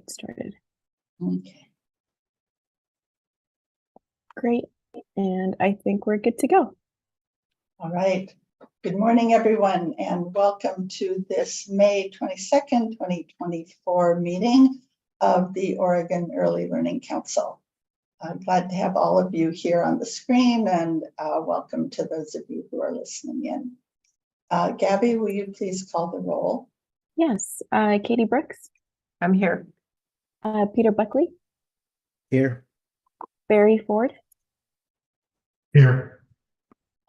get started. Okay. Great. And I think we're good to go. All right. Good morning, everyone, and welcome to this May 22nd, 2024 meeting of the Oregon Early Learning Council. I'm glad to have all of you here on the screen, and welcome to those of you who are listening in. Gabby, will you please call the roll? Yes. Katie Brooks. I'm here. Peter Buckley. Here. Barry Ford. Here.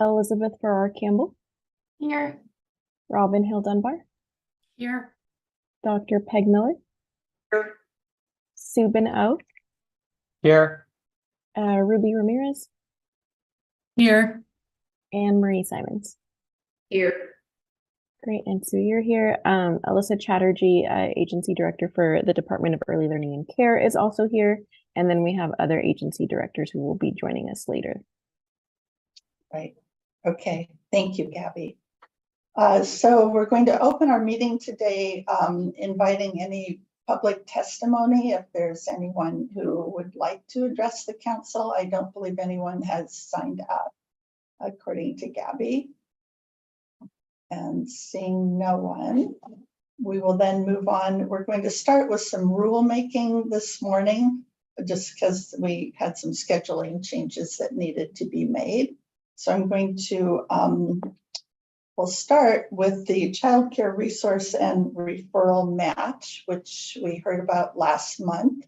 Elizabeth Farrar Campbell. Here. Robin Hill Dunbar. Here. Dr. Peg Miller. Here. Subin O. Here. Ruby Ramirez. Here. And Marie Simons. Here. Great. And so you're here. Alyssa Chatterjee, Agency Director for the Department of Early Learning and Care, is also here. And then we have other agency directors who will be joining us later. Right. Okay. Thank you, Gabby. So we're going to open our meeting today, inviting any public testimony if there's anyone who would like to address the council. I don't believe anyone has signed up, according to Gabby. And seeing no one, we will then move on. We're going to start with some rulemaking this morning, just because we had some scheduling changes that needed to be made. So I'm going to, we'll start with the Child Care Resource and Referral Match, which we heard about last month.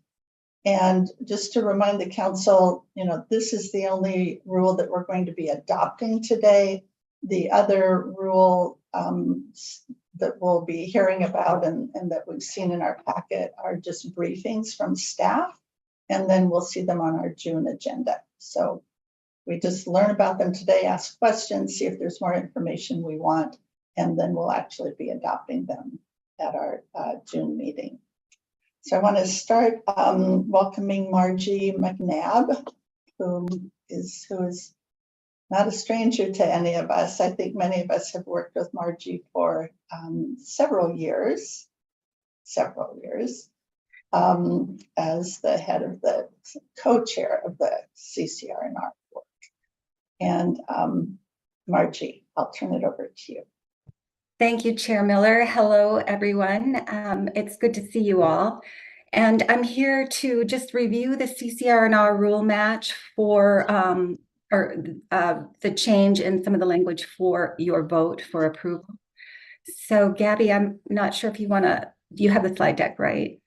And just to remind the council, you know, this is the only rule that we're going to be adopting today. The other rule that we'll be hearing about and that we've seen in our packet are just briefings from staff, and then we'll see them on our June agenda. So we just learn about them today, ask questions, see if there's more information we want, and then we'll actually be adopting them at our June meeting. So I want to start welcoming Margie McNabb, who is not a stranger to any of us. I think many of us have worked with Margie for several years, as the head of the co-chair of the CCR&R board. And Margie, I'll turn it over to you. Thank you, Chair Miller. Hello, everyone. It's good to see you all. And I'm here to just review the CCR&R rule match for the change in some of the language for your vote for approval. So Gabby, I'm not sure if you you have the slide deck, right?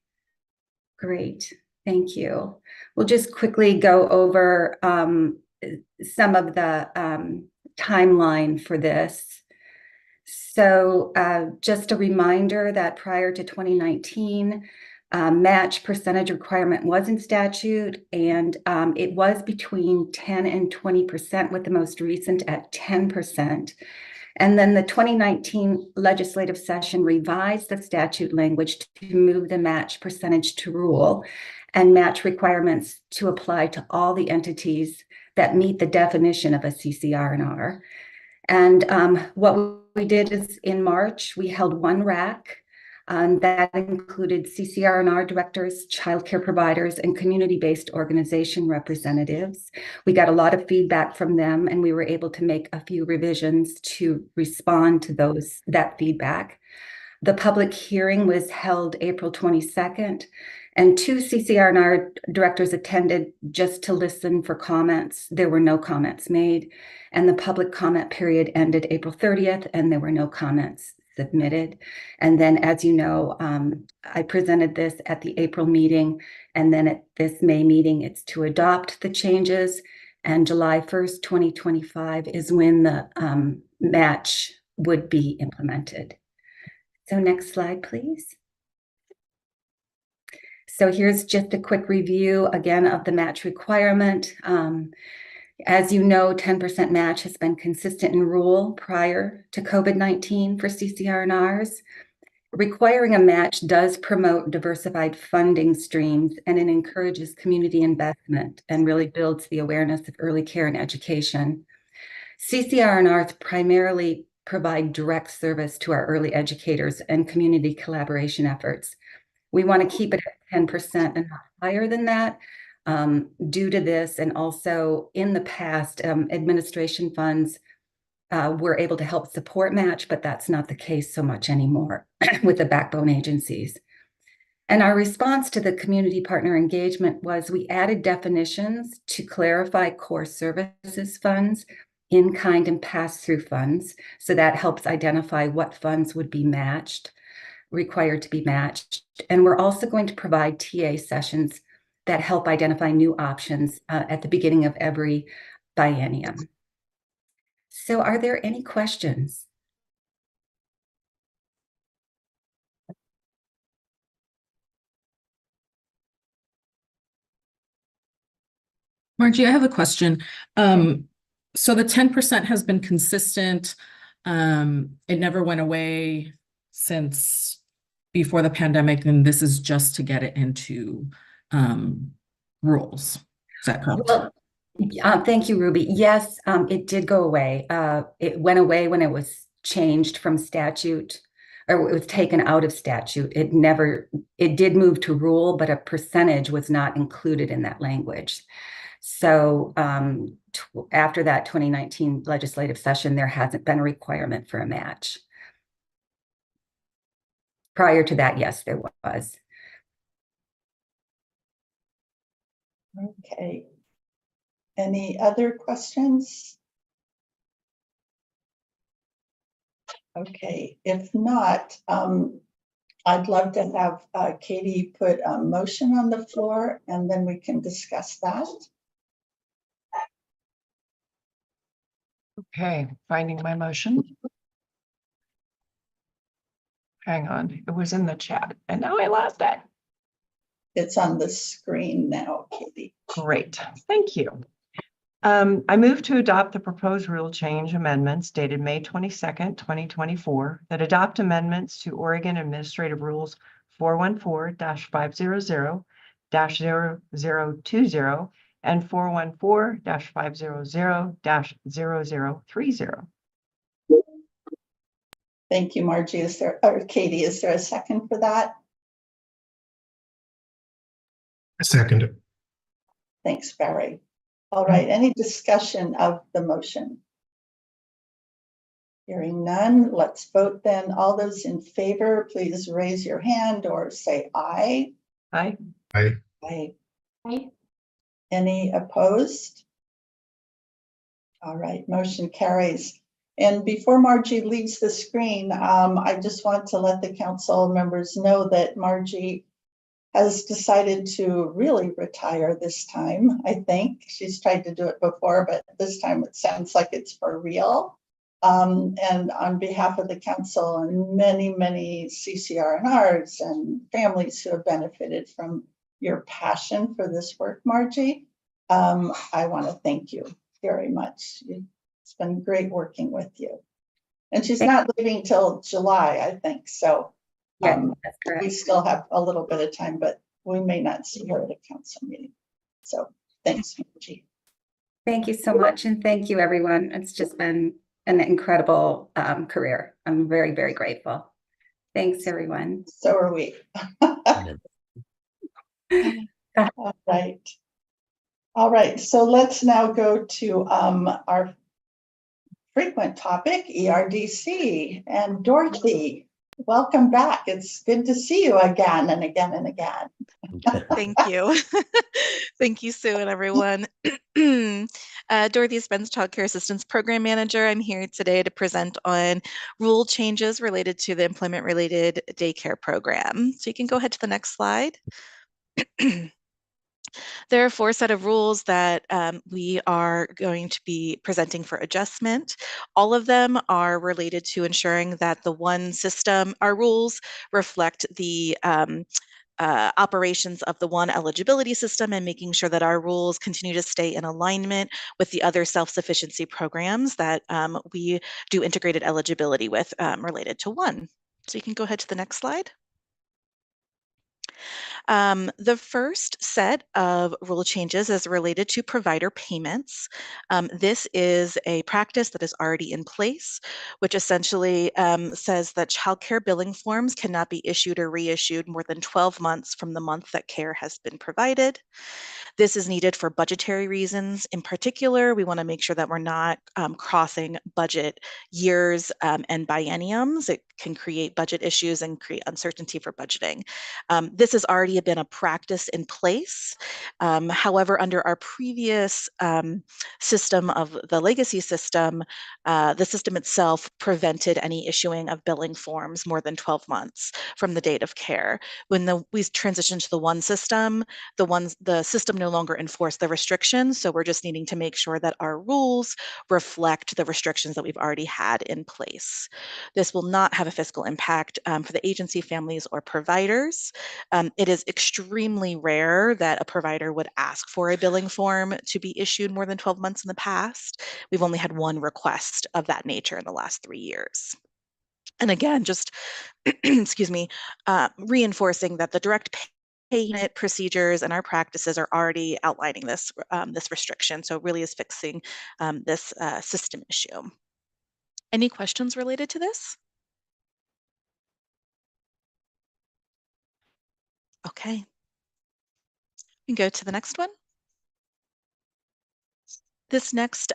Great, thank you. We'll just quickly go over some of the timeline for this. So just a reminder that prior to 2019, match percentage requirement was in statute, and it was between 10 and 20%, with the most recent at 10%. And then the 2019 legislative session revised the statute language to move the match percentage to rule and match requirements to apply to all the entities that meet the definition of a CCR&R. And what we did is in March, we held one RAC. That included CCR&R directors, childcare providers, and community-based organization representatives. We got a lot of feedback from them, and we were able to make a few revisions to respond to that feedback. The public hearing was held April 22nd, and 2 CCR&R directors attended just to listen for comments. There were no comments made, and the public comment period ended April 30th, and there were no comments submitted. And then, as you know, I presented this at the April meeting, and then at this May meeting, it's to adopt the changes, and July 1st, 2025 is when the match would be implemented. So next slide, please. So here's just a quick review again of the match requirement. As you know, 10% match has been consistent in rule prior to COVID-19 for CCR&Rs. Requiring a match does promote diversified funding streams, and it encourages community investment and really builds the awareness of early care and education. CCR&Rs primarily provide direct service to our early educators and community collaboration efforts. We want to keep it at 10% and not higher than that due to this. And also in the past, administration funds were able to help support match, but that's not the case so much anymore with the backbone agencies. And our response to the community partner engagement was we added definitions to clarify core services funds, in-kind and pass-through funds. So that helps identify what funds would be required to be matched. And we're also going to provide TA sessions that help identify new options at the beginning of every biennium. So are there any questions? Margie, I have a question. So the 10% has been consistent. It never went away since before the pandemic, and this is just to get it into rules. Is that correct? Well, thank you, Ruby. Yes, it did go away. It went away when it was changed from statute, or it was taken out of statute. It did move to rule, but a percentage was not included in that language. So after that 2019 legislative session, there hasn't been a requirement for a match. Prior to that, yes, there was. Okay. Any other questions? Okay, if not, I'd love to have Katie put a motion on the floor and then we can discuss that. Okay, finding my motion. Hang on, it was in the chat and now I lost it. It's on the screen now, Katie. Great, thank you. I move to adopt the proposed rule change amendments dated May 22nd, 2024 that adopt amendments to Oregon Administrative Rules 414-500-0020 and 414-500-0030. Thank you, Margie. Katie, is there a second for that? I second it. Thanks, Barry. All right, any discussion of the motion? Hearing none, let's vote then. All those in favor, please raise your hand or say aye. Aye. Aye. Aye. Aye. Any opposed? All right, motion carries. And before Margie leaves the screen, I just want to let the council members know that Margie has decided to really retire this time. I think she's tried to do it before, but this time it sounds like it's for real. And on behalf of the council and many, many CCRNRs and families who have benefited from your passion for this work, Margie, I want to thank you very much. It's been great working with you. And she's not leaving till July, I think. So Yeah, that's we correct. still have a little bit of time, but we may not see her at a council meeting. So thanks, Margie. Thank you so much. And thank you, everyone. It's just been an incredible career. I'm very, very grateful. Thanks, everyone. So are we. All right. All right. So let's now go to our frequent topic, ERDC. And Dorothy, welcome back. It's good to see you again and again and again. Thank you. Thank you, Sue and everyone. Dorothy Spence, Child Care Assistance Program Manager. I'm here today to present on rule changes related to the employment-related daycare program. So you can go ahead to the next slide. There are 4 set of rules that we are going to be presenting for adjustment. All of them are related to ensuring that the one system, our rules reflect the operations of the one eligibility system and making sure that our rules continue to stay in alignment with the other self-sufficiency programs that we do integrated eligibility with related to one. So you can go ahead to the next slide. The first set of rule changes is related to provider payments. This is a practice that is already in place, which essentially says that childcare billing forms cannot be issued or reissued more than 12 months from the month that care has been provided. This is needed for budgetary reasons. In particular, we want to make sure that we're not crossing budget years and bienniums. It can create budget issues and create uncertainty for budgeting. This has already been a practice in place. However, under our previous system of the legacy system, the system itself prevented any issuing of billing forms more than 12 months from the date of care. When we transitioned to the one system, the system no longer enforce the restrictions. So we're just needing to make sure that our rules reflect the restrictions that we've already had in place. This will not have a fiscal impact for the agency, families, or providers. It is extremely rare that a provider would ask for a billing form to be issued more than 12 months in the past. We've only had one request of that nature in the last 3 years. And again, just, excuse me, reinforcing that the direct payment procedures and our practices are already outlining this, this restriction. So it really is fixing this system issue. Any questions related to this? Okay. We can go to the next one. This next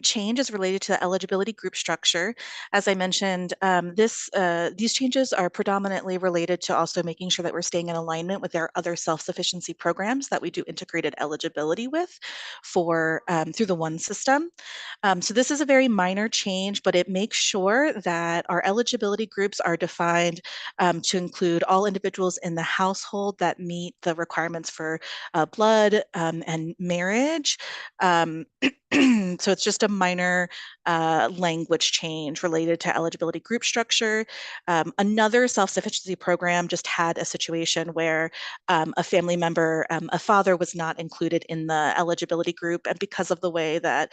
change is related to the eligibility group structure. As I mentioned, these changes are predominantly related to also making sure that we're staying in alignment with our other self-sufficiency programs that we do integrated eligibility with for through the one system. So this is a very minor change, but it makes sure that our eligibility groups are defined to include all individuals in the household that meet the requirements for blood and marriage. So it's just a minor language change related to eligibility group structure. Another self-sufficiency program just had a situation where a family member, a father, was not included in the eligibility group, and because of the way that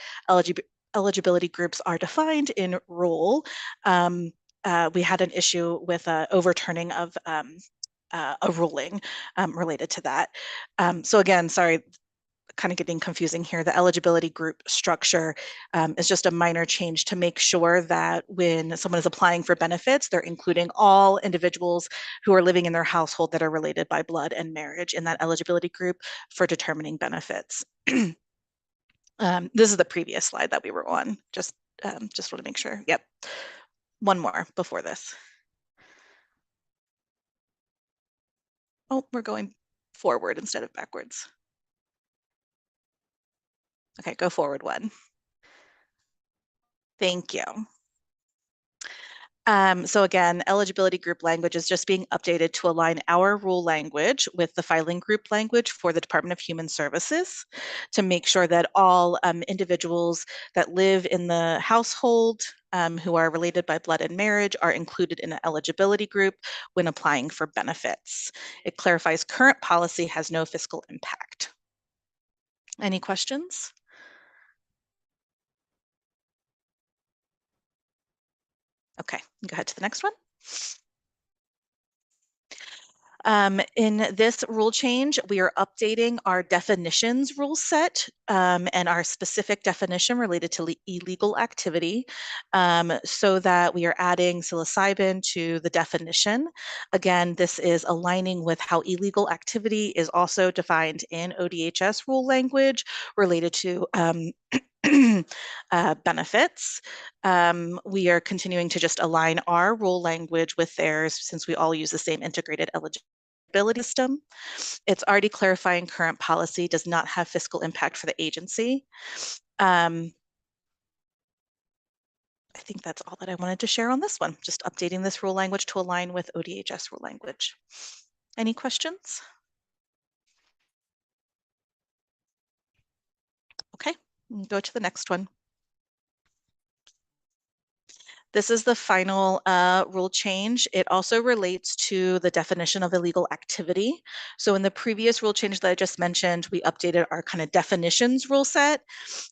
eligibility groups are defined in rule, we had an issue with overturning of a ruling related to that. So again, sorry, kind of getting confusing here. The eligibility group structure is just a minor change to make sure that when someone is applying for benefits, they're including all individuals who are living in their household that are related by blood and marriage in that eligibility group for determining benefits. This is the previous slide that we were on. Just want to make sure. Yep. One more before this. Oh, we're going forward instead of backwards. Okay, go forward one. Thank you. So again, eligibility group language is just being updated to align our rule language with the filing group language for the Department of Human Services to make sure that all individuals that live in the household who are related by blood and marriage are included in an eligibility group when applying for benefits. It clarifies current policy has no fiscal impact. Any questions? Okay, go ahead to the next one. In this rule change, we are updating our definitions rule set and our specific definition related to illegal activity so that we are adding psilocybin to the definition. Again, this is aligning with how illegal activity is also defined in ODHS rule language related to benefits. We are continuing to just align our rule language with theirs since we all use the same integrated eligibility system. It's already clarifying current policy does not have fiscal impact for the agency. I think that's all that I wanted to share on this one, just updating this rule language to align with ODHS rule language. Any questions? Okay, go to the next one. This is the final rule change. It also relates to the definition of illegal activity. So in the previous rule change that I just mentioned, we updated our kind of definitions rule set.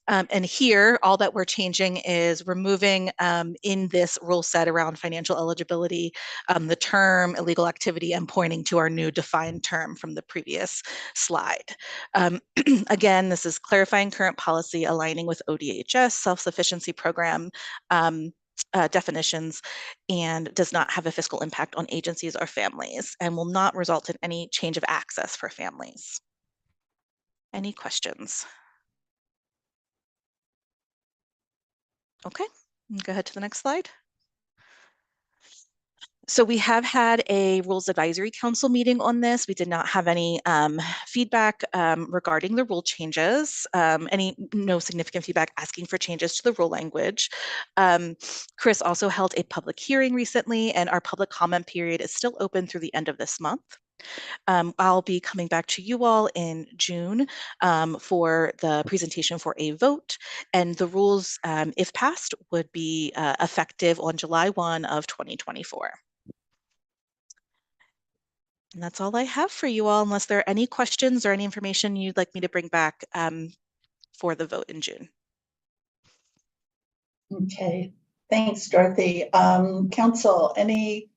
And here, all that we're changing is removing in this rule set around financial eligibility, the term illegal activity and pointing to our new defined term from the previous slide. Again, this is clarifying current policy, aligning with ODHS, self-sufficiency program definitions, and does not have a fiscal impact on agencies or families, and will not result in any change of access for families. Any questions? Okay, go ahead to the next slide. So we have had a Rules Advisory Council meeting on this. We did not have any feedback regarding the rule changes, no significant feedback asking for changes to the rule language. Chris also held a public hearing recently, and our public comment period is still open through the end of this month. I'll be coming back to you all in June for the presentation for a vote, and the rules, if passed, would be effective on July 1 of 2024. And that's all I have for you all, unless there are any questions or any information you'd like me to bring back for the vote in June. Okay, thanks, Dorothy. Council, any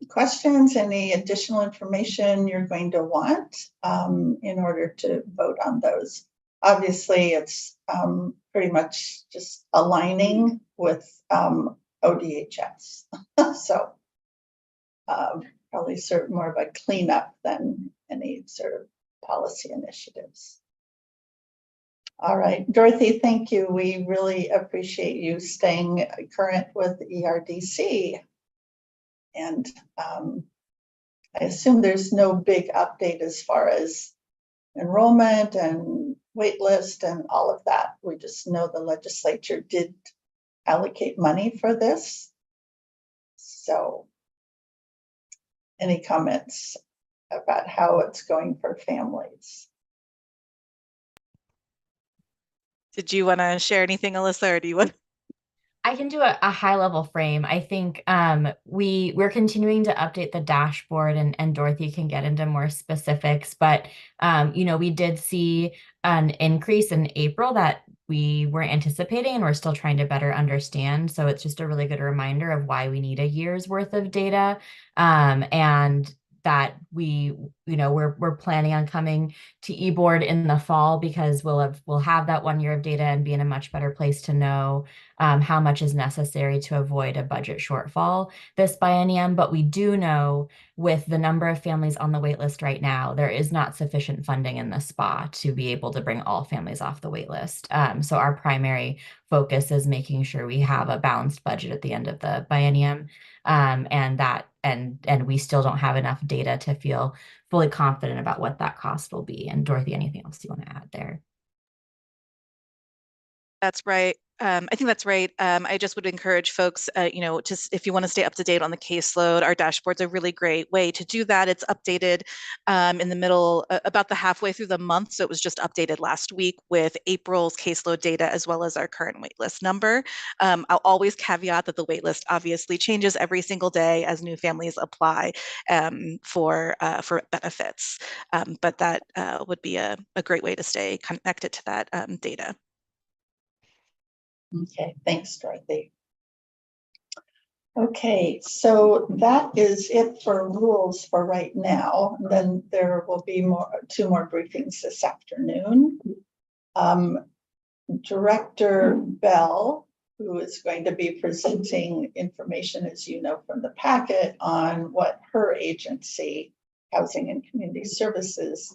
questions, any additional information you're going to want in order to vote on those? Obviously, it's pretty much just aligning with ODHS. So probably sort of more of a cleanup than any sort of policy initiatives. All right, Dorothy, thank you. We really appreciate you staying current with ERDC. And I assume there's no big update as far as enrollment and wait list and all of that. We just know the legislature did allocate money for this. So any comments about how it's going for families? Did you want to share anything, Alyssa, or do you want? I can do a high level frame. I think we're continuing to update the dashboard, and Dorothy can get into more specifics. But we did see an increase in April that we were anticipating, and we're still trying to better understand. So it's just a really good reminder of why we need a year's worth of data, and that we're planning on coming to eBoard in the fall, because we'll have that 1 year of data and be in a much better place to know how much is necessary to avoid a budget shortfall this biennium. But we do know, with the number of families on the wait list right now, there is not sufficient funding in the SPA to be able to bring all families off the wait list. So our primary focus is making sure we have a balanced budget at the end of the biennium, and we still don't have enough data to feel fully confident about what that cost will be. And Dorothy, anything else you want to add there? That's right. I think that's right. I just would encourage folks, just if you want to stay up to date on the caseload, our dashboard's a really great way to do that. It's updated in the middle, about the halfway through the month. So it was just updated last week with April's caseload data, as well as our current waitlist number. I'll always caveat that the waitlist obviously changes every single day as new families apply for benefits. But that would be a great way to stay connected to that data. Okay, thanks, Dorothy. Okay, so that is it for rules for right now. Then there will be two more briefings this afternoon. Director Bell, who is going to be presenting information, as you know from the packet, on what her agency, Housing and Community Services,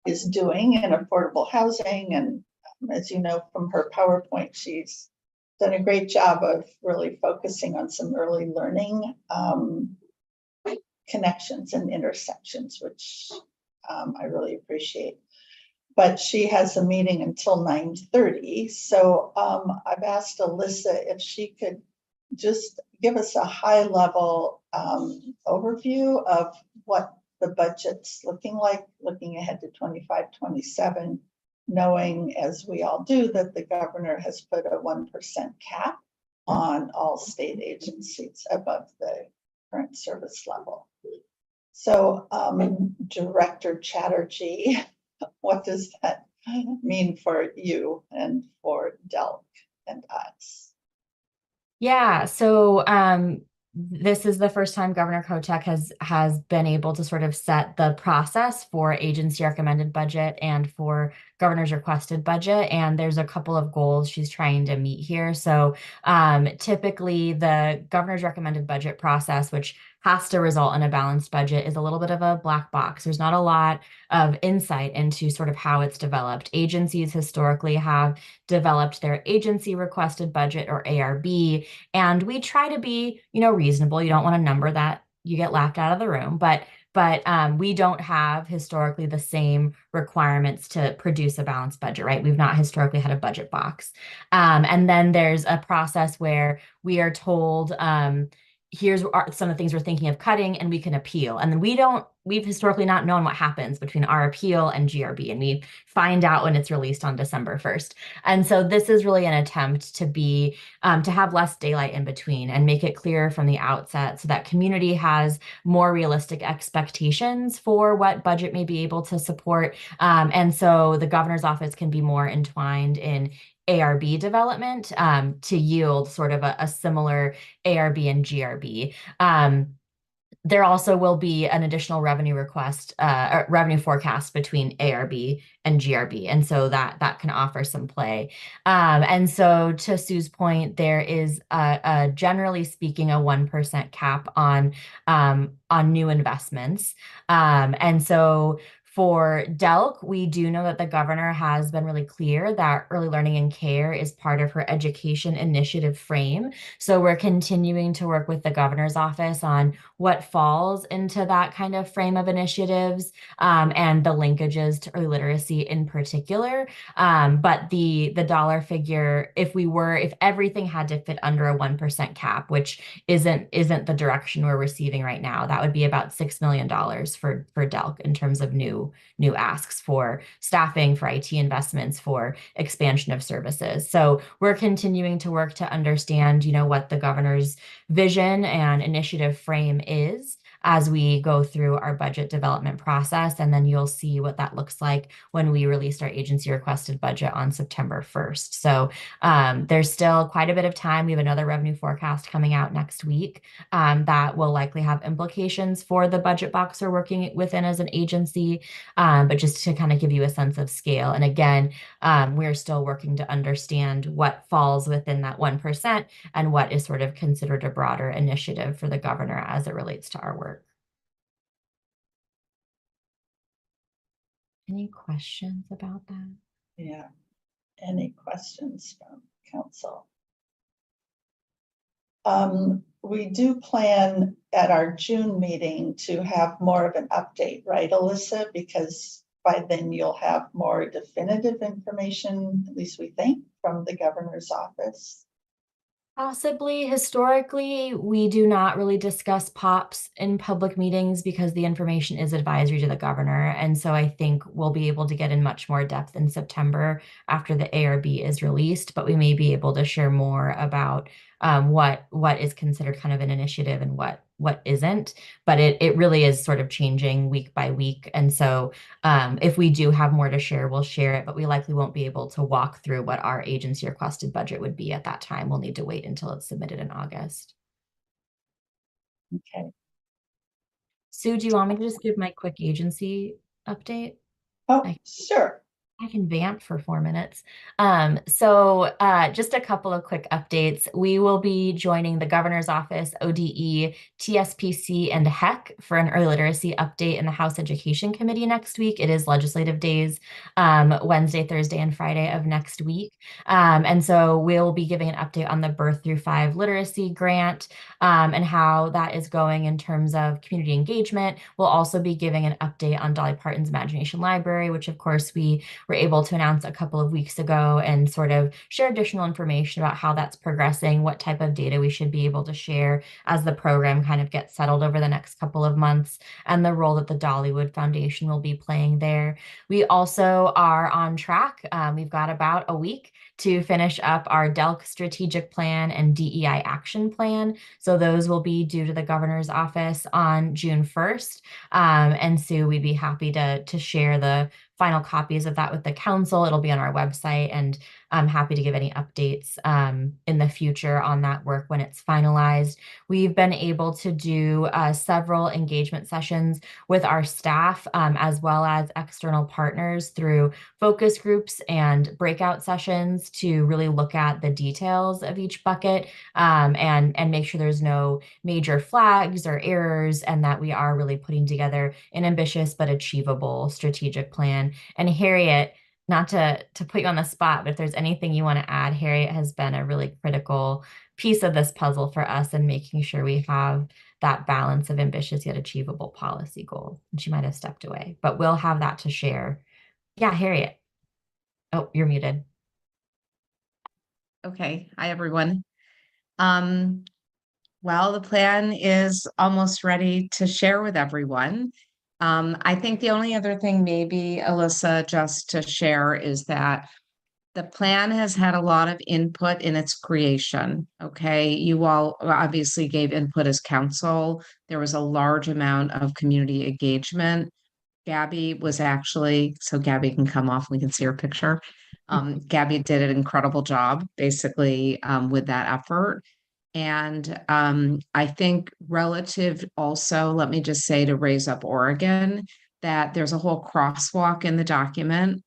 is doing in affordable housing. And as you know from her PowerPoint, she's done a great job of really focusing on some early learning connections and intersections, which I really appreciate. But she has a meeting until 9:30. So I've asked Alyssa if she could just give us a high level overview of what the budget's looking like, looking ahead to 25-27. Knowing, as we all do, that the governor has put a 1% cap on all state agencies above the current service level. So, Director Chatterjee, what does that mean for you and for DELC and us? Yeah, so this is the first time Governor Kotek has been able to sort of set the process for agency recommended budget and for governor's requested budget. And there's a couple of goals she's trying to meet here. So typically the governor's recommended budget process, which has to result in a balanced budget, is a little bit of a black box. There's not a lot of insight into sort of how it's developed. Agencies historically have developed their agency requested budget, or ARB, and we try to be, reasonable. You don't want a number that you get laughed out of the room, but we don't have historically the same requirements to produce a balanced budget, right? We've not historically had a budget box. And then there's a process where we are told, here's some of the things we're thinking of cutting, and we can appeal. And then we've historically not known what happens between our appeal and GRB, and we find out when it's released on December 1st. And so this is really an attempt to have less daylight in between and make it clear from the outset so that community has more realistic expectations for what budget may be able to support. And so the governor's office can be more entwined in ARB development to yield sort of a similar ARB and GRB. There also will be an additional revenue request, revenue forecast between ARB and GRB. And so that can offer some play. And so to Sue's point, there is generally speaking, a 1% cap on new investments. And so for DELC, we do know that the governor has been really clear that early learning and care is part of her education initiative frame. So we're continuing to work with the governor's office on what falls into that kind of frame of initiatives and the linkages to early literacy in particular. But the dollar figure, if everything had to fit under a 1% cap, which isn't the direction we're receiving right now, that would be about $6 million for DELC in terms of new asks for staffing, for IT investments, for expansion of services. So we're continuing to work to understand, what the governor's vision and initiative frame is as we go through our budget development process. And then you'll see what that looks like when we released our agency requested budget on September 1st. So there's still quite a bit of time. We have another revenue forecast coming out next week that will likely have implications for the budget box we're working within as an agency. But just to kind of give you a sense of scale. And again, we're still working to understand what falls within that 1% and what is sort of considered a broader initiative for the governor as it relates to our work. Any questions about that? Yeah. Any questions from council? We do plan at our June meeting to have more of an update, right, Alyssa? Because by then you'll have more definitive information, at least we think, from the governor's office. Possibly. Historically, we do not really discuss POPs in public meetings because the information is advisory to the governor. And so I think we'll be able to get in much more depth in September after the ARB is released, but we may be able to share more about what is considered kind of an initiative and what isn't. But it really is sort of changing week by week. And so if we do have more to share, we'll share it, but we likely won't be able to walk through what our agency requested budget would be at that time. We'll need to wait until it's submitted in August. Okay. Sue, do you want me to just give my quick agency update? Oh, sure. I can vamp for 4 minutes. So just a couple of quick updates. We will be joining the governor's office, ODE, TSPC, and HEC for an early literacy update in the House Education Committee next week. It is legislative days, Wednesday, Thursday, and Friday of next week. And so we'll be giving an update on the Birth Through 5 literacy grant and how that is going in terms of community engagement. We'll also be giving an update on Dolly Parton's Imagination Library, which of course we were able to announce a couple of weeks ago, and sort of share additional information about how that's progressing, what type of data we should be able to share as the program kind of gets settled over the next couple of months, and the role that the Dollywood Foundation will be playing there. We also are on track. We've got about a week to finish up our DELC strategic plan and DEI action plan. So those will be due to the governor's office on June 1st. And so we'd be happy to share the final copies of that with the council. It'll be on our website, and I'm happy to give any updates in the future on that work when it's finalized. We've been able to do several engagement sessions with our staff as well as external partners through focus groups and breakout sessions to really look at the details of each bucket and make sure there's no major flags or errors, and that we are really putting together an ambitious but achievable strategic plan. And Harriet, not to put you on the spot, but if there's anything you want to add, Harriet has been a really critical piece of this puzzle for us in making sure we have that balance of ambitious yet achievable policy goals. And she might have stepped away, but we'll have that to share. Yeah, Harriet. Oh, you're muted. Okay, hi everyone. Well, the plan is almost ready to share with everyone. I think the only other thing maybe, Alyssa, just to share is that the plan has had a lot of input in its creation. Okay, you all obviously gave input as council. There was a large amount of community engagement. Gabby was actually, so Gabby can come off, we can see her picture. Gabby did an incredible job basically with that effort. And I think relative also, let me just say to Raise Up Oregon, that there's a whole crosswalk in the document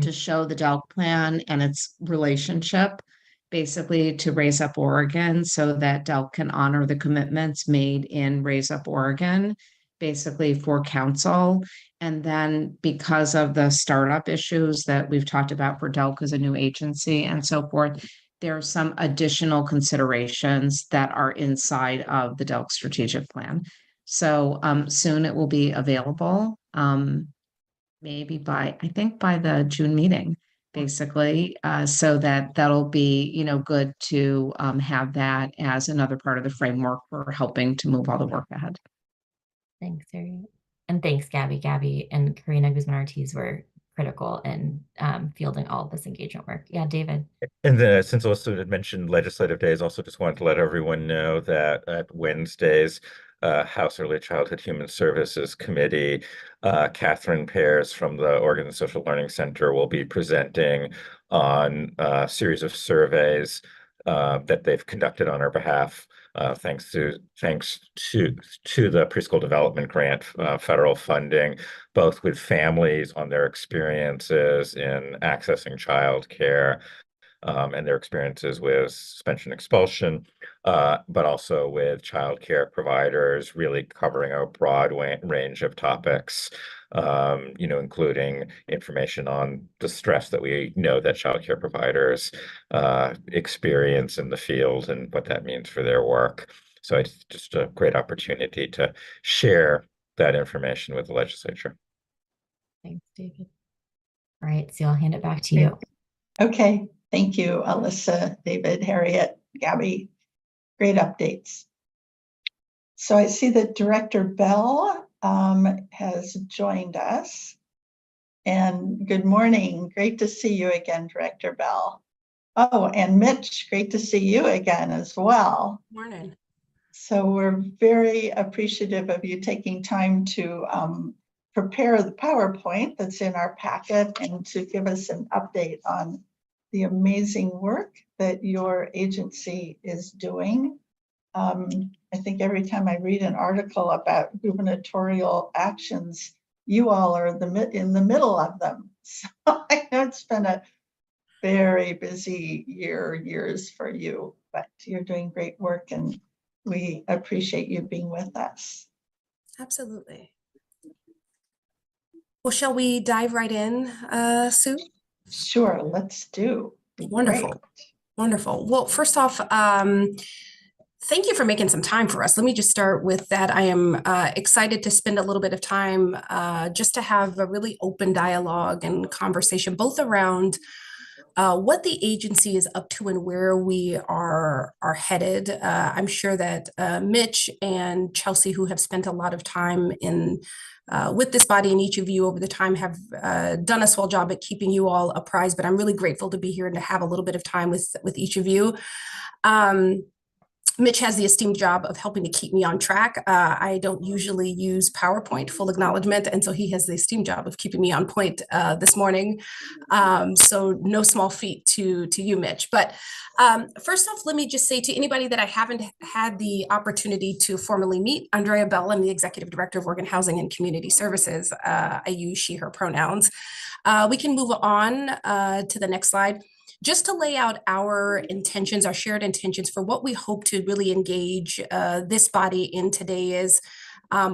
to show the DELC plan and its relationship basically to Raise Up Oregon, so that DELC can honor the commitments made in Raise Up Oregon, basically for council. And then because of the startup issues that we've talked about for DELC as a new agency and so forth, there are some additional considerations that are inside of the DELC strategic plan. So soon it will be available, maybe by the June meeting, basically, so that'll be, good to have that as another part of the framework for helping to move all the work ahead. Thanks, Harriet. And thanks, Gabby. Gabby and Karina Guzman-Ortiz were critical in fielding all of this engagement work. Yeah, David. And since Alyssa had mentioned legislative days, also just wanted to let everyone know that at Wednesdays, House Early Childhood Human Services Committee, Catherine Pears from the Oregon Social Learning Center will be presenting on a series of surveys that they've conducted on our behalf. Thanks to the Preschool Development Grant federal funding, both with families on their experiences in accessing childcare and their experiences with suspension expulsion, but also with childcare providers, really covering a broad range of topics, including information on the stress that we know that childcare providers experience in the field and what that means for their work. So it's just a great opportunity to share that information with the legislature. Thanks, David. All right, so I'll hand it back to you. Okay, thank you, Alyssa, David, Harriet, Gabby. Great updates. So I see that Director Bell has joined us. And good morning. Great to see you again, Director Bell. Oh, and Mitch, great to see you again as well. Morning. So we're very appreciative of you taking time to prepare the PowerPoint that's in our packet and to give us an update on the amazing work that your agency is doing. I think every time I read an article about gubernatorial actions, you all are in the middle of them. So I know it's been a very busy years for you, but you're doing great work and we appreciate you being with us. Absolutely. Well, shall we dive right in, Sue? Sure, let's do. Wonderful. Great. Wonderful. Well, first off, thank you for making some time for us. Let me just start with that. I am excited to spend a little bit of time just to have a really open dialogue and conversation, both around what the agency is up to and where we are headed. I'm sure that Mitch and Chelsea, who have spent a lot of time with this body, and each of you over the time have done a swell job at keeping you all apprised, but I'm really grateful to be here and to have a little bit of time with each of you. Mitch has the esteemed job of helping to keep me on track. I don't usually use PowerPoint, full acknowledgement, and so he has the esteemed job of keeping me on point this morning. So no small feat to you, Mitch. But first off, let me just say to anybody that I haven't had the opportunity to formally meet, Andrea Bell, I'm the Executive Director of Oregon Housing and Community Services. I use she, her pronouns. We can move on to the next slide. Just to lay out our intentions, our shared intentions for what we hope to really engage this body in today is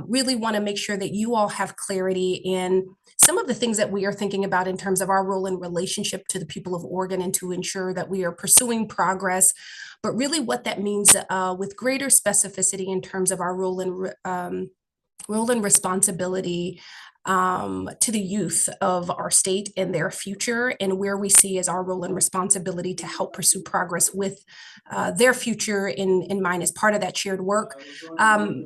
really want to make sure that you all have clarity in some of the things that we are thinking about in terms of our role in relationship to the people of Oregon, and to ensure that we are pursuing progress, but really what that means with greater specificity in terms of our role and responsibility to the youth of our state and their future, and where we see as our role and responsibility to help pursue progress with their future in mind as part of that shared work.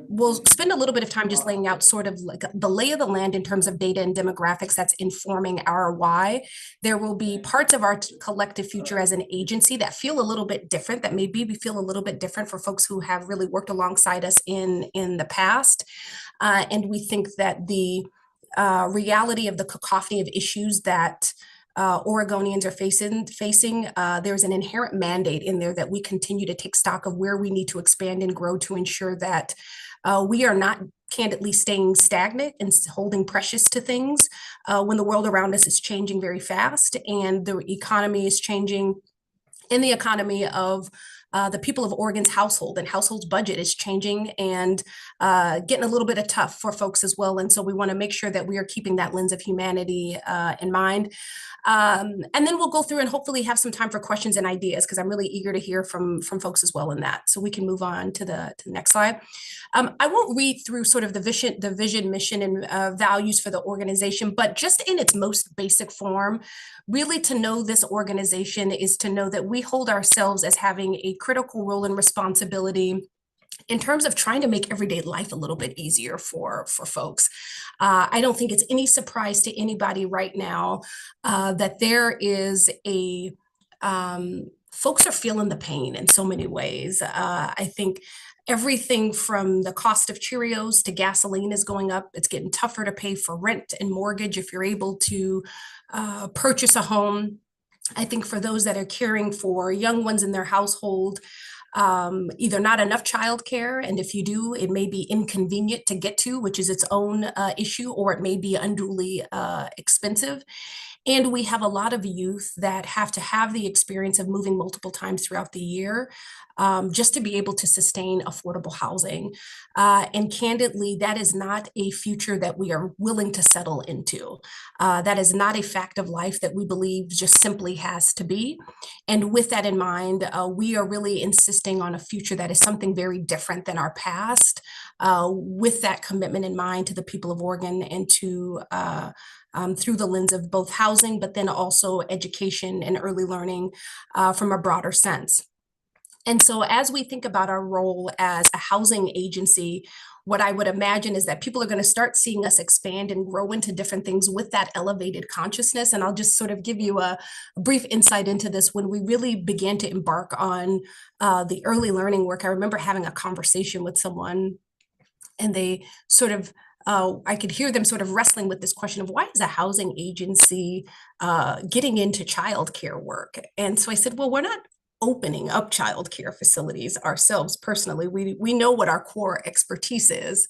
We'll spend a little bit of time just laying out sort of like the lay of the land in terms of data and demographics that's informing our why. There will be parts of our collective future as an agency that feel a little bit different, that maybe we feel a little bit different for folks who have really worked alongside us in the past. And we think that the reality of the cacophony of issues that Oregonians are facing, there's an inherent mandate in there that we continue to take stock of where we need to expand and grow to ensure that we are not candidly staying stagnant and holding precious to things when the world around us is changing very fast and the economy is changing. In the economy of the people of Oregon's household and household's budget is changing and getting a little bit of tough for folks as well. And so we want to make sure that we are keeping that lens of humanity in mind. And then we'll go through and hopefully have some time for questions and ideas, because I'm really eager to hear from folks as well in that. So we can move on to the next slide. I won't read through sort of the vision, mission, and values for the organization, but just in its most basic form, really to know this organization is to know that we hold ourselves as having a critical role and responsibility in terms of trying to make everyday life a little bit easier for folks. I don't think it's any surprise to anybody right now that there is folks are feeling the pain in so many ways. I think everything from the cost of Cheerios to gasoline is going up. It's getting tougher to pay for rent and mortgage if you're able to purchase a home. I think for those that are caring for young ones in their household, either not enough childcare, and if you do, it may be inconvenient to get to, which is its own issue, or it may be unduly expensive. And we have a lot of youth that have to have the experience of moving multiple times throughout the year just to be able to sustain affordable housing. And candidly, that is not a future that we are willing to settle into. That is not a fact of life that we believe just simply has to be. And with that in mind, we are really insisting on a future that is something very different than our past, with that commitment in mind to the people of Oregon and to through the lens of both housing, but then also education and early learning from a broader sense. And so as we think about our role as a housing agency, what I would imagine is that people are going to start seeing us expand and grow into different things with that elevated consciousness. And I'll just sort of give you a brief insight into this. When we really began to embark on the early learning work, I remember having a conversation with someone, and they sort of I could hear them sort of wrestling with this question of why is a housing agency getting into childcare work? And so I said, well, we're not opening up childcare facilities ourselves personally. We know what our core expertise is.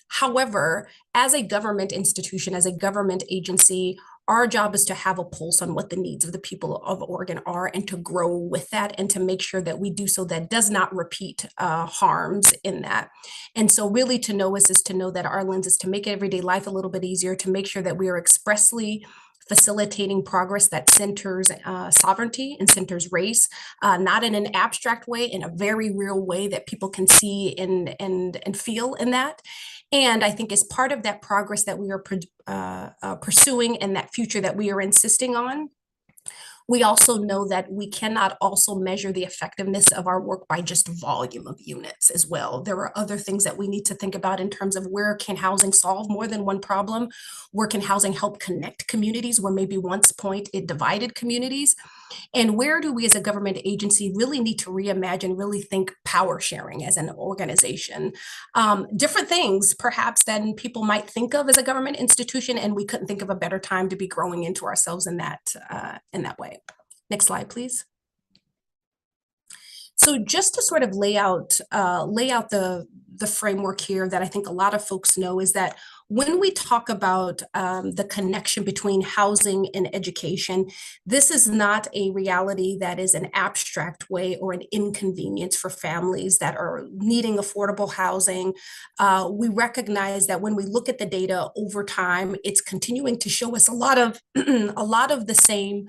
However, as a government institution, as a government agency, our job is to have a pulse on what the needs of the people of Oregon are and to grow with that and to make sure that we do so that does not repeat harms in that. And so really to know us is to know that our lens is to make everyday life a little bit easier, to make sure that we are expressly facilitating progress that centers sovereignty and centers race, not in an abstract way, in a very real way that people can see and feel in that. And I think as part of that progress that we are pursuing and that future that we are insisting on, We also know that we cannot also measure the effectiveness of our work by just volume of units as well. There are other things that we need to think about in terms of where can housing solve more than one problem? Where can housing help connect communities where maybe once point it divided communities? And where do we as a government agency really need to reimagine, really think power sharing as an organization? Different things perhaps than people might think of as a government institution, and we couldn't think of a better time to be growing into ourselves in that way. Next slide, please. So just to sort of lay out the framework here that I think a lot of folks know is that when we talk about the connection between housing and education, this is not a reality that is an abstract way or an inconvenience for families that are needing affordable housing. We recognize that when we look at the data over time, it's continuing to show us a lot of the same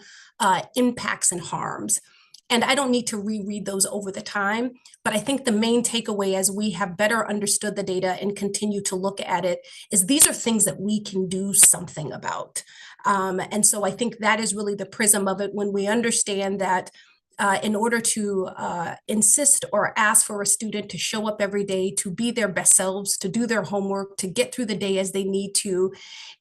impacts and harms. And I don't need to reread those over the time, but I think the main takeaway as we have better understood the data and continue to look at it is these are things that we can do something about. And so I think that is really the prism of it when we understand that in order to insist or ask for a student to show up every day, to be their best selves, to do their homework, to get through the day as they need to,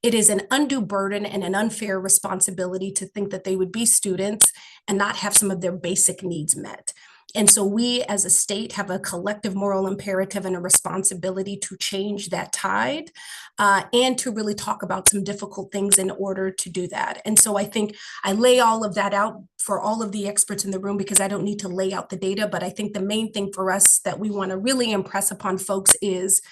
it is an undue burden and an unfair responsibility to think that they would be students and not have some of their basic needs met. And so we as a state have a collective moral imperative and a responsibility to change that tide and to really talk about some difficult things in order to do that. And so I think I lay all of that out for all of the experts in the room because I don't need to lay out the data, but I think the main thing for us that we want to really impress upon folks is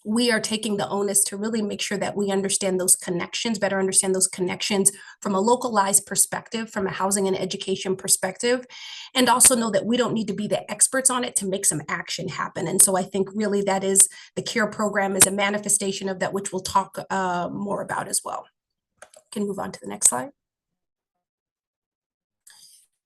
we are taking the onus to really make sure that we understand those connections, better understand those connections from a localized perspective, from a housing and education perspective, and also know that we don't need to be the experts on it to make some action happen. And so I think really that is the CARE program is a manifestation of that, which we'll talk more about as well. Can move on to the next slide.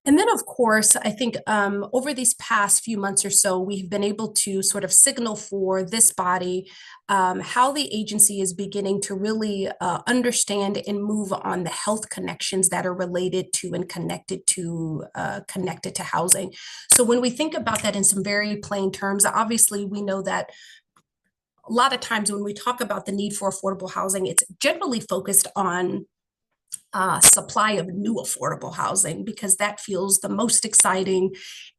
And then, of course, I think over these past few months or so, we've been able to sort of signal for this body how the agency is beginning to really understand and move on the health connections that are related to and connected to housing. So when we think about that in some very plain terms, obviously we know that a lot of times when we talk about the need for affordable housing, it's generally focused on supply of new affordable housing because that feels the most exciting,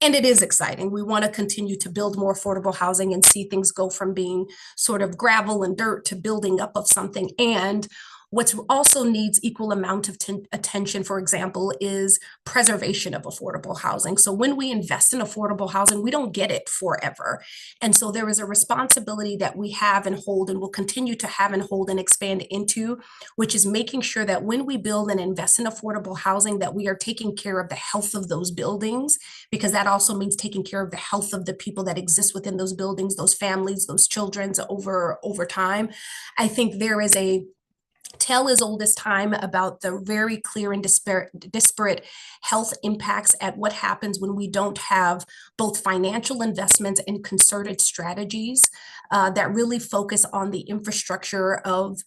and it is exciting. We want to continue to build more affordable housing and see things go from being sort of gravel and dirt to building up of something. And what's also needs equal amount of attention, for example, is preservation of affordable housing. So when we invest in affordable housing, we don't get it forever. And so there is a responsibility that we have and hold and will continue to have and hold and expand into, which is making sure that when we build and invest in affordable housing, that we are taking care of the health of those buildings, because that also means taking care of the health of the people that exist within those buildings, those families, those children over time. I think there is a tale as old as time about the very clear and disparate health impacts at what happens when we don't have both financial investments and concerted strategies that really focus on the infrastructure of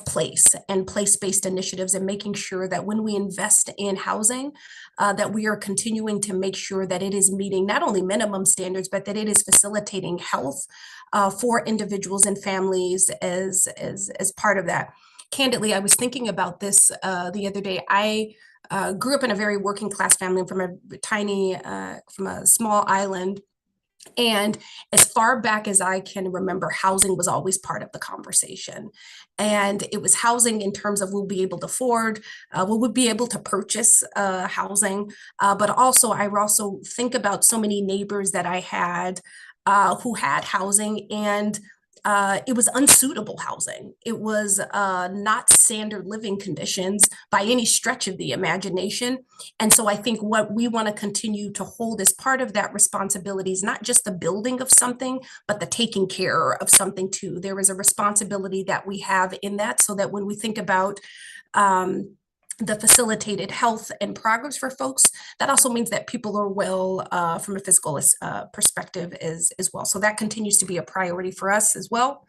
place and place-based initiatives, and making sure that when we invest in housing, that we are continuing to make sure that it is meeting not only minimum standards, but that it is facilitating health for individuals and families as part of that. Candidly, I was thinking about this the other day. I grew up in a very working class family from a small island. And as far back as I can remember, housing was always part of the conversation. And it was housing in terms of we'll be able to afford, we'll be able to purchase housing. But also, I also think about so many neighbors that I had who had housing, and it was unsuitable housing. It was not standard living conditions by any stretch of the imagination. And so I think what we want to continue to hold as part of that responsibility is not just the building of something, but the taking care of something too. There is a responsibility that we have in that, so that when we think about the facilitated health and progress for folks, that also means that people are well from a physical perspective as well. So that continues to be a priority for us as well.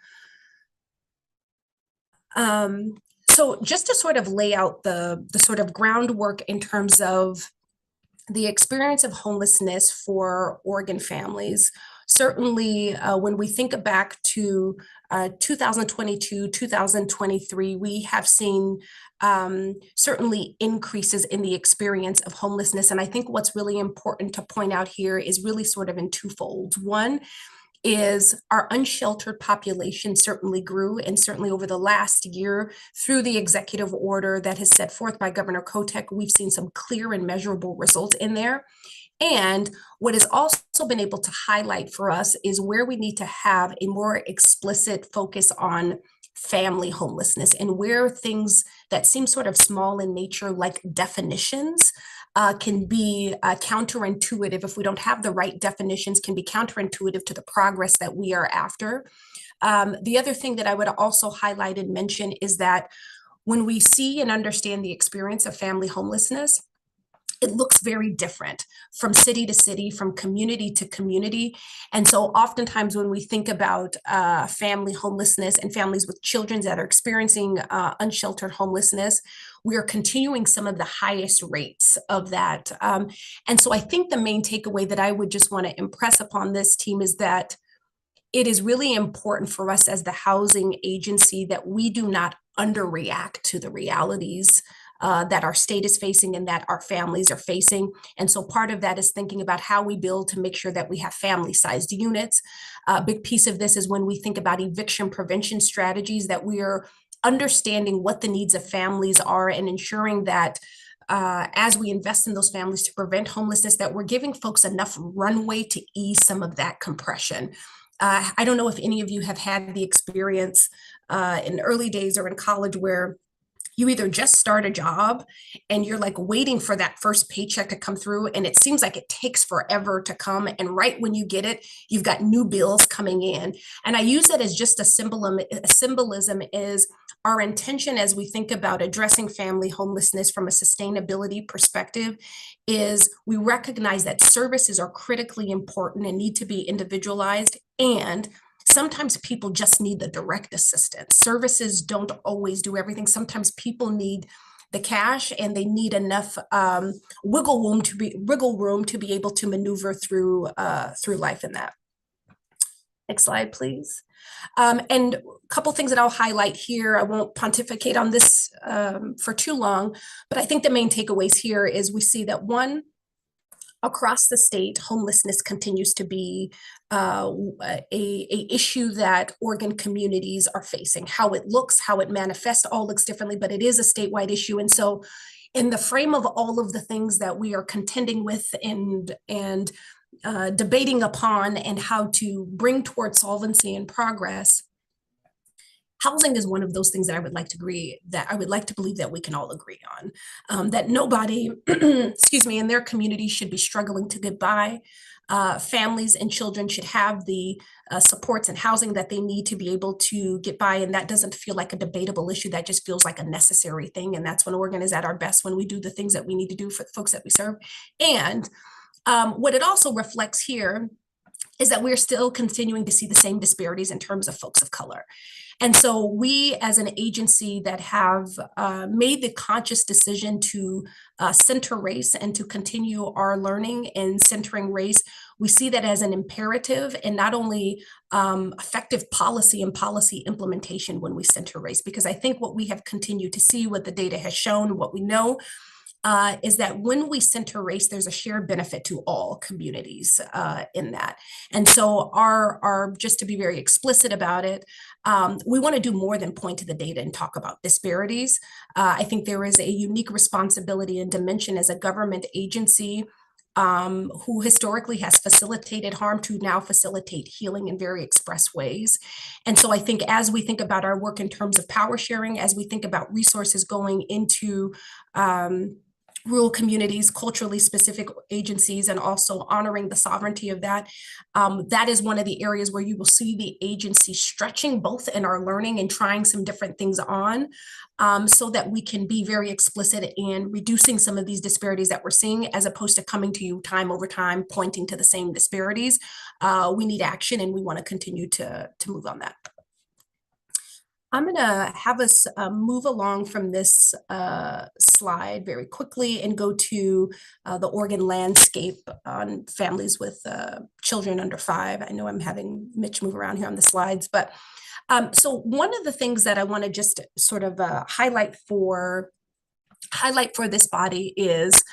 So just to sort of lay out the sort of groundwork in terms of the experience of homelessness for Oregon families, certainly when we think back to 2022, 2023, we have seen certainly increases in the experience of homelessness. And I think what's really important to point out here is really sort of in two folds. One is our unsheltered population certainly grew, and certainly over the last year through the executive order that is set forth by Governor Kotek, we've seen some clear and measurable results in there. And what has also been able to highlight for us is where we need to have a more explicit focus on family homelessness, and where things that seem sort of small in nature, like definitions, can be counterintuitive. If we don't have the right definitions, can be counterintuitive to the progress that we are after. The other thing that I would also highlight and mention is that when we see and understand the experience of family homelessness, it looks very different from city to city, from community to community. And so oftentimes when we think about family homelessness and families with children that are experiencing unsheltered homelessness, we are continuing some of the highest rates of that. And so I think the main takeaway that I would just want to impress upon this team is that it is really important for us as the housing agency that we do not underreact to the realities that our state is facing and that our families are facing. And so part of that is thinking about how we build to make sure that we have family-sized units. A big piece of this is when we think about eviction prevention strategies, that we are understanding what the needs of families are and ensuring that as we invest in those families to prevent homelessness, that we're giving folks enough runway to ease some of that compression. I don't know if any of you have had the experience in early days or in college where you either just start a job and you're like waiting for that first paycheck to come through, and it seems like it takes forever to come. And right when you get it, you've got new bills coming in. And I use that as just a symbolism is our intention as we think about addressing family homelessness from a sustainability perspective is we recognize that services are critically important and need to be individualized, and sometimes people just need the direct assistance. Services don't always do everything. Sometimes people need the cash and they need enough wiggle room to be able to maneuver through life in that. Next slide, please. And a couple things that I'll highlight here. I won't pontificate on this for too long, but I think the main takeaways here is we see that one, across the state, homelessness continues to be a issue that Oregon communities are facing. How it looks, how it manifests, all looks differently, but it is a statewide issue. And so in the frame of all of the things that we are contending with and debating upon and how to bring towards solvency and progress, housing is one of those things that I would like to believe that we can all agree on, that nobody, excuse me, in their community should be struggling to get by. Families and children should have the supports and housing that they need to be able to get by. And that doesn't feel like a debatable issue. That just feels like a necessary thing. And that's when Oregon is at our best, when we do the things that we need to do for the folks that we serve. And what it also reflects here is that we're still continuing to see the same disparities in terms of folks of color. And so we as an agency that have made the conscious decision to center race and to continue our learning in centering race, we see that as an imperative and not only effective policy and policy implementation when we center race, because I think what we have continued to see, what the data has shown, what we know, is that when we center race, there's a shared benefit to all communities in that. And so our just to be very explicit about it, we want to do more than point to the data and talk about disparities. I think there is a unique responsibility and dimension as a government agency who historically has facilitated harm to now facilitate healing in very express ways. And so I think as we think about our work in terms of power sharing, as we think about resources going into rural communities, culturally specific agencies, and also honoring the sovereignty of that. That is one of the areas where you will see the agency stretching both in our learning and trying some different things on so that we can be very explicit in reducing some of these disparities that we're seeing, as opposed to coming to you time over time, pointing to the same disparities. We need action and we want to continue to move on that. I'm going to have us move along from this slide very quickly and go to the Oregon landscape on families with children under 5. I know I'm having Mitch move around here on the slides, but so one of the things that I want to just sort of highlight for this body is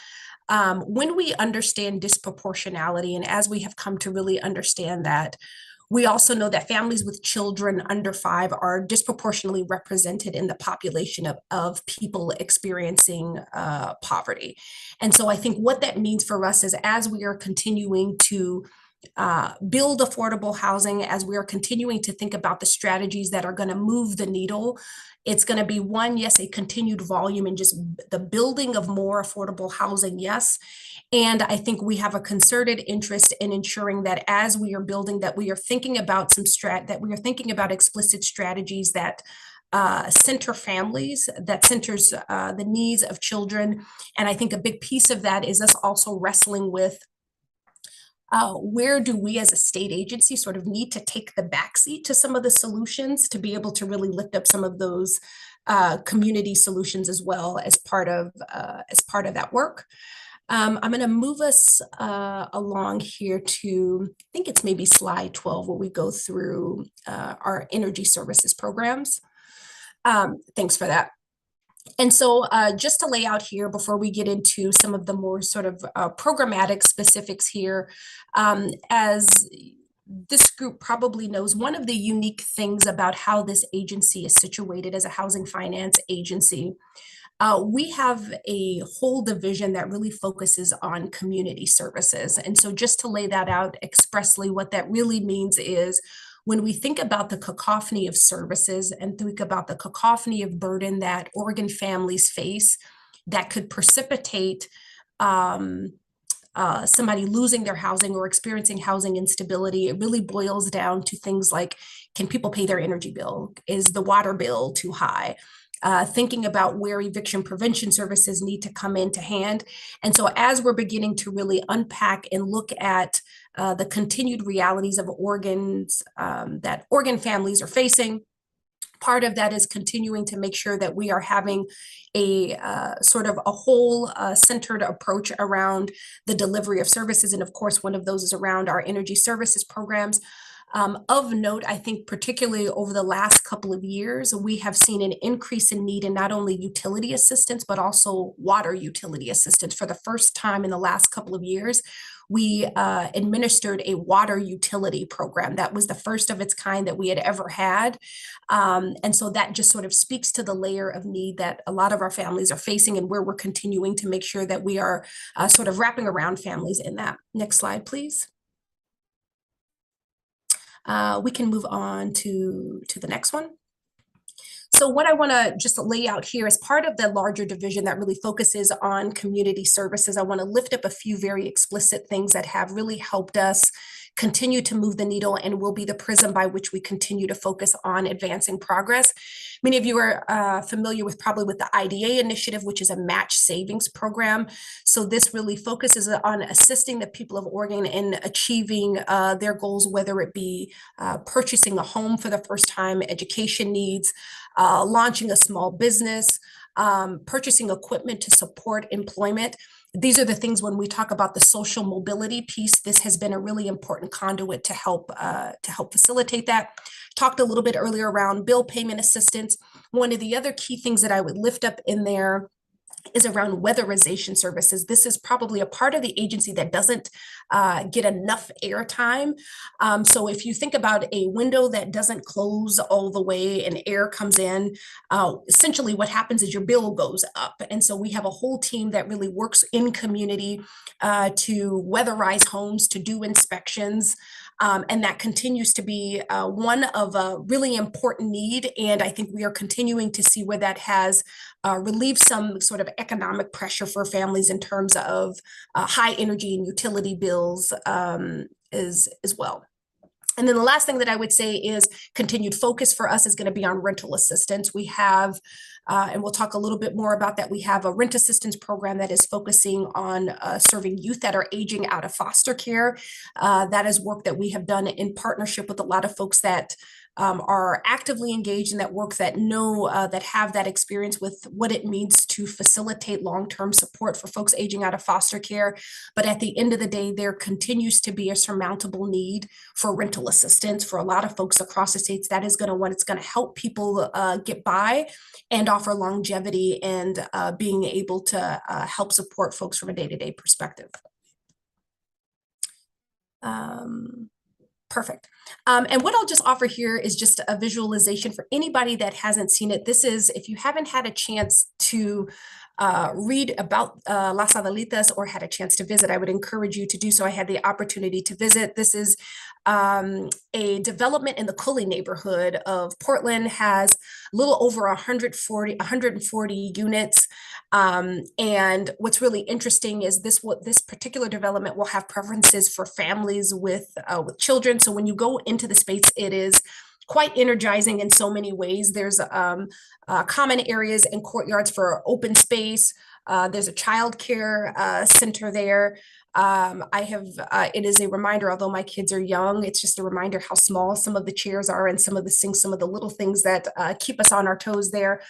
when we understand disproportionality, and as we have come to really understand that, we also know that families with children under 5 are disproportionately represented in the population of people experiencing poverty. And so I think what that means for us is, as we are continuing to build affordable housing, as we are continuing to think about the strategies that are going to move the needle, it's going to be one, yes, a continued volume and just the building of more affordable housing, yes. And I think we have a concerted interest in ensuring that as we are building, that we are thinking about explicit strategies that center families, that centers the needs of children. And I think a big piece of that is us also wrestling with where do we as a state agency sort of need to take the backseat to some of the solutions to be able to really lift up some of those community solutions as well as part of that work. I'm going to move us along here to, I think it's maybe slide 12, where we go through our energy services programs. Thanks for that. And so just to lay out here before we get into some of the more sort of programmatic specifics here, as this group probably knows, one of the unique things about how this agency is situated as a housing finance agency, we have a whole division that really focuses on community services. And so just to lay that out expressly, what that really means is, when we think about the cacophony of services and think about the cacophony of burden that Oregon families face that could precipitate somebody losing their housing or experiencing housing instability, it really boils down to things like, can people pay their energy bill? Is the water bill too high? Thinking about where eviction prevention services need to come into hand. And so as we're beginning to really unpack and look at the continued realities of Oregon's that Oregon families are facing, part of that is continuing to make sure that we are having a sort of a whole centered approach around the delivery of services. And of course, one of those is around our energy services programs. Of note, I think particularly over the last couple of years, we have seen an increase in need in not only utility assistance, but also water utility assistance. For the first time in the last couple of years, we administered a water utility program. That was the first of its kind that we had ever had. And so that just sort of speaks to the layer of need that a lot of our families are facing, and where we're continuing to make sure that we are sort of wrapping around families in that. Next slide, please. We can move on to the next one. So what I want to just lay out here as part of the larger division that really focuses on community services, I want to lift up a few very explicit things that have really helped us continue to move the needle and will be the prism by which we continue to focus on advancing progress. Many of you are familiar with the IDA initiative, which is a match savings program. So this really focuses on assisting the people of Oregon in achieving their goals, whether it be purchasing a home for the first time, education needs, launching a small business, purchasing equipment to support employment. These are the things when we talk about the social mobility piece, this has been a really important conduit to help facilitate that. Talked a little bit earlier around bill payment assistance. One of the other key things that I would lift up in there is around weatherization services. This is probably a part of the agency that doesn't get enough airtime. So if you think about a window that doesn't close all the way and air comes in, essentially what happens is your bill goes up. And so we have a whole team that really works in community to weatherize homes, to do inspections. And that continues to be one of a really important need. And I think we are continuing to see where that has relieved some sort of economic pressure for families in terms of high energy and utility bills as well. And then the last thing that I would say is continued focus for us is going to be on rental assistance. We have, and we'll talk a little bit more about that, we have a rent assistance program that is focusing on serving youth that are aging out of foster care. That is work that we have done in partnership with a lot of folks that are actively engaged in that work, that know, that have that experience with what it means to facilitate long-term support for folks aging out of foster care. But at the end of the day, there continues to be a surmountable need for rental assistance for a lot of folks across the states. That is it's going to help people get by and offer longevity and being able to help support folks from a day-to-day perspective. Perfect. And what I'll just offer here is just a visualization for anybody that hasn't seen it. This is, if you haven't had a chance to read about Las Adelitas or had a chance to visit, I would encourage you to do so. I had the opportunity to visit. This is a development in the Cully neighborhood of Portland, has a little over 140 units. And what's really interesting is this particular development will have preferences for families with children. So when you go into the space, it is quite energizing in so many ways. There's common areas and courtyards for open space. There's a child care center there. It is a reminder, although my kids are young, it's just a reminder how small some of the chairs are and some of the sinks, some of the little things that keep us on our toes there.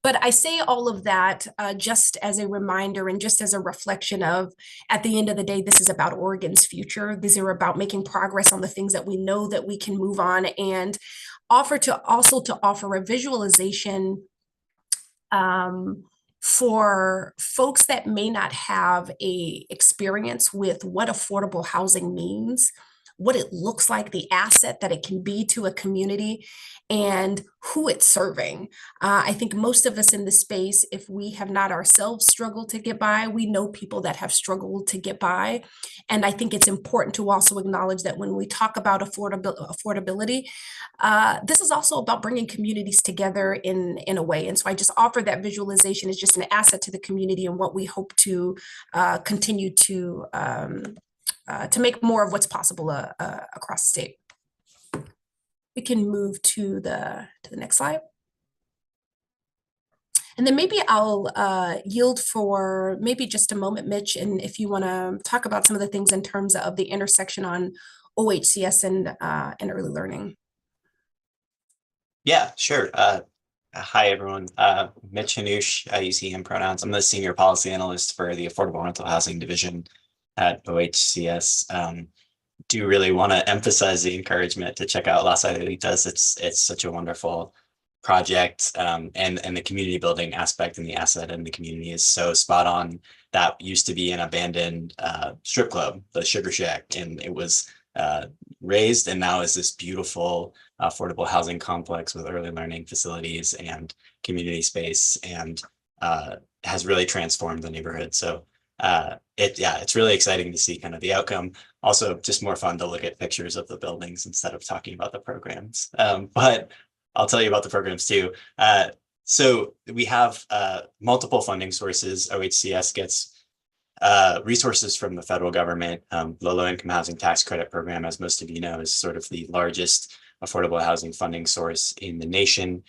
But I say all of that just as a reminder and just as a reflection of, at the end of the day, this is about Oregon's future. These are about making progress on the things that we know that we can move on, and offer a visualization for folks that may not have a experience with what affordable housing means, what it looks like, the asset that it can be to a community, and who it's serving. I think most of us in this space, if we have not ourselves struggled to get by, we know people that have struggled to get by. And I think it's important to also acknowledge that when we talk about affordability, this is also about bringing communities together in a way. And so I just offer that visualization as just an asset to the community and what we hope to continue to make more of what's possible across the state. We can move to the next slide. And then maybe I'll yield for maybe just a moment, Mitch, and if you want to talk about some of the things in terms of the intersection on OHCS and early learning. Yeah, sure. Hi, everyone. Mitch Hanush, I use he, him pronouns. I'm the senior policy analyst for the Affordable Rental Housing Division at OHCS. Do really want to emphasize the encouragement to check out Las Adelitas. It's such a wonderful project, and the community building aspect and the asset in the community is so spot on. That used to be an abandoned strip club, the Sugar Shack, and it was raised and now is this beautiful affordable housing complex with early learning facilities and community space, and has really transformed the neighborhood. So it's really exciting to see kind of the outcome. Also, just more fun to look at pictures of the buildings instead of talking about the programs. But I'll tell you about the programs too. So we have multiple funding sources. OHCS gets resources from the federal government. The Low-Income Housing Tax Credit Program, as most of you know, is sort of the largest affordable housing funding source in the nation.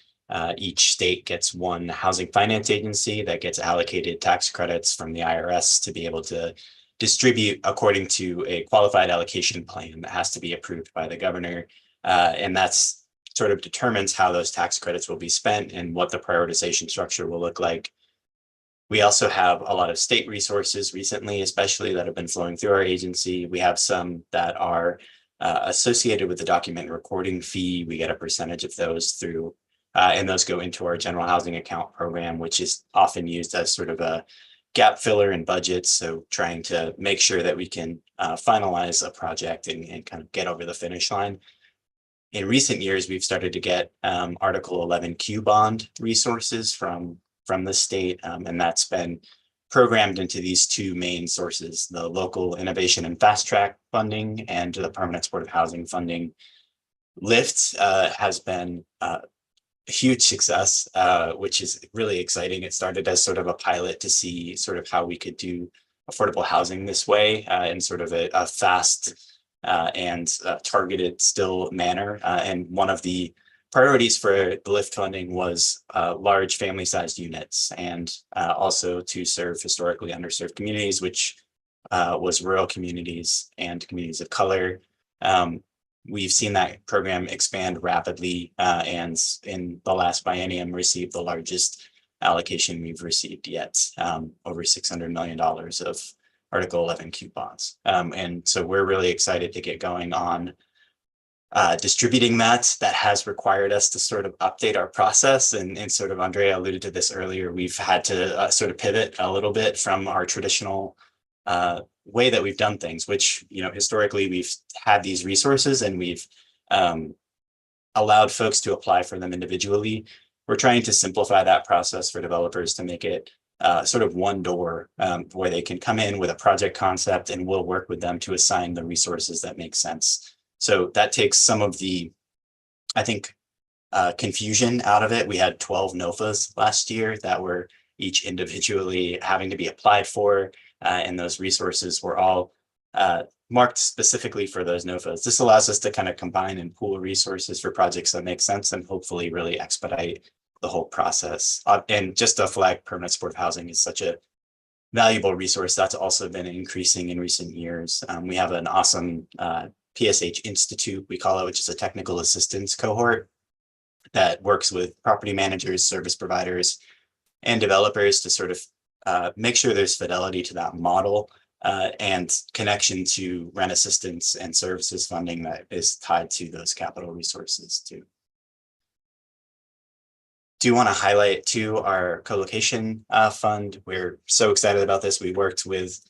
Each state gets one housing finance agency that gets allocated tax credits from the IRS to be able to distribute according to a qualified allocation plan that has to be approved by the governor. And that's sort of determines how those tax credits will be spent and what the prioritization structure will look like. We also have a lot of state resources recently, especially that have been flowing through our agency. We have some that are associated with the document recording fee. We get a percentage of those through, and those go into our general housing account program, which is often used as sort of a gap filler in budgets. So trying to make sure that we can finalize a project and kind of get over the finish line. In recent years, we've started to get Article 11Q bond resources from the state, and that's been programmed into these two main sources, the local innovation and fast track funding and the permanent supportive housing funding. LIFT has been a huge success, which is really exciting. It started as sort of a pilot to see sort of how we could do affordable housing this way in sort of a fast and targeted still manner. And one of the priorities for the LIFT funding was large family-sized units, and also to serve historically underserved communities, which was rural communities and communities of color. we've seen that program expand rapidly, and in the last biennium received the largest allocation we've received yet, over $600 million of Article 11 coupons. And so we're really excited to get going on distributing that. That has required us to sort of update our process, and sort of Andrea alluded to this earlier. We've had to sort of pivot a little bit from our traditional way that we've done things, which, you know, historically we've had these resources and we've allowed folks to apply for them individually. We're trying to simplify that process for developers to make it sort of one door where they can come in with a project concept and we'll work with them to assign the resources that make sense. So that takes some of the, I think, confusion out of it. We had 12 NOFAs last year that were each individually having to be applied for, and those resources were all marked specifically for those NOFAs. This allows us to kind of combine and pool resources for projects that make sense and hopefully really expedite the whole process. And just to flag, permanent supportive housing is such a valuable resource that's also been increasing in recent years. We have an awesome PSH Institute, we call it, which is a technical assistance cohort that works with property managers, service providers, and developers to sort of make sure there's fidelity to that model and connection to rent assistance and services funding that is tied to those capital resources too. Do want to highlight too our co-location fund. We're so excited about this. We worked with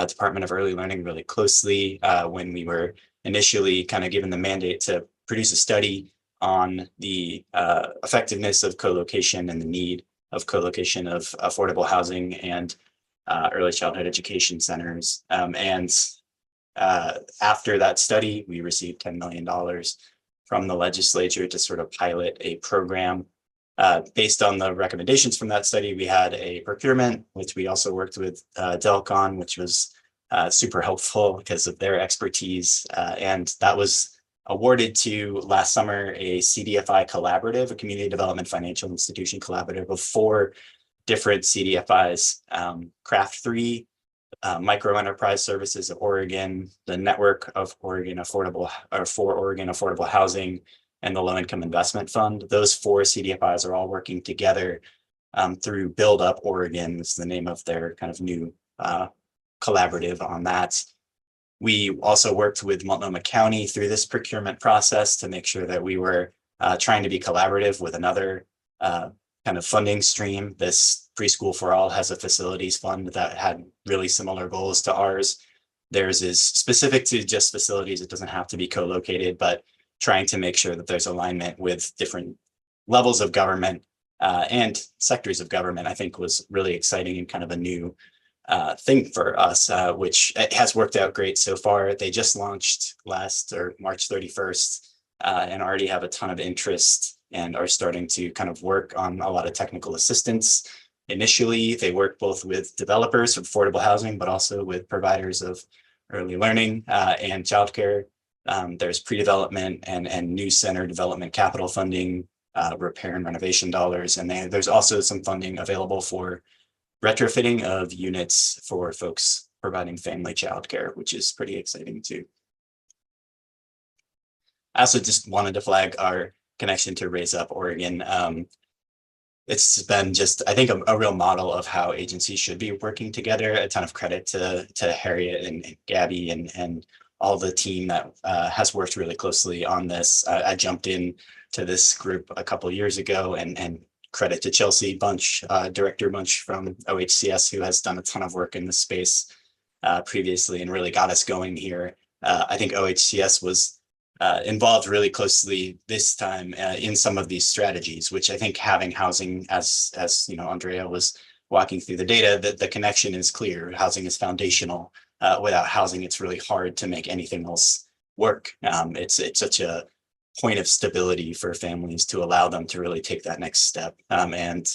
Department of Early Learning really closely when we were initially kind of given the mandate to produce a study on the effectiveness of co-location and the need of co-location of affordable housing and early childhood education centers. After that study, we received $10 million from the legislature to sort of pilot a program. Based on the recommendations from that study, we had a procurement, which we also worked with Delcon, which was super helpful because of their expertise. And that was awarded to last summer a CDFI collaborative, a community development financial institution collaborative of 4 different CDFIs, Craft 3, Micro Enterprise Services of Oregon, the Network of Oregon Affordable, or for Oregon Affordable Housing, and the Low Income Investment Fund. Those 4 CDFIs are all working together through Build Up Oregon. Is the name of their kind of new collaborative on that. We also worked with Multnomah County through this procurement process to make sure that we were trying to be collaborative with another kind of funding stream. This Preschool for All has a facilities fund that had really similar goals to ours. Theirs is specific to just facilities. It doesn't have to be co-located, but trying to make sure that there's alignment with different levels of government and sectors of government, I think was really exciting and kind of a new thing for us, which has worked out great so far. They just launched March 31st and already have a ton of interest and are starting to kind of work on a lot of technical assistance. Initially, they work both with developers of affordable housing, but also with providers of early learning and childcare. There's pre-development and new center development capital funding, repair and renovation dollars, and there's also some funding available for retrofitting of units for folks providing family childcare, which is pretty exciting too. I also just wanted to flag our connection to Raise Up Oregon. It's been just, I think, a real model of how agencies should be working together. A ton of credit to Harriet and Gabby and all the team that has worked really closely on this. I jumped in to this group a couple of years ago, and credit to Chelsea Bunch, Director Bunch from OHCS, who has done a ton of work in this space previously and really got us going here. I think OHCS was involved really closely this time in some of these strategies, which I think having housing, as you know, Andrea was walking through the data, that the connection is clear. Housing is foundational. Without housing, it's really hard to make anything else work. It's such a point of stability for families to allow them to really take that next step. And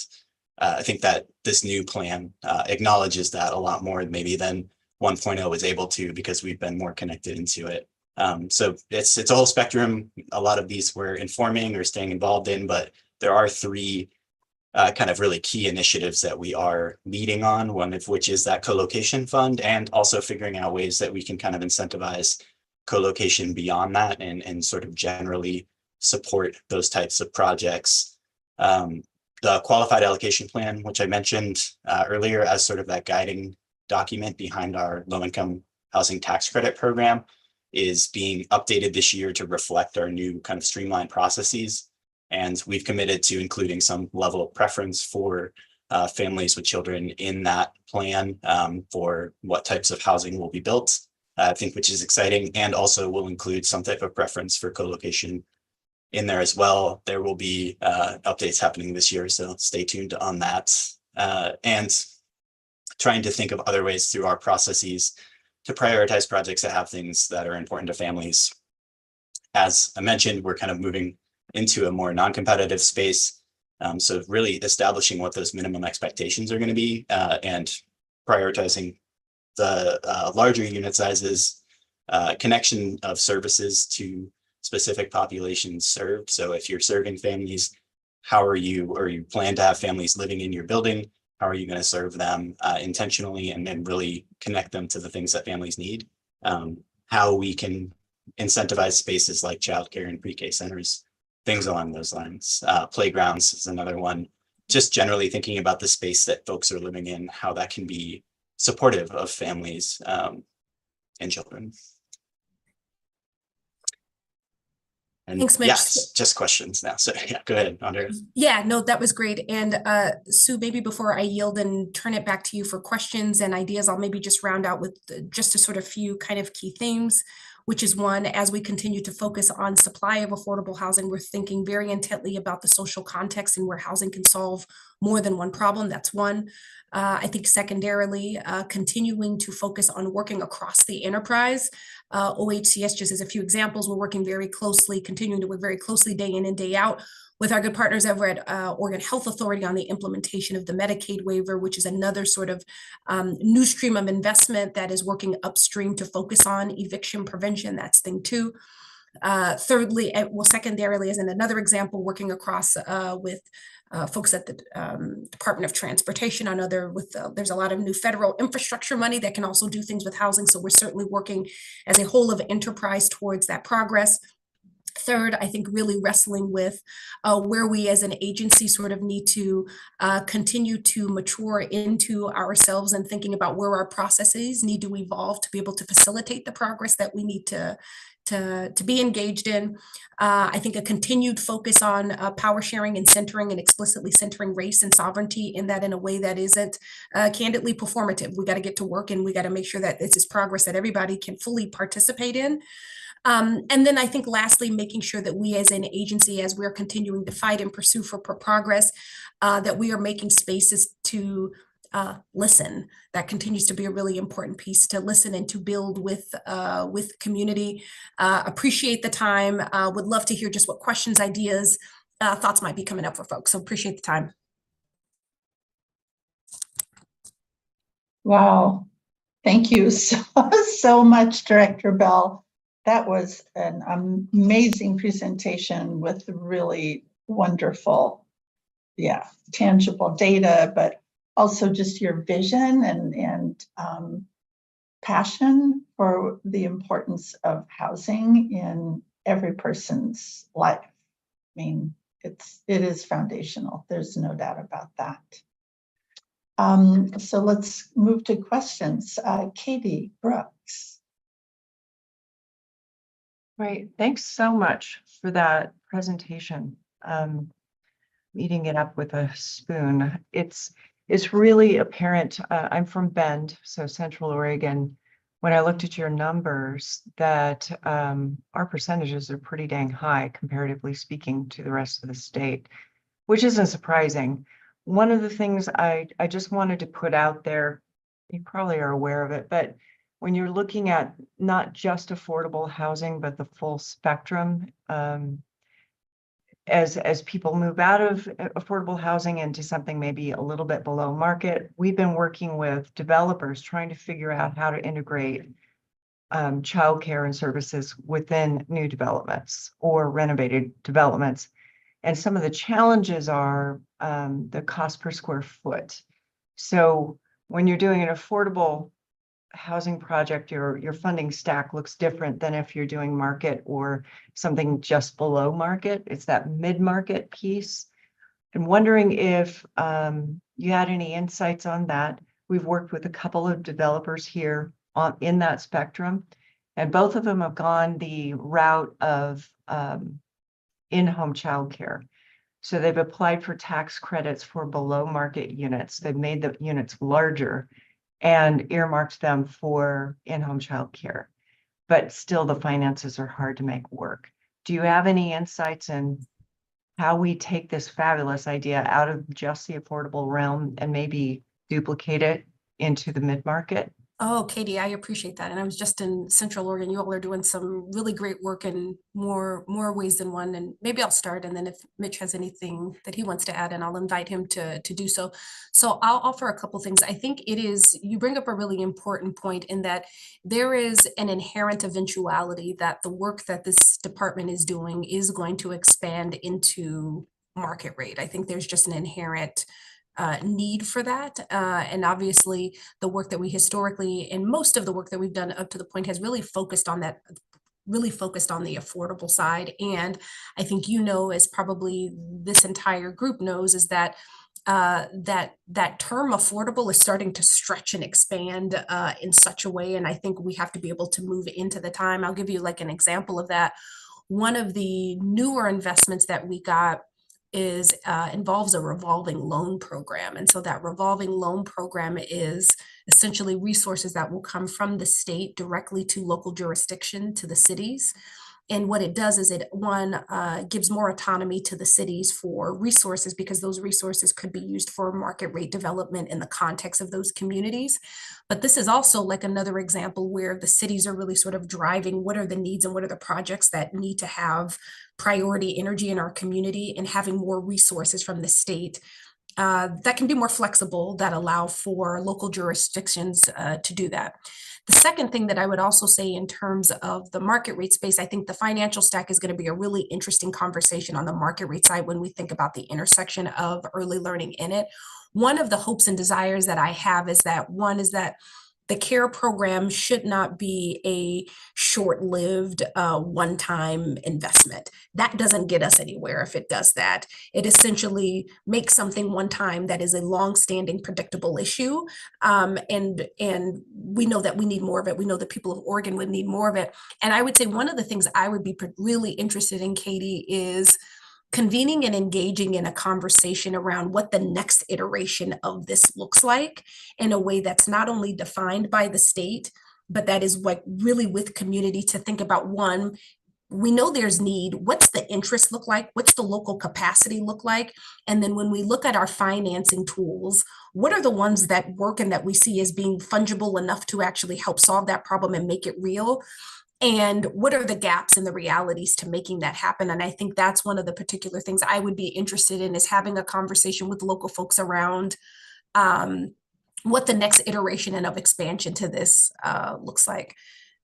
I think that this new plan acknowledges that a lot more maybe than 1.0 was able to, because we've been more connected into it. So it's a whole spectrum. A lot of these we're informing or staying involved in, but there are 3 kind of really key initiatives that we are leading on, one of which is that co-location fund, and also figuring out ways that we can kind of incentivize co-location beyond that and sort of generally support those types of projects. The qualified allocation plan, which I mentioned earlier as sort of that guiding document behind our low-income housing tax credit program, is being updated this year to reflect our new kind of streamlined processes. And we've committed to including some level of preference for families with children in that plan for what types of housing will be built, I think, which is exciting, and also will include some type of preference for co-location in there as well. There will be updates happening this year, so stay tuned on that. And trying to think of other ways through our processes to prioritize projects that have things that are important to families. As I mentioned, we're kind of moving into a more non-competitive space. So really establishing what those minimum expectations are going to be and prioritizing the larger unit sizes, connection of services to specific populations served. So if you're serving families, how are you, or you plan to have families living in your building, how are you going to serve them intentionally and then really connect them to the things that families need? How we can incentivize spaces like childcare and pre-K centers, things along those lines. Playgrounds is another one. Just generally thinking about the space that folks are living in, how that can be supportive of families and children. And Thanks, Mitch. yes, just questions now. So yeah, go ahead, Andrea. Yeah, no, that was great. And Sue, maybe before I yield and turn it back to you for questions and ideas, I'll maybe just round out with just a sort of few kind of key themes, which is one, as we continue to focus on supply of affordable housing, we're thinking very intently about the social context and where housing can solve more than one problem. That's one. I think secondarily, continuing to focus on working across the enterprise. OHCS, just as a few examples, we're working very closely, continuing to work very closely day in and day out with our good partners over at Oregon Health Authority on the implementation of the Medicaid waiver, which is another sort of new stream of investment that is working upstream to focus on eviction prevention. That's thing two. Thirdly, well, secondarily, as in another example, working across with folks at the Department of Transportation on there's a lot of new federal infrastructure money that can also do things with housing. So we're certainly working as a whole of enterprise towards that progress. Third, I think really wrestling with where we as an agency sort of need to continue to mature into ourselves and thinking about where our processes need to evolve to be able to facilitate the progress that we need to be engaged in. I think a continued focus on power sharing and centering and explicitly centering race and sovereignty in a way that isn't candidly performative. We got to get to work and we got to make sure that this is progress that everybody can fully participate in. And then I think lastly, making sure that we as an agency, as we're continuing to fight and pursue for progress, that we are making spaces to listen. That continues to be a really important piece, to listen and to build with community. Appreciate the time. Would love to hear just what questions, ideas, thoughts might be coming up for folks. So appreciate the time. Wow. Thank you so much, Director Bell. That was an amazing presentation with really wonderful, tangible data, but also just your vision and passion for the importance of housing in every person's life. I mean, it is foundational. There's no doubt about that. So let's move to questions. Katie Brooks. Great. Thanks so much for that presentation. Eating it up with a spoon. It's really apparent. I'm from Bend, so Central Oregon. When I looked at your numbers, that our percentages are pretty dang high, comparatively speaking, to the rest of the state, which isn't surprising. One of the things I just wanted to put out there, you probably are aware of it, but when you're looking at not just affordable housing, but the full spectrum, as people move out of affordable housing into something maybe a little bit below market, we've been working with developers trying to figure out how to integrate childcare and services within new developments or renovated developments. And some of the challenges are the cost per square foot. So when you're doing an affordable housing project, your funding stack looks different than if you're doing market or something just below market. It's that mid-market piece. I'm wondering if you had any insights on that. We've worked with a couple of developers here in that spectrum, and both of them have gone the route of in-home childcare. So they've applied for tax credits for below market units. They've made the units larger and earmarked them for in-home childcare. But still the finances are hard to make work. Do you have any insights in how we take this fabulous idea out of just the affordable realm and maybe duplicate it into the mid-market? Oh, Katie, I appreciate that. And I was just in Central Oregon. You all are doing some really great work in more ways than one. And maybe I'll start. And then if Mitch has anything that he wants to add, and I'll invite him to do so. So I'll offer a couple things. I think you bring up a really important point in that there is an inherent eventuality that the work that this department is doing is going to expand into market rate. I think there's just an inherent need for that. And obviously the work that we historically, and most of the work that we've done up to the point has really focused on that, really focused on the affordable side. And I think, as probably this entire group knows, is that that term affordable is starting to stretch and expand in such a way. And I think we have to be able to move into the time. I'll give you like an example of that. One of the newer investments that we got involves a revolving loan program. And so that revolving loan program is essentially resources that will come from the state directly to local jurisdiction, to the cities. And what it does is it gives more autonomy to the cities for resources, because those resources could be used for market rate development in the context of those communities. But this is also like another example where the cities are really sort of driving what are the needs and what are the projects that need to have priority energy in our community, and having more resources from the state that can be more flexible, that allow for local jurisdictions to do that. The second thing that I would also say in terms of the market rate space, I think the financial stack is going to be a really interesting conversation on the market rate side when we think about the intersection of early learning in it. One of the hopes and desires that I have is that the CARE program should not be a short-lived one-time investment. That doesn't get us anywhere if it does that. It essentially makes something one time that is a long-standing, predictable issue. And we know that we need more of it. We know that people of Oregon would need more of it. And I would say one of the things I would be really interested in, Katie, is convening and engaging in a conversation around what the next iteration of this looks like in a way that's not only defined by the state, but that is what really with community to think about. One, we know there's need. What's the interest look like? What's the local capacity look like? And then when we look at our financing tools, what are the ones that work and that we see as being fungible enough to actually help solve that problem and make it real? And what are the gaps and the realities to making that happen? And I think that's one of the particular things I would be interested in, is having a conversation with local folks around what the next iteration and of expansion to this looks like.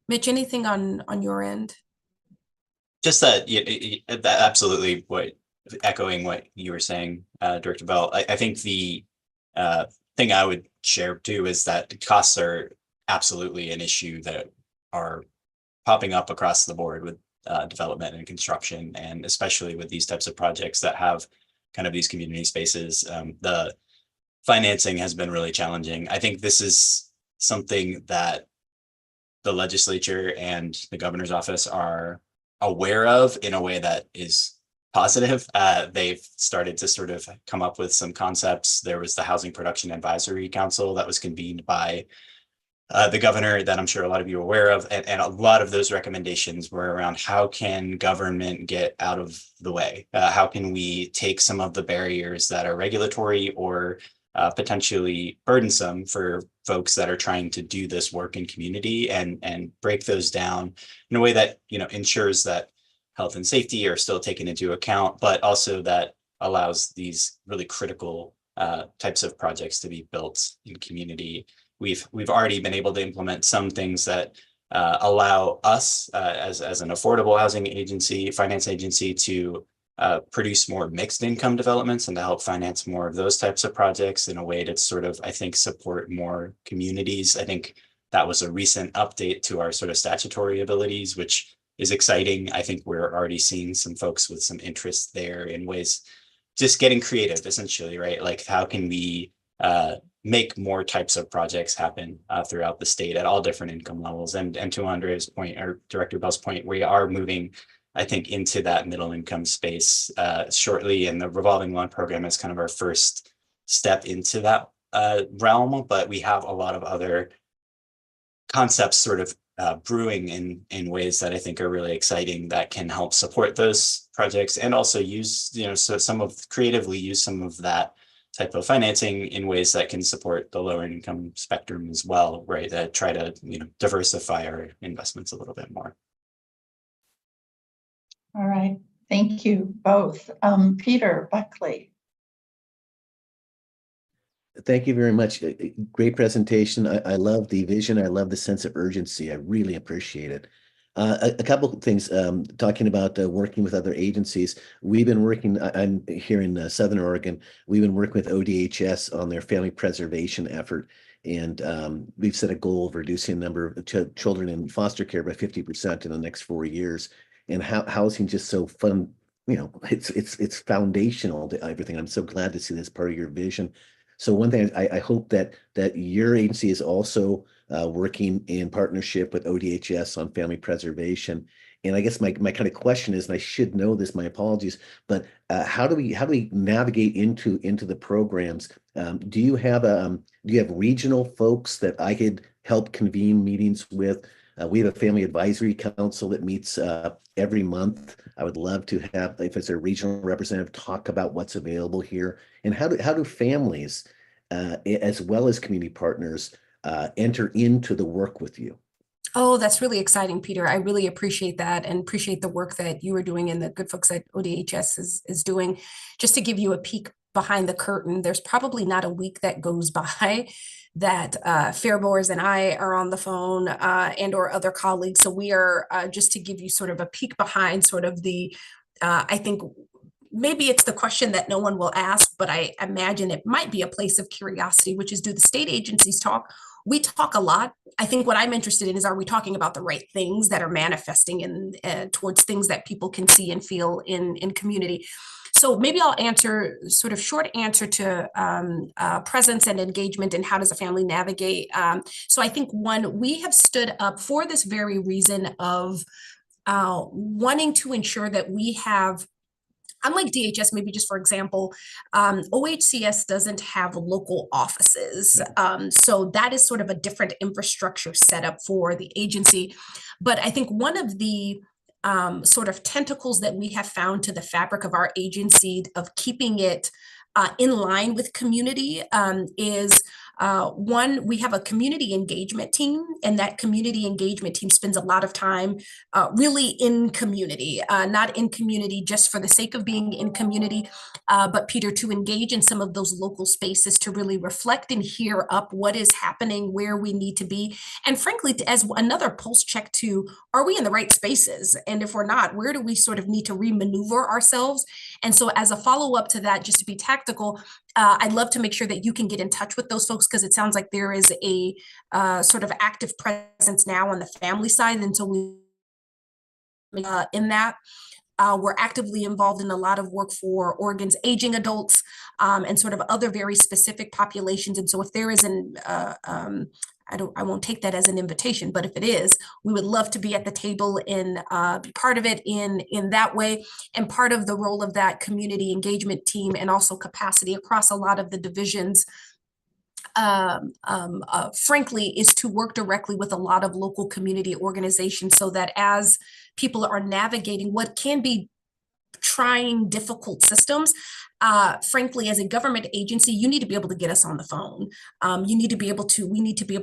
Mitch, anything on your end? Just that, that absolutely echoing what you were saying, Director Bell. I think the thing I would share too is that the costs are absolutely an issue that are popping up across the board with development and construction, and especially with these types of projects that have kind of these community spaces. The financing has been really challenging. I think this is something that the legislature and the governor's office are aware of in a way that is positive. They've started to sort of come up with some concepts. There was the Housing Production Advisory Council that was convened by the governor that I'm sure a lot of you are aware of. And a lot of those recommendations were around how can government get out of the way? How can we take some of the barriers that are regulatory or potentially burdensome for folks that are trying to do this work in community, and break those down in a way that, ensures that health and safety are still taken into account, but also that allows these really critical types of projects to be built in community. We've already been able to implement some things that allow us as an affordable housing agency, finance agency, to produce more mixed income developments and to help finance more of those types of projects in a way to sort of, I think, support more communities. I think that was a recent update to our sort of statutory abilities, which is exciting. I think we're already seeing some folks with some interest there in ways, just getting creative, essentially, right? Like, how can we make more types of projects happen throughout the state at all different income levels? And to Andrea's point, or Director Bell's point, we are moving, I think, into that middle income space shortly, and the revolving loan program is kind of our first step into that realm, but we have a lot of other concepts sort of brewing in ways that I think are really exciting that can help support those projects, and also use, so creatively use some of that type of financing in ways that can support the lower income spectrum as well, right? That try to, diversify our investments a little bit more. All right, thank you both. Peter Buckley. Thank you very much. Great presentation. I love the vision. I love the sense of urgency. I really appreciate it. A couple of things, talking about working with other agencies. We've been working, I'm here in Southern Oregon. We've been working with ODHS on their family preservation effort. And we've set a goal of reducing the number of children in foster care by 50% in the next 4 years. And housing just so fun, it's foundational to everything. I'm so glad to see this part of your vision. So one thing I hope that your agency is also working in partnership with ODHS on family preservation. And I guess my kind of question is, and I should know this, my apologies, but how do we navigate into the programs? Do you have regional folks that I could help convene meetings with? We have a family advisory council that meets every month. I would love to have, if it's a regional representative, talk about what's available here. And how do families, as well as community partners, enter into the work with you? Oh, that's really exciting, Peter. I really appreciate that, and appreciate the work that you are doing and the good folks at ODHS is doing. Just to give you a peek behind the curtain, there's probably not a week that goes by that Fair Boers and I are on the phone, and or other colleagues. So we are, just to give you sort of a peek behind sort of the, I think maybe it's the question that no one will ask, but I imagine it might be a place of curiosity, which is, do the state agencies talk? We talk a lot. I think what I'm interested in is, are we talking about the right things that are manifesting in towards things that people can see and feel in community? So maybe I'll answer sort of short answer to presence and engagement, and how does a family navigate? So I think, one, we have stood up for this very reason of wanting to ensure that we have, unlike DHS, maybe just for example, OHCS doesn't have local offices. So that is sort of a different infrastructure setup for the agency. But I think one of the sort of tentacles that we have found to the fabric of our agency, of keeping it in line with community, is one, we have a community engagement team, and that community engagement team spends a lot of time really in community, not in community just for the sake of being in community, but Peter, to engage in some of those local spaces, to really reflect and hear up what is happening, where we need to be, and frankly, as another pulse check to, are we in the right spaces? And if we're not, where do we sort of need to remaneuver ourselves? And so as a follow-up to that, just to be tactical, I'd love to make sure that you can get in touch with those folks, because it sounds like there is a sort of active presence now on the family side. And so we, in that, we're actively involved in a lot of work for Oregon's aging adults, and sort of other very specific populations. And so if there is I won't take that as an invitation, but if it is, we would love to be at the table and be part of it in that way. And part of the role of that community engagement team, and also capacity across a lot of the divisions, frankly, is to work directly with a lot of local community organizations, so that as people are navigating what can be trying, difficult systems, frankly, as a government agency, you need to be able to get us on the phone. We need to be able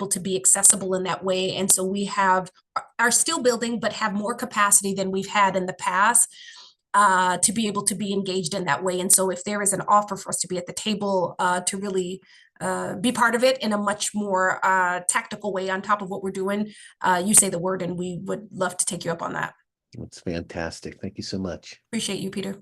to be accessible in that way. And so we are still building, but have more capacity than we've had in the past, to be able to be engaged in that way. And so if there is an offer for us to be at the table, to really be part of it in a much more tactical way on top of what we're doing, you say the word, and we would love to take you up on that. It's fantastic. Thank you so much. Appreciate you, Peter.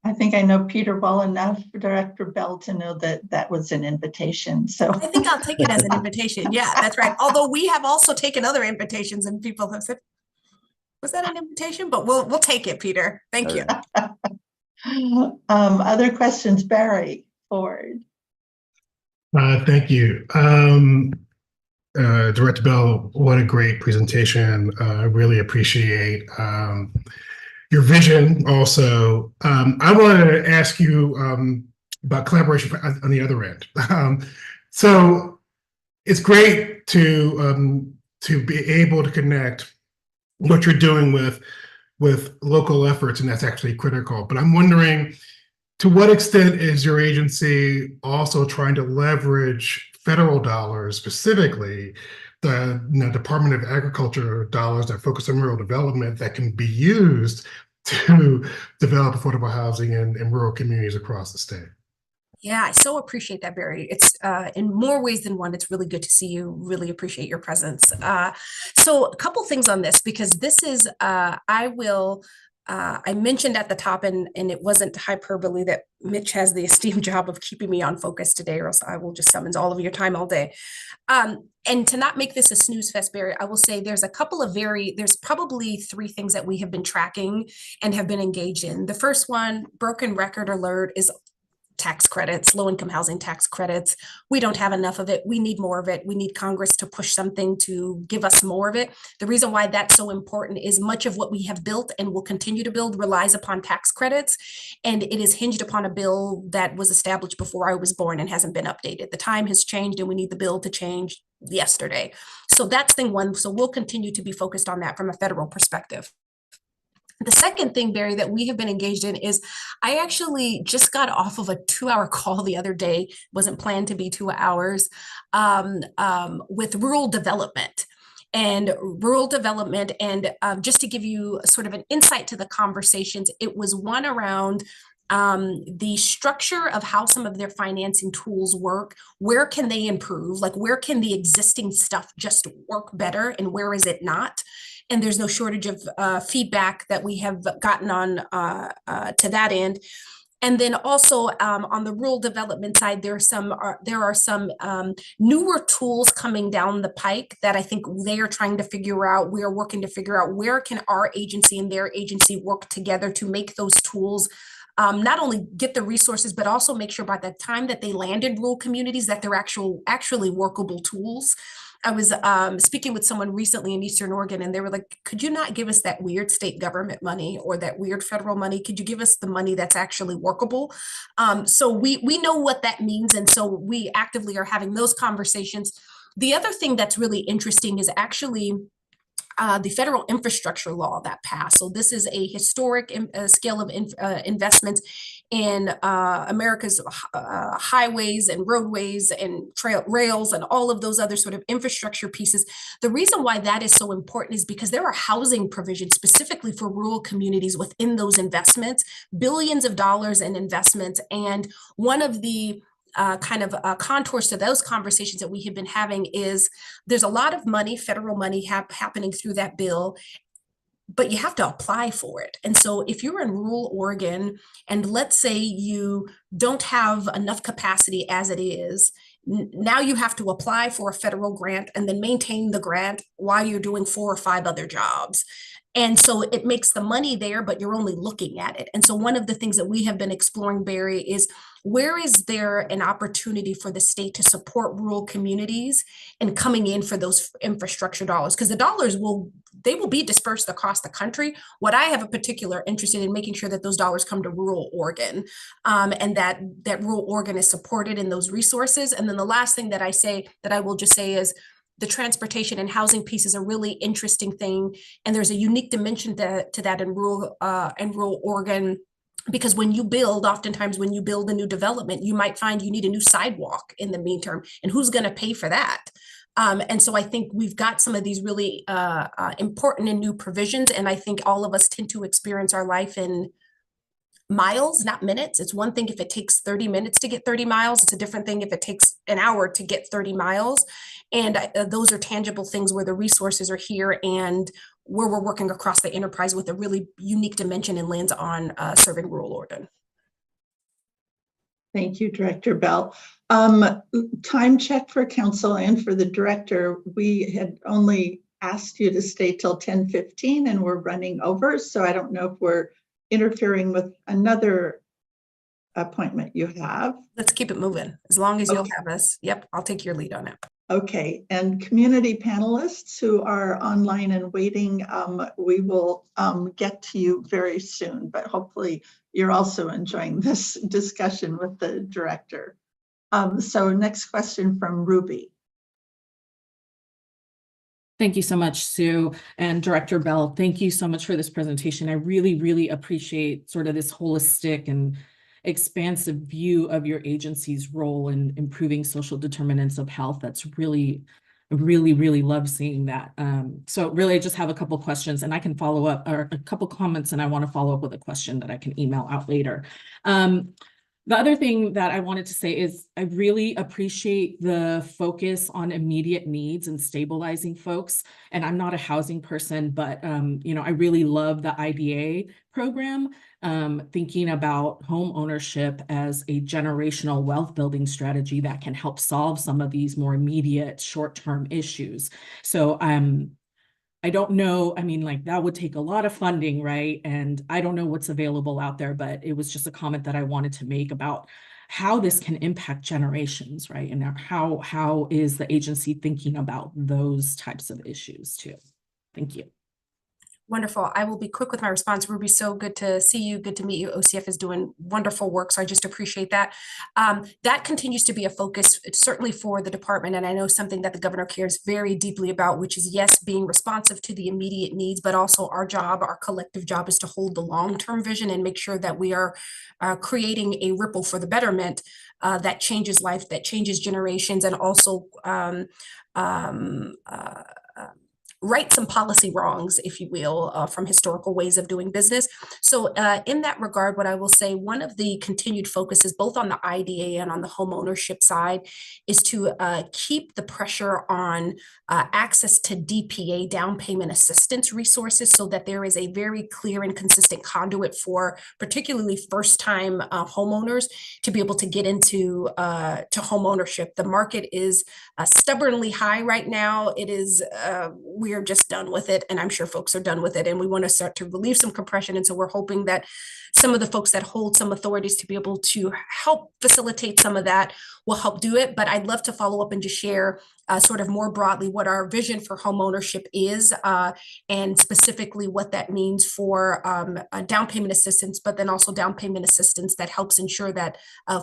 I think I know Peter well enough, Director Bell, to know that that was an invitation. So I think I'll take it as an invitation. Yeah, that's right. Although we have also taken other invitations and people have said, was that an invitation? But we'll take it, Peter. Thank you. other questions, Barry Ford. Thank you. Director Bell, what a great presentation. I really appreciate your vision also. I wanted to ask you about collaboration on the other end. So it's great to be able to connect what you're doing with local efforts, and that's actually critical. But I'm wondering, to what extent is your agency also trying to leverage federal dollars, specifically the Department of Agriculture dollars that focus on rural development that can be used to develop affordable housing in rural communities across the state? Yeah, I so appreciate that, Barry. It's in more ways than one. It's really good to see you. Really appreciate your presence. So a couple things on this, because this is I mentioned at the top, and it wasn't hyperbole, that Mitch has the esteemed job of keeping me on focus today, or else I will just summons all of your time all day. And to not make this a snooze fest, Barry, I will say there's probably 3 things that we have been tracking and have been engaged in. The first one, broken record alert, is tax credits, low-income housing tax credits. We don't have enough of it. We need more of it. We need Congress to push something to give us more of it. The reason why that's so important is much of what we have built and will continue to build relies upon tax credits, and it is hinged upon a bill that was established before I was born and hasn't been updated. The time has changed, and we need the bill to change yesterday. So that's thing one. So we'll continue to be focused on that from a federal perspective. The second thing, Barry, that we have been engaged in is I actually just got off of a 2-hour call the other day, wasn't planned to be 2 hours, with rural development. And just to give you sort of an insight to the conversations, it was one around the structure of how some of their financing tools work. Where can they improve? Like, where can the existing stuff just work better, and where is it not? And there's no shortage of feedback that we have gotten on to that end. And then also on the rural development side, there are some newer tools coming down the pike that I think they are trying to figure out. We are working to figure out where can our agency and their agency work together to make those tools not only get the resources, but also make sure by the time that they land in rural communities that they're actually workable tools. I was speaking with someone recently in Eastern Oregon, and they were like, could you not give us that weird state government money or that weird federal money? Could you give us the money that's actually workable? So we know what that means. And so we actively are having those conversations. The other thing that's really interesting is actually the federal infrastructure law that passed. So this is a historic scale of investments in America's highways and roadways and rails and all of those other sort of infrastructure pieces. The reason why that is so important is because there are housing provisions specifically for rural communities within those investments, billions of dollars in investments. And one of the contours to those conversations that we have been having is there's a lot of money, federal money happening through that bill, but you have to apply for it. And so if you're in rural Oregon and let's say you don't have enough capacity as it is, now you have to apply for a federal grant and then maintain the grant while you're doing 4 or 5 other jobs. And so it makes the money there, but you're only looking at it. And so one of the things that we have been exploring, Barry, is where is there an opportunity for the state to support rural communities and coming in for those infrastructure dollars? Because the dollars will be dispersed across the country. What I have a particular interest in making sure that those dollars come to rural Oregon, and that rural Oregon is supported in those resources. And then the last thing that I will just say is the transportation and housing piece is a really interesting thing. And there's a unique dimension to that in rural Oregon, because oftentimes when you build a new development, you might find you need a new sidewalk in the meantime, and who's going to pay for that? And so I think we've got some of these really important and new provisions. And I think all of us tend to experience our life in miles, not minutes. It's one thing if it takes 30 minutes to get 30 miles. It's a different thing if it takes an hour to get 30 miles. And those are tangible things where the resources are here and where we're working across the enterprise with a really unique dimension and lens on serving rural Oregon. Thank you, Director Bell. Time check for council and for the director. We had only asked you to stay till 10:15 and we're running over. So I don't know if we're interfering with another appointment you have. Let's keep it moving. As long as you'll Okay. have us. Yep, I'll take your lead on it. Okay, and community panelists who are online and waiting, we will get to you very soon, but hopefully you're also enjoying this discussion with the director. So next question from Ruby. Thank you so much, Sue, and Director Bell. Thank you so much for this presentation. I really, really appreciate sort of this holistic and expansive view of your agency's role in improving social determinants of health. That's really, really love seeing that. So really, I just have a couple questions and I can follow up, or a couple comments, and I want to follow up with a question that I can email out later. The other thing that I wanted to say is I really appreciate the focus on immediate needs and stabilizing folks. And I'm not a housing person, but you know, I really love the IDA program, thinking about home ownership as a generational wealth building strategy that can help solve some of these more immediate short-term issues. So I don't know, I mean, like that would take a lot of funding, right? And I don't know what's available out there, but it was just a comment that I wanted to make about how this can impact generations, right? And how is the agency thinking about those types of issues too? Thank you. Wonderful. I will be quick with my response. Ruby, so good to see you. Good to meet you. OCF is doing wonderful work. So I just appreciate that. That continues to be a focus, certainly for the department. And I know something that the governor cares very deeply about, which is, yes, being responsive to the immediate needs, but also our job, our collective job is to hold the long-term vision and make sure that we are creating a ripple for the betterment that changes life, that changes generations, and also right some policy wrongs, if you will, from historical ways of doing business. So in that regard, what I will say, one of the continued focuses both on the IDA and on the home ownership side is to keep the pressure on access to DPA, down payment assistance resources, so that there is a very clear and consistent conduit for particularly first-time homeowners to be able to get into to home ownership. The market is stubbornly high right now. It is we're just done with it, and I'm sure folks are done with it, and we want to start to relieve some compression. And so we're hoping that some of the folks that hold some authorities to be able to help facilitate some of that will help do it. But I'd love to follow up and just share sort of more broadly what our vision for home ownership is, and specifically what that means for down payment assistance, but then also down payment assistance that helps ensure that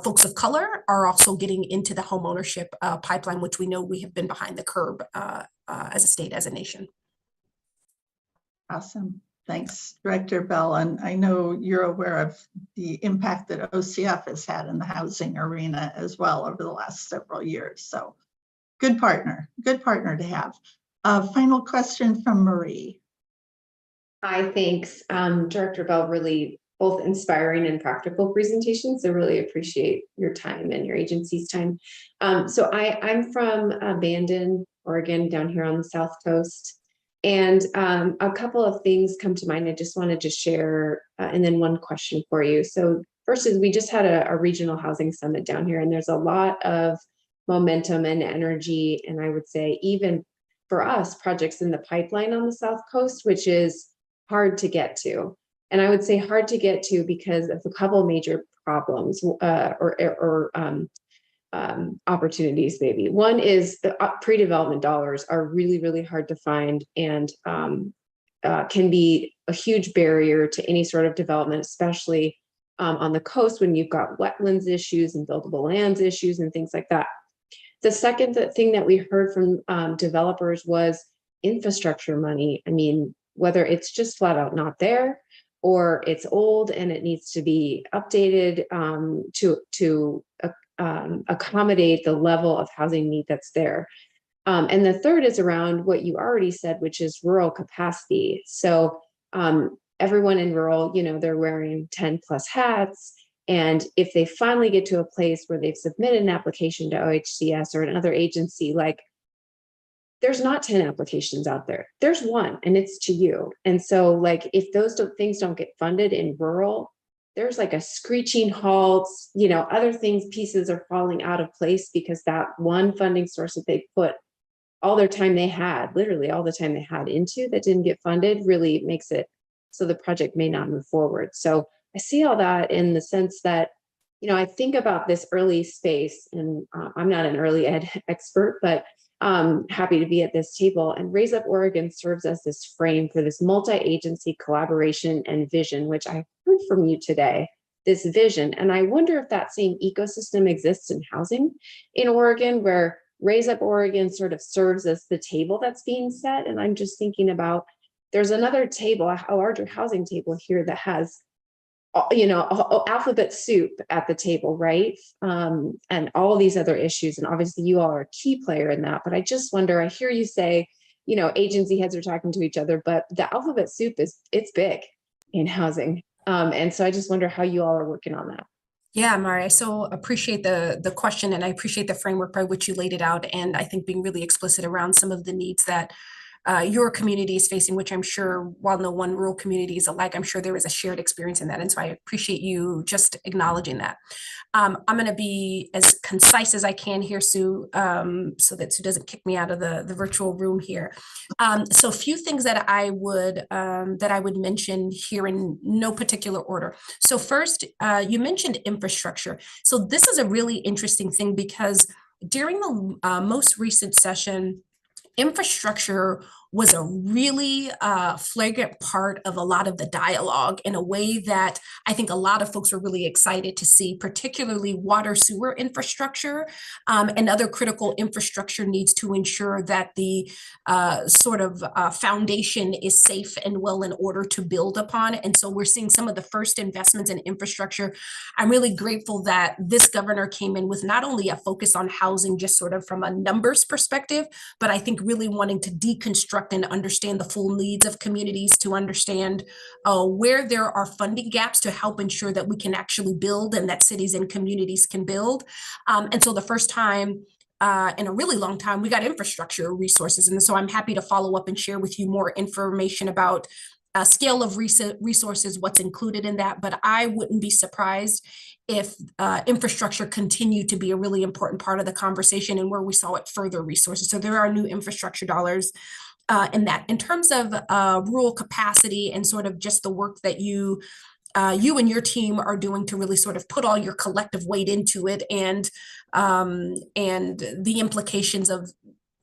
folks of color are also getting into the home ownership pipeline, which we know we have been behind the curb as a state, as a nation. Awesome. Thanks, Director Bell. And I know you're aware of the impact that OCF has had in the housing arena as well over the last several years. So good partner to have. Final question from Marie. Hi, thanks. Director Bell, really both inspiring and practical presentations. So really appreciate your time and your agency's time. So I'm from Bandon, Oregon, down here on the South Coast. And a couple of things come to mind I just wanted to share, and then one question for you. So first is we just had a regional housing summit down here, and there's a lot of momentum and energy, and I would say even for us, projects in the pipeline on the South Coast, which is hard to get to. And I would say hard to get to because of a couple of major problems opportunities maybe. One is the pre-development dollars are really, really hard to find, and can be a huge barrier to any sort of development, especially on the coast when you've got wetlands issues and buildable lands issues and things like that. The second thing that we heard from developers was infrastructure money. I mean, whether it's just flat out not there, or it's old and it needs to be updated to accommodate the level of housing need that's there. And the third is around what you already said, which is rural capacity. So everyone in rural, you know, they're wearing 10 plus hats. And if they finally get to a place where they've submitted an application to OHCS or another agency, like there's not 10 applications out there. There's one, and it's to you. And so like, if those things don't get funded in rural, there's like a screeching halt, you know, other things, pieces are falling out of place because that one funding source that they put all their time they had, literally all the time they had into that didn't get funded, really makes it so the project may not move forward. So I see all that in the sense that, you know, I think about this early space, and I'm not an early ed expert, but happy to be at this table. And Raise Up Oregon serves as this frame for this multi-agency collaboration and vision, which I heard from you today, this vision. And I wonder if that same ecosystem exists in housing in Oregon, where Raise Up Oregon sort of serves as the table that's being set. And I'm just thinking about, there's another table, a larger housing table here that has, you know, alphabet soup at the table, right? And all these other issues. And obviously you all are a key player in that, but I just wonder, I hear you say, you know, agency heads are talking to each other, but the alphabet soup it's big in housing. And so I just wonder how you all are working on that. Yeah, Mari, I so appreciate the question, and I appreciate the framework by which you laid it out. And I think being really explicit around some of the needs that your community is facing, which I'm sure, while no one rural community is alike, I'm sure there is a shared experience in that. And so I appreciate you just acknowledging that. I'm going to be as concise as I can here, Sue, so that Sue doesn't kick me out of the virtual room here. So a few things that I would mention here in no particular order. So first, you mentioned infrastructure. So this is a really interesting thing because during the most recent session, infrastructure was a really flagrant part of a lot of the dialogue in a way that I think a lot of folks were really excited to see, particularly water sewer infrastructure and other critical infrastructure needs to ensure that the foundation is safe and well in order to build upon. And so we're seeing some of the first investments in infrastructure. I'm really grateful that this governor came in with not only a focus on housing, just sort of from a numbers perspective, but I think really wanting to deconstruct and understand the full needs of communities, to understand where there are funding gaps to help ensure that we can actually build and that cities and communities can build. And so the first time in a really long time, we got infrastructure resources. And so I'm happy to follow up and share with you more information about scale of resources, what's included in that. But I wouldn't be surprised if infrastructure continued to be a really important part of the conversation and where we saw it further resources. So there are new infrastructure dollars in that. In terms of rural capacity and sort of just the work that you and your team are doing to really sort of put all your collective weight into it, and the implications of,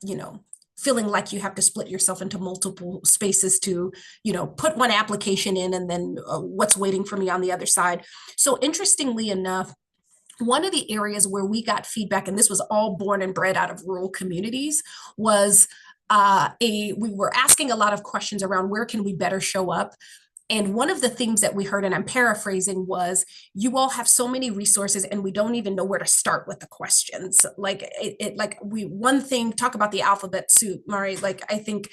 you know, feeling like you have to split yourself into multiple spaces to, you know, put one application in and then what's waiting for me on the other side. So interestingly enough, one of the areas where we got feedback, and this was all born and bred out of rural communities, was we were asking a lot of questions around where can we better show up. And one of the themes that we heard, and I'm paraphrasing, was you all have so many resources and we don't even know where to start with the questions. Like one thing, talk about the alphabet soup, Mari, like I think,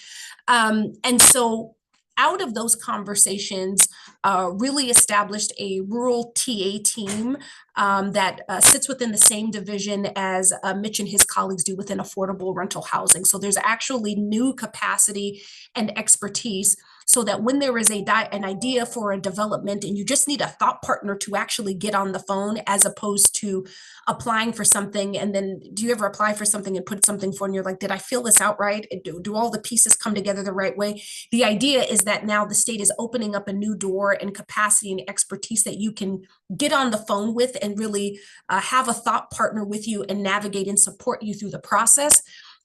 and so out of those conversations, really established a rural TA team that sits within the same division as Mitch and his colleagues do within affordable rental housing. So there's actually new capacity and expertise, so that when there is an idea for a development and you just need a thought partner to actually get on the phone, as opposed to applying for something. And then do you ever apply for something and put something for, and you're like, did I fill this out right? Do all the pieces come together the right way? The idea is that now the state is opening up a new door and capacity and expertise that you can get on the phone with and really have a thought partner with you and navigate and support you through the process.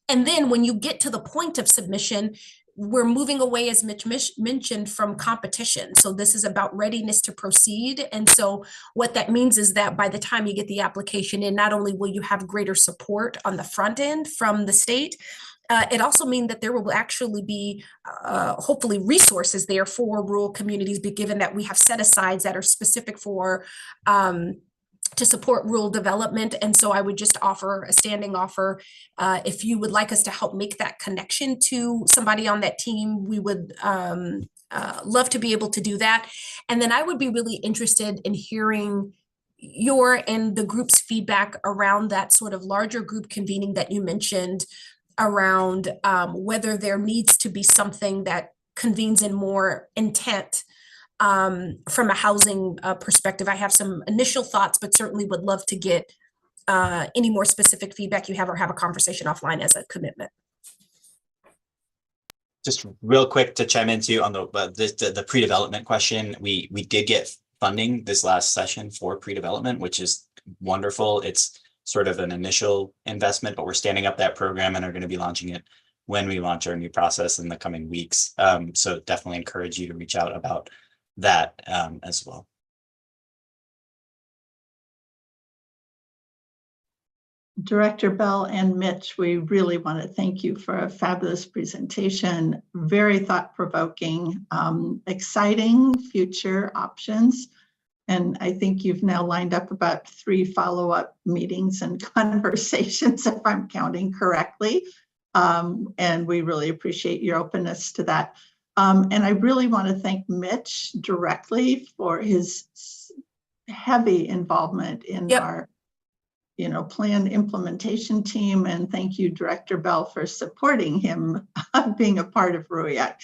And then when you get to the point of submission, we're moving away, as Mitch mentioned, from competition. So this is about readiness to proceed. And so what that means is that by the time you get the application in, not only will you have greater support on the front end from the state, it also means that there will actually be hopefully resources there for rural communities, given that we have set-asides that are specific for to support rural development. And so I would just offer a standing offer. If you would like us to help make that connection to somebody on that team, we would love to be able to do that. And then I would be really interested in hearing your and the group's feedback around that sort of larger group convening that you mentioned, around whether there needs to be something that convenes in more intent from a housing perspective. I have some initial thoughts, but certainly would love to get any more specific feedback you have or have a conversation offline as a commitment. Just real quick to chime into on the pre-development question, we did get funding this last session for pre-development, which is wonderful. It's sort of an initial investment, but we're standing up that program and are going to be launching it when we launch our new process in the coming weeks. So definitely encourage you to reach out about that as well. Director Bell and Mitch, we really want to thank you for a fabulous presentation, very thought-provoking, exciting future options. And I think you've now lined up about 3 follow-up meetings and conversations, if I'm counting correctly. And we really appreciate your openness to that. And I really want to thank Mitch directly for his heavy involvement in our plan implementation team. And thank you, Director Bell, for supporting him being a part of RUIAC.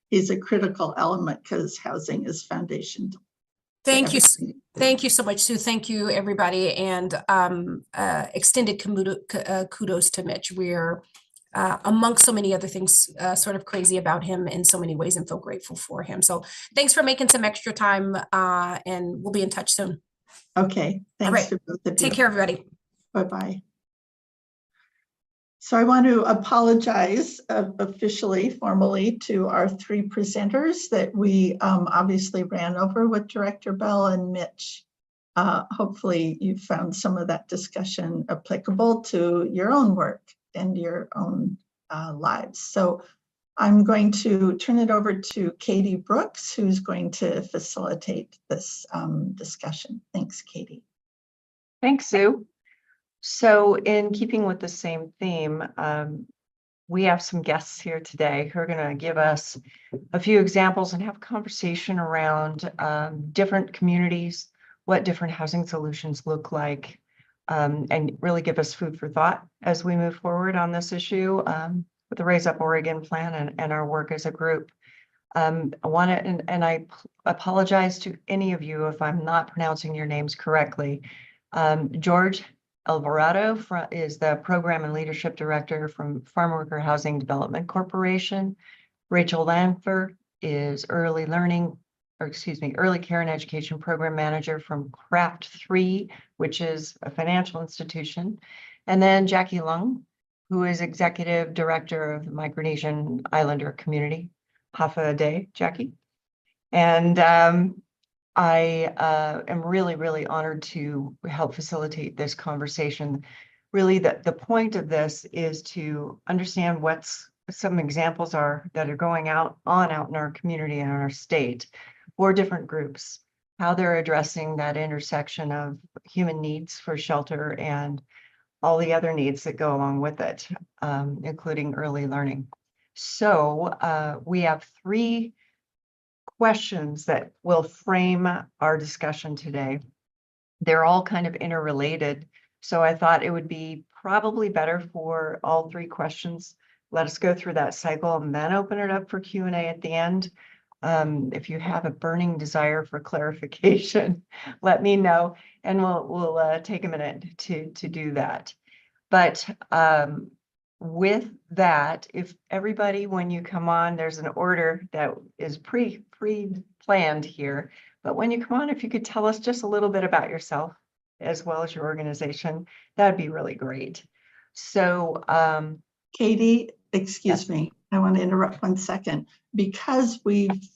He's a critical element because housing is foundational. Thank you. Thank you so much, Sue. Thank you, everybody. And extended kudos to Mitch. We're amongst so many other things, sort of crazy about him in so many ways and feel grateful for him. So thanks for making some extra time and we'll be in touch soon. Okay, thanks to both of you. Take care, everybody. Bye-bye. So I want to apologize officially, formally, to our 3 presenters that we obviously ran over with Director Bell and Mitch. Hopefully you found some of that discussion applicable to your own work and your own lives. So I'm going to turn it over to Katie Brooks, who's going to facilitate this discussion. Thanks, Katie. Thanks, Sue. So in keeping with the same theme, we have some guests here today who are going to give us a few examples and have a conversation around different communities, what different housing solutions look like, and really give us food for thought as we move forward on this issue with the Raise Up Oregon plan and our work as a group. I apologize to any of you if I'm not pronouncing your names correctly. George Alvarado is the Program and Leadership Director from Farm Worker Housing Development Corporation. Rachel Lanfer is Early Care and Education Program Manager from Craft 3, which is a financial institution. And then Jackie Lung, who is Executive Director of the Micronesian Islander Community. Hafa Adai, Jackie. And I am really, really honored to help facilitate this conversation. Really, the point of this is to understand what some examples are that are going out in our community and in our state for different groups, how they're addressing that intersection of human needs for shelter and all the other needs that go along with it, including early learning. So we have 3 questions that will frame our discussion today. They're all kind of interrelated. So I thought it would be probably better for all 3 questions. Let us go through that cycle and then open it up for Q&A at the end. If you have a burning desire for clarification, let me know and we'll take a minute to do that. But with that, if everybody, when you come on, there's an order that is pre-planned here, but when you come on, if you could tell us just a little bit about yourself as well as your organization, that'd be really great. So Katie, excuse me, I want to interrupt 1 second. Because we've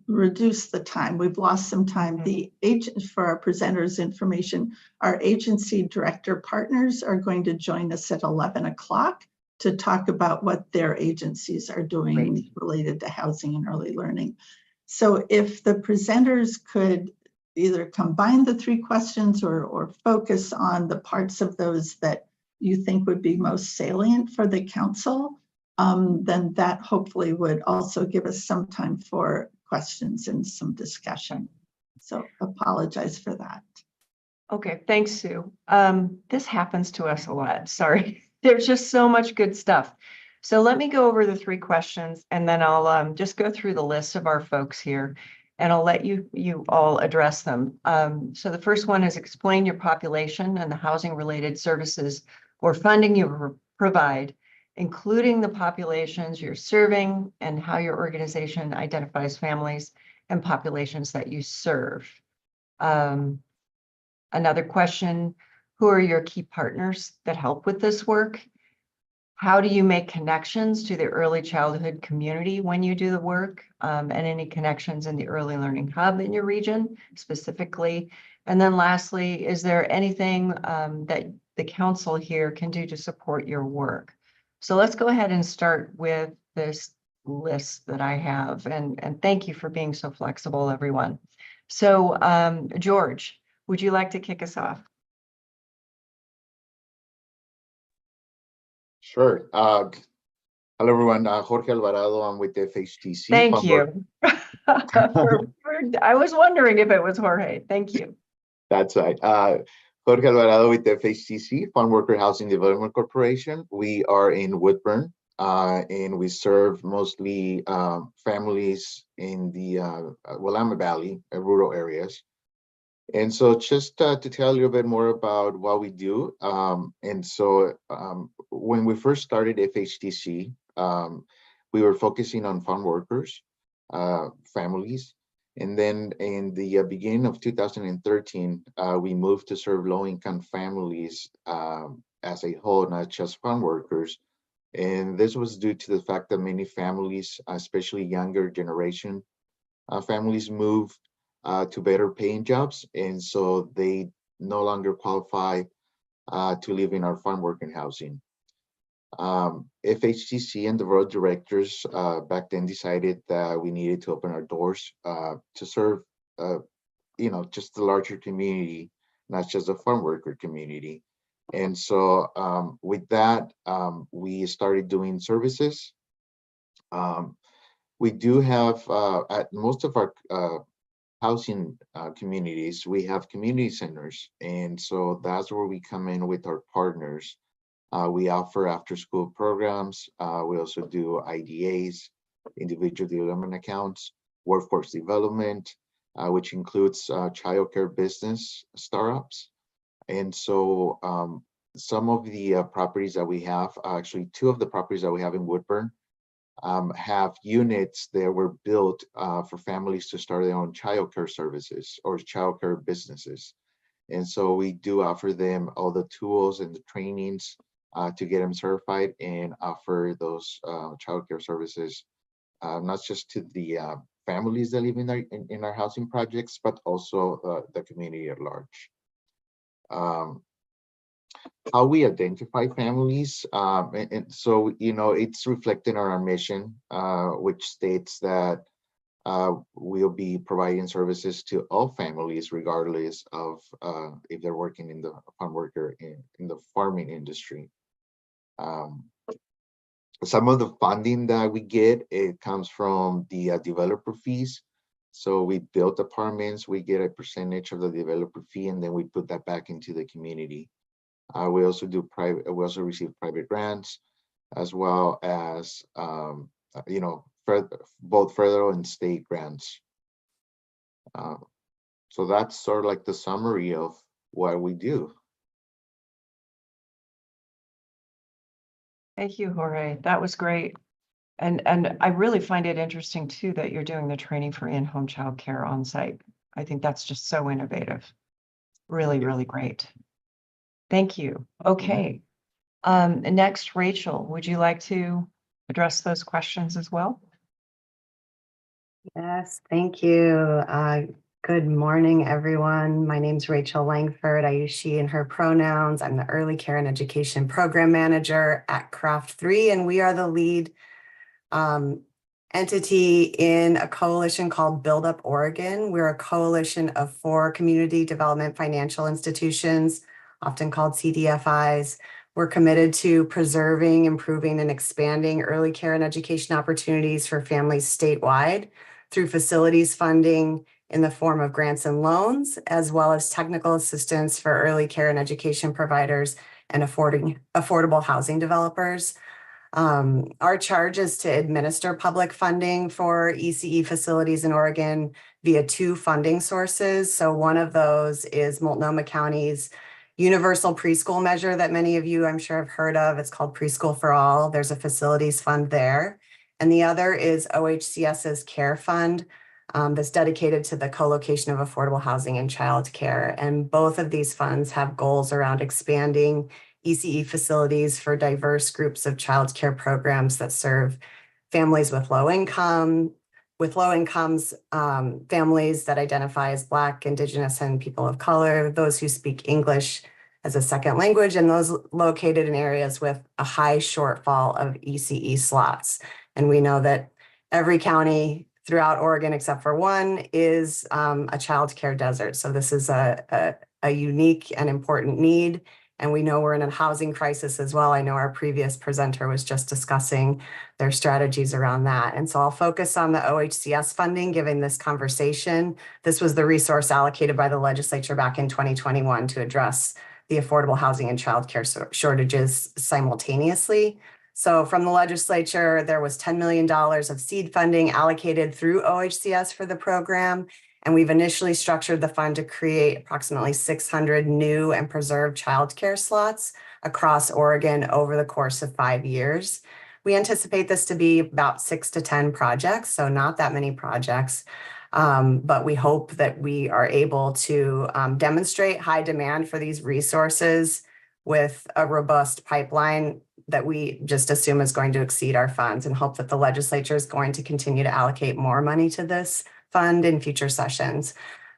reduced the time, we've lost some time. The agent for our presenters' information, our agency director partners are going to join us at 11 o'clock to talk about what their agencies are doing related to housing and early learning. So if the presenters could either combine the 3 questions or focus on the parts of those that you think would be most salient for the council, then that hopefully would also give us some time for questions and some discussion. So apologize for that. Okay, thanks, Sue. This happens to us a lot, sorry. There's just so much good stuff. So let me go over the 3 questions and then I'll just go through the list of our folks here and I'll let you all address them. So the first one is explain your population and the housing related services or funding you provide, including the populations you're serving and how your organization identifies families and populations that you serve. Another question, who are your key partners that help with this work? How do you make connections to the early childhood community when you do the work, and any connections in the early learning hub in your region specifically? And then lastly, is there anything that the council here can do to support your work? So let's go ahead and start with this list that I have, and thank you for being so flexible, everyone. So George, would you like to kick us off? Sure. Hello, everyone. Jorge Alvarado. I'm with FHTC. Thank you. I was wondering if it was Jorge. Thank you. That's right. Jorge Alvarado with FHTC, Farm Worker Housing Development Corporation. We are in Woodburn, and we serve mostly families in the Willamette Valley, rural areas. And so just to tell you a bit more about what we do. When we first started FHTC, we were focusing on farm workers, families. And then in the beginning of 2013, we moved to serve low-income families as a whole, not just farm workers. And this was due to the fact that many families, especially younger generation families, moved to better paying jobs, and so they no longer qualify to live in our farm working housing. FHTC and the board of directors back then decided that we needed to open our doors to serve, just the larger community, not just the farm worker community. And so with that, we started doing services. We do have at most of our housing communities, we have community centers. And so that's where we come in with our partners. We offer after school programs. We also do IDAs, individual development accounts, workforce development, which includes childcare business startups. And so some of the properties that we have, actually two of the properties that we have in Woodburn, have units that were built for families to start their own childcare services or childcare businesses. And so we do offer them all the tools and the trainings to get them certified and offer those childcare services, not just to the families that live in our housing projects, but also the community at large. How we identify families, and so it's reflected on our mission, which states that we'll be providing services to all families, regardless of if they're working in the farm worker in the farming industry. Some of the funding that we get, it comes from the developer fees. So we build apartments, we get a percentage of the developer fee, and then we put that back into the community. We also do private. We also receive private grants, as well as both federal and state grants. So that's sort of like the summary of what we do. Thank you, Jorge. That was great. And I really find it interesting too that you're doing the training for in-home childcare on site. I think that's just so innovative. Really, really great. Thank you. Okay. Next, Rachel, would you like to address those questions as well? Yes, thank you. Good morning, everyone. My name's Rachel Langford. I use she and her pronouns. I'm the Early Care and Education Program Manager at Craft 3, and we are the lead entity in a coalition called Build Up Oregon. We're a coalition of 4 community development financial institutions, often called CDFIs. We're committed to preserving, improving, and expanding early care and education opportunities for families statewide through facilities funding in the form of grants and loans, as well as technical assistance for early care and education providers and affordable housing developers. Our charge is to administer public funding for ECE facilities in Oregon via 2 funding sources. So one of those is Multnomah County's universal preschool measure that many of you, I'm sure, have heard of. It's called Preschool for All. There's a facilities fund there. And the other is OHCS's CARE Fund that's dedicated to the co-location of affordable housing and childcare. And both of these funds have goals around expanding ECE facilities for diverse groups of childcare programs that serve families with low incomes, families that identify as Black, Indigenous, and people of color, those who speak English as a second language, and those located in areas with a high shortfall of ECE slots. And we know that every county throughout Oregon, except for one, is a childcare desert. So this is a unique and important need. And we know we're in a housing crisis as well. I know our previous presenter was just discussing their strategies around that. And so I'll focus on the OHCS funding, given this conversation. This was the resource allocated by the legislature back in 2021 to address the affordable housing and childcare shortages simultaneously. So from the legislature, there was $10 million of seed funding allocated through OHCS for the program. And we've initially structured the fund to create approximately 600 new and preserved childcare slots across Oregon over the course of 5 years. We anticipate this to be about 6 to 10 projects, so not that many projects. But we hope that we are able to demonstrate high demand for these resources with a robust pipeline that we just assume is going to exceed our funds, and hope that the legislature is going to continue to allocate more money to this fund in future sessions.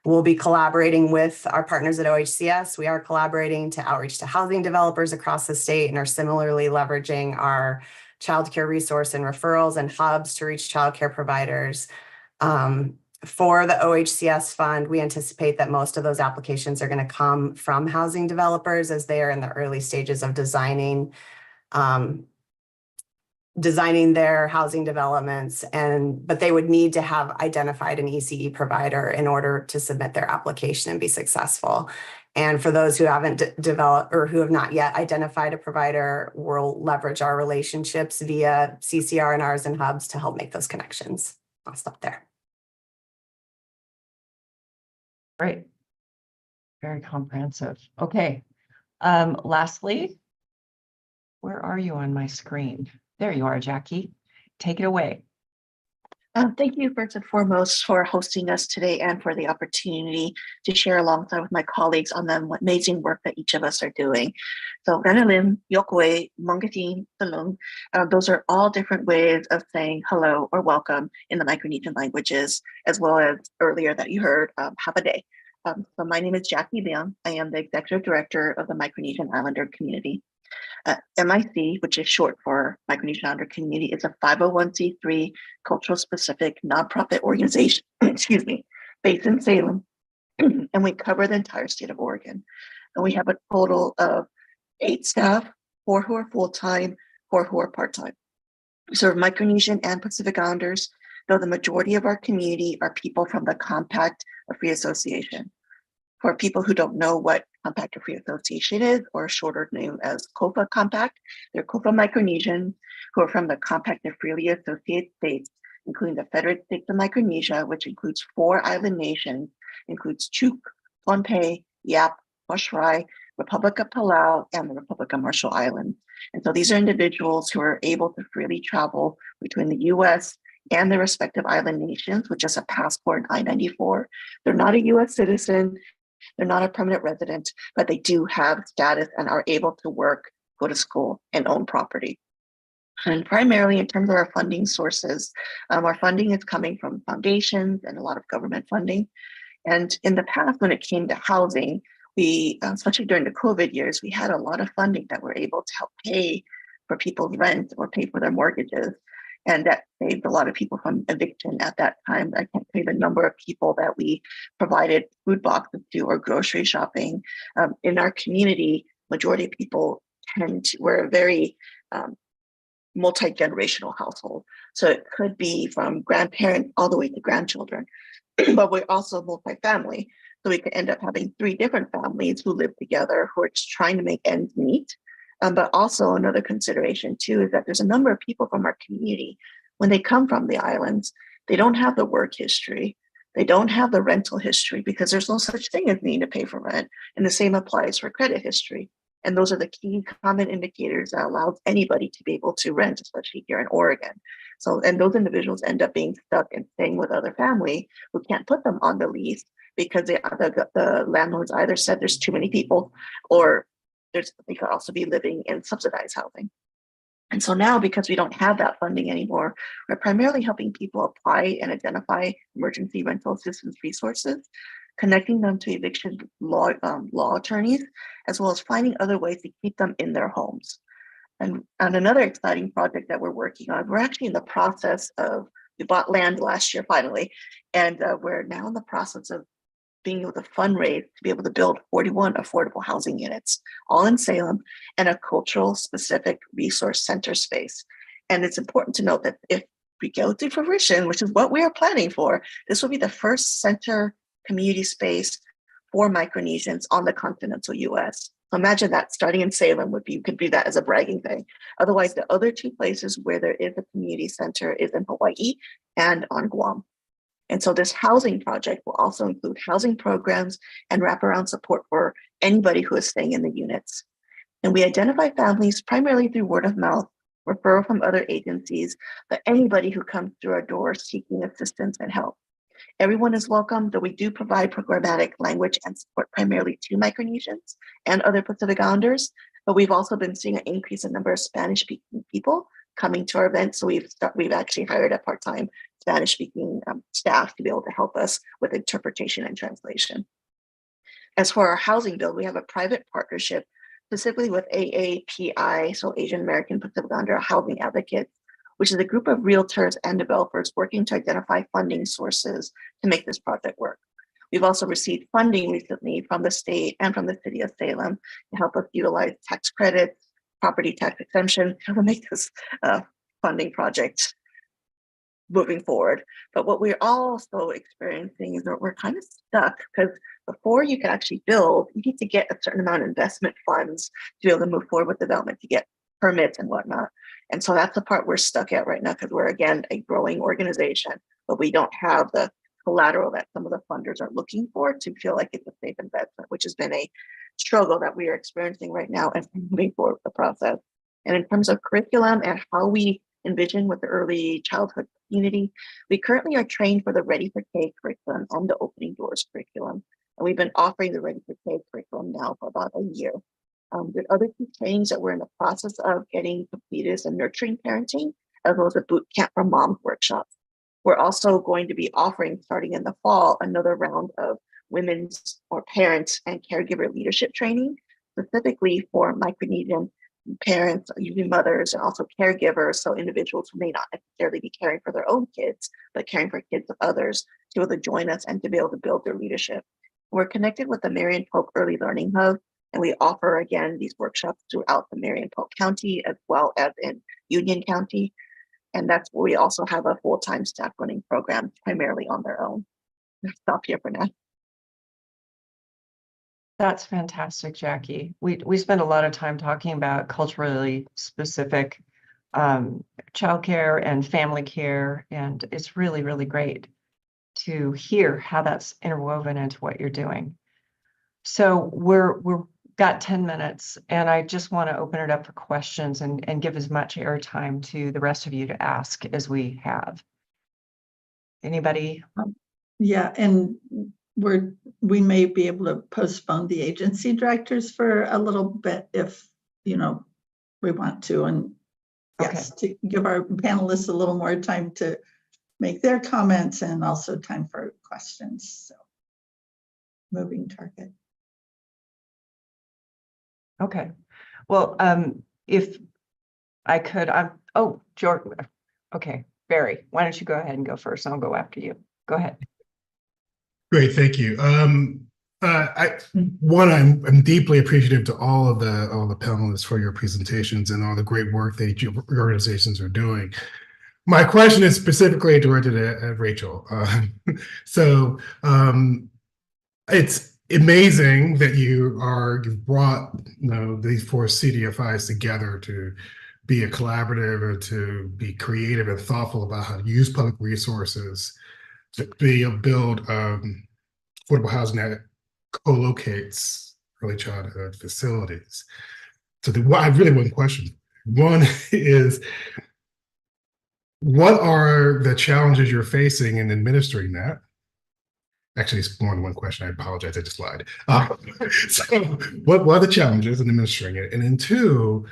We'll be collaborating with our partners at OHCS. We are collaborating to outreach to housing developers across the state and are similarly leveraging our childcare resource and referrals and hubs to reach childcare providers. For the OHCS fund, we anticipate that most of those applications are going to come from housing developers as they are in the early stages of designing their housing developments, but they would need to have identified an ECE provider in order to submit their application and be successful. And for those who haven't developed or who have not yet identified a provider, we'll leverage our relationships via CCR&Rs and hubs to help make those connections. I'll stop there. Great. Very comprehensive. Okay. Lastly, where are you on my screen? There you are, Jackie. Take it away. Thank you first and foremost for hosting us today and for the opportunity to share alongside with my colleagues on the amazing work that each of us are doing. So Ranalim, Yokwe, Mongatin, Salung, those are all different ways of saying hello or welcome in the Micronesian languages, as well as earlier that you heard, have a day. So my name is Jackie Bian. I am the Executive Director of the Micronesian Islander Community. MIC, which is short for Micronesian Islander Community, is a 501c3 cultural specific nonprofit organization, excuse me, based in Salem, and we cover the entire state of Oregon. And we have a total of 8 staff, 4 who are full-time, 4 who are part-time. We serve Micronesian and Pacific Islanders, though the majority of our community are people from the Compact of Free Association. For people who don't know what Compact of Free Association is, or shorter known as COFA Compact, they're COFA Micronesians who are from the Compact of Freely Associated States, including the Federated States of Micronesia, which includes 4 island nations, includes Chuuk, Pohnpei, Yap, Washrai, Republic of Palau, and the Republic of Marshall Islands. And so these are individuals who are able to freely travel between the US and their respective island nations with just a passport and I-94. They're not a US citizen. They're not a permanent resident, but they do have status and are able to work, go to school, and own property. And primarily in terms of our funding sources, our funding is coming from foundations and a lot of government funding. And in the past, when it came to housing, we, especially during the COVID years, we had a lot of funding that were able to help pay for people's rent or pay for their mortgages. And that saved a lot of people from eviction at that time. I can't tell you the number of people that we provided food boxes to or grocery shopping. In our community, majority of people we're a very multi-generational household. So it could be from grandparents all the way to grandchildren, but we're also multi-family. So we could end up having 3 different families who live together, who are just trying to make ends meet. But also another consideration too is that there's a number of people from our community, when they come from the islands, they don't have the work history. They don't have the rental history because there's no such thing as needing to pay for rent. And the same applies for credit history. And those are the key common indicators that allows anybody to be able to rent, especially here in Oregon. So, and those individuals end up being stuck and staying with other family who can't put them on the lease because the landlords either said there's too many people, or they could also be living in subsidized housing. And so now, because we don't have that funding anymore, we're primarily helping people apply and identify emergency rental assistance resources, connecting them to eviction law attorneys, as well as finding other ways to keep them in their homes. And another exciting project that we're working on, we're actually in the process of, we bought land last year finally, and we're now in the process of being able to fundraise to be able to build 41 affordable housing units, all in Salem, and a cultural specific resource center space. And it's important to note that if we go to fruition, which is what we are planning for, this will be the first center community space for Micronesians on the continental US. So imagine that starting in Salem you could do that as a bragging thing. Otherwise, the other two places where there is a community center is in Hawaii and on Guam. And so this housing project will also include housing programs and wraparound support for anybody who is staying in the units. And we identify families primarily through word of mouth, referral from other agencies, but anybody who comes through our doors seeking assistance and help. Everyone is welcome, though we do provide programmatic language and support primarily to Micronesians and other Pacific Islanders, but we've also been seeing an increase in number of Spanish-speaking people coming to our events. So we've actually hired a part-time Spanish-speaking staff to be able to help us with interpretation and translation. As for our housing build, we have a private partnership specifically with AAPI, so Asian American Pacific Islander Housing Advocates, which is a group of realtors and developers working to identify funding sources to make this project work. We've also received funding recently from the state and from the city of Salem to help us utilize tax credits, property tax exemption to make this funding project moving forward. But what we're also experiencing is that we're kind of stuck because before you can actually build, you need to get a certain amount of investment funds to be able to move forward with development, to get permits and whatnot. And so that's the part we're stuck at right now because we're, again, a growing organization, but we don't have the collateral that some of the funders are looking for to feel like it's a safe investment, which has been a struggle that we are experiencing right now and moving forward with the process. And in terms of curriculum and how we envision with the early childhood community, we currently are trained for the Ready for K curriculum and the Opening Doors curriculum. And we've been offering the Ready for K curriculum now for about a year. There are other two trainings that we're in the process of getting completed in nurturing parenting, as well as a boot camp for moms workshop. We're also going to be offering, starting in the fall, another round of women's or parents and caregiver leadership training, specifically for Micronesian parents, usually mothers, and also caregivers, so individuals who may not necessarily be caring for their own kids, but caring for kids of others, to be able to join us and to be able to build their leadership. We're connected with the Marion Pope Early Learning Hub, and we offer, again, these workshops throughout the Marion Pope County as well as in Union County. And that's where we also have a full-time staff running programs primarily on their own. I'll stop here for now. That's fantastic, Jackie. We spend a lot of time talking about culturally specific childcare and family care, and it's really, really great to hear how that's interwoven into what you're doing. So we're got 10 minutes, and I just want to open it up for questions and give as much airtime to the rest of you to ask as we have. Anybody? Yeah, and we may be able to postpone the agency directors for a little bit if we want to, and yes, to give our panelists a little more time to make their comments and also time for questions. So moving target. Okay. Well, if I could, Jordan. Okay, Barry, why don't you go ahead and go first, and I'll go after you. Go ahead. Great, thank you. I'm deeply appreciative to all the panelists for your presentations and all the great work that your organizations are doing. My question is specifically directed at Rachel. amazing that you've brought these 4 CDFIs together to be a collaborative or to be creative and thoughtful about how to use public resources to build affordable housing that co-locates early childhood facilities. So I really have one question. One is, what are the challenges you're facing in administering that? Actually, it's more than one question. I apologize. I just lied. So what are the challenges in administering it? And then 2,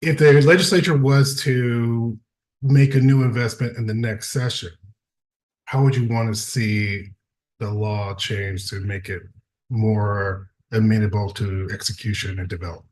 if the legislature was to make a new investment in the next session, how would you want to see the law change to make it more amenable to execution and development?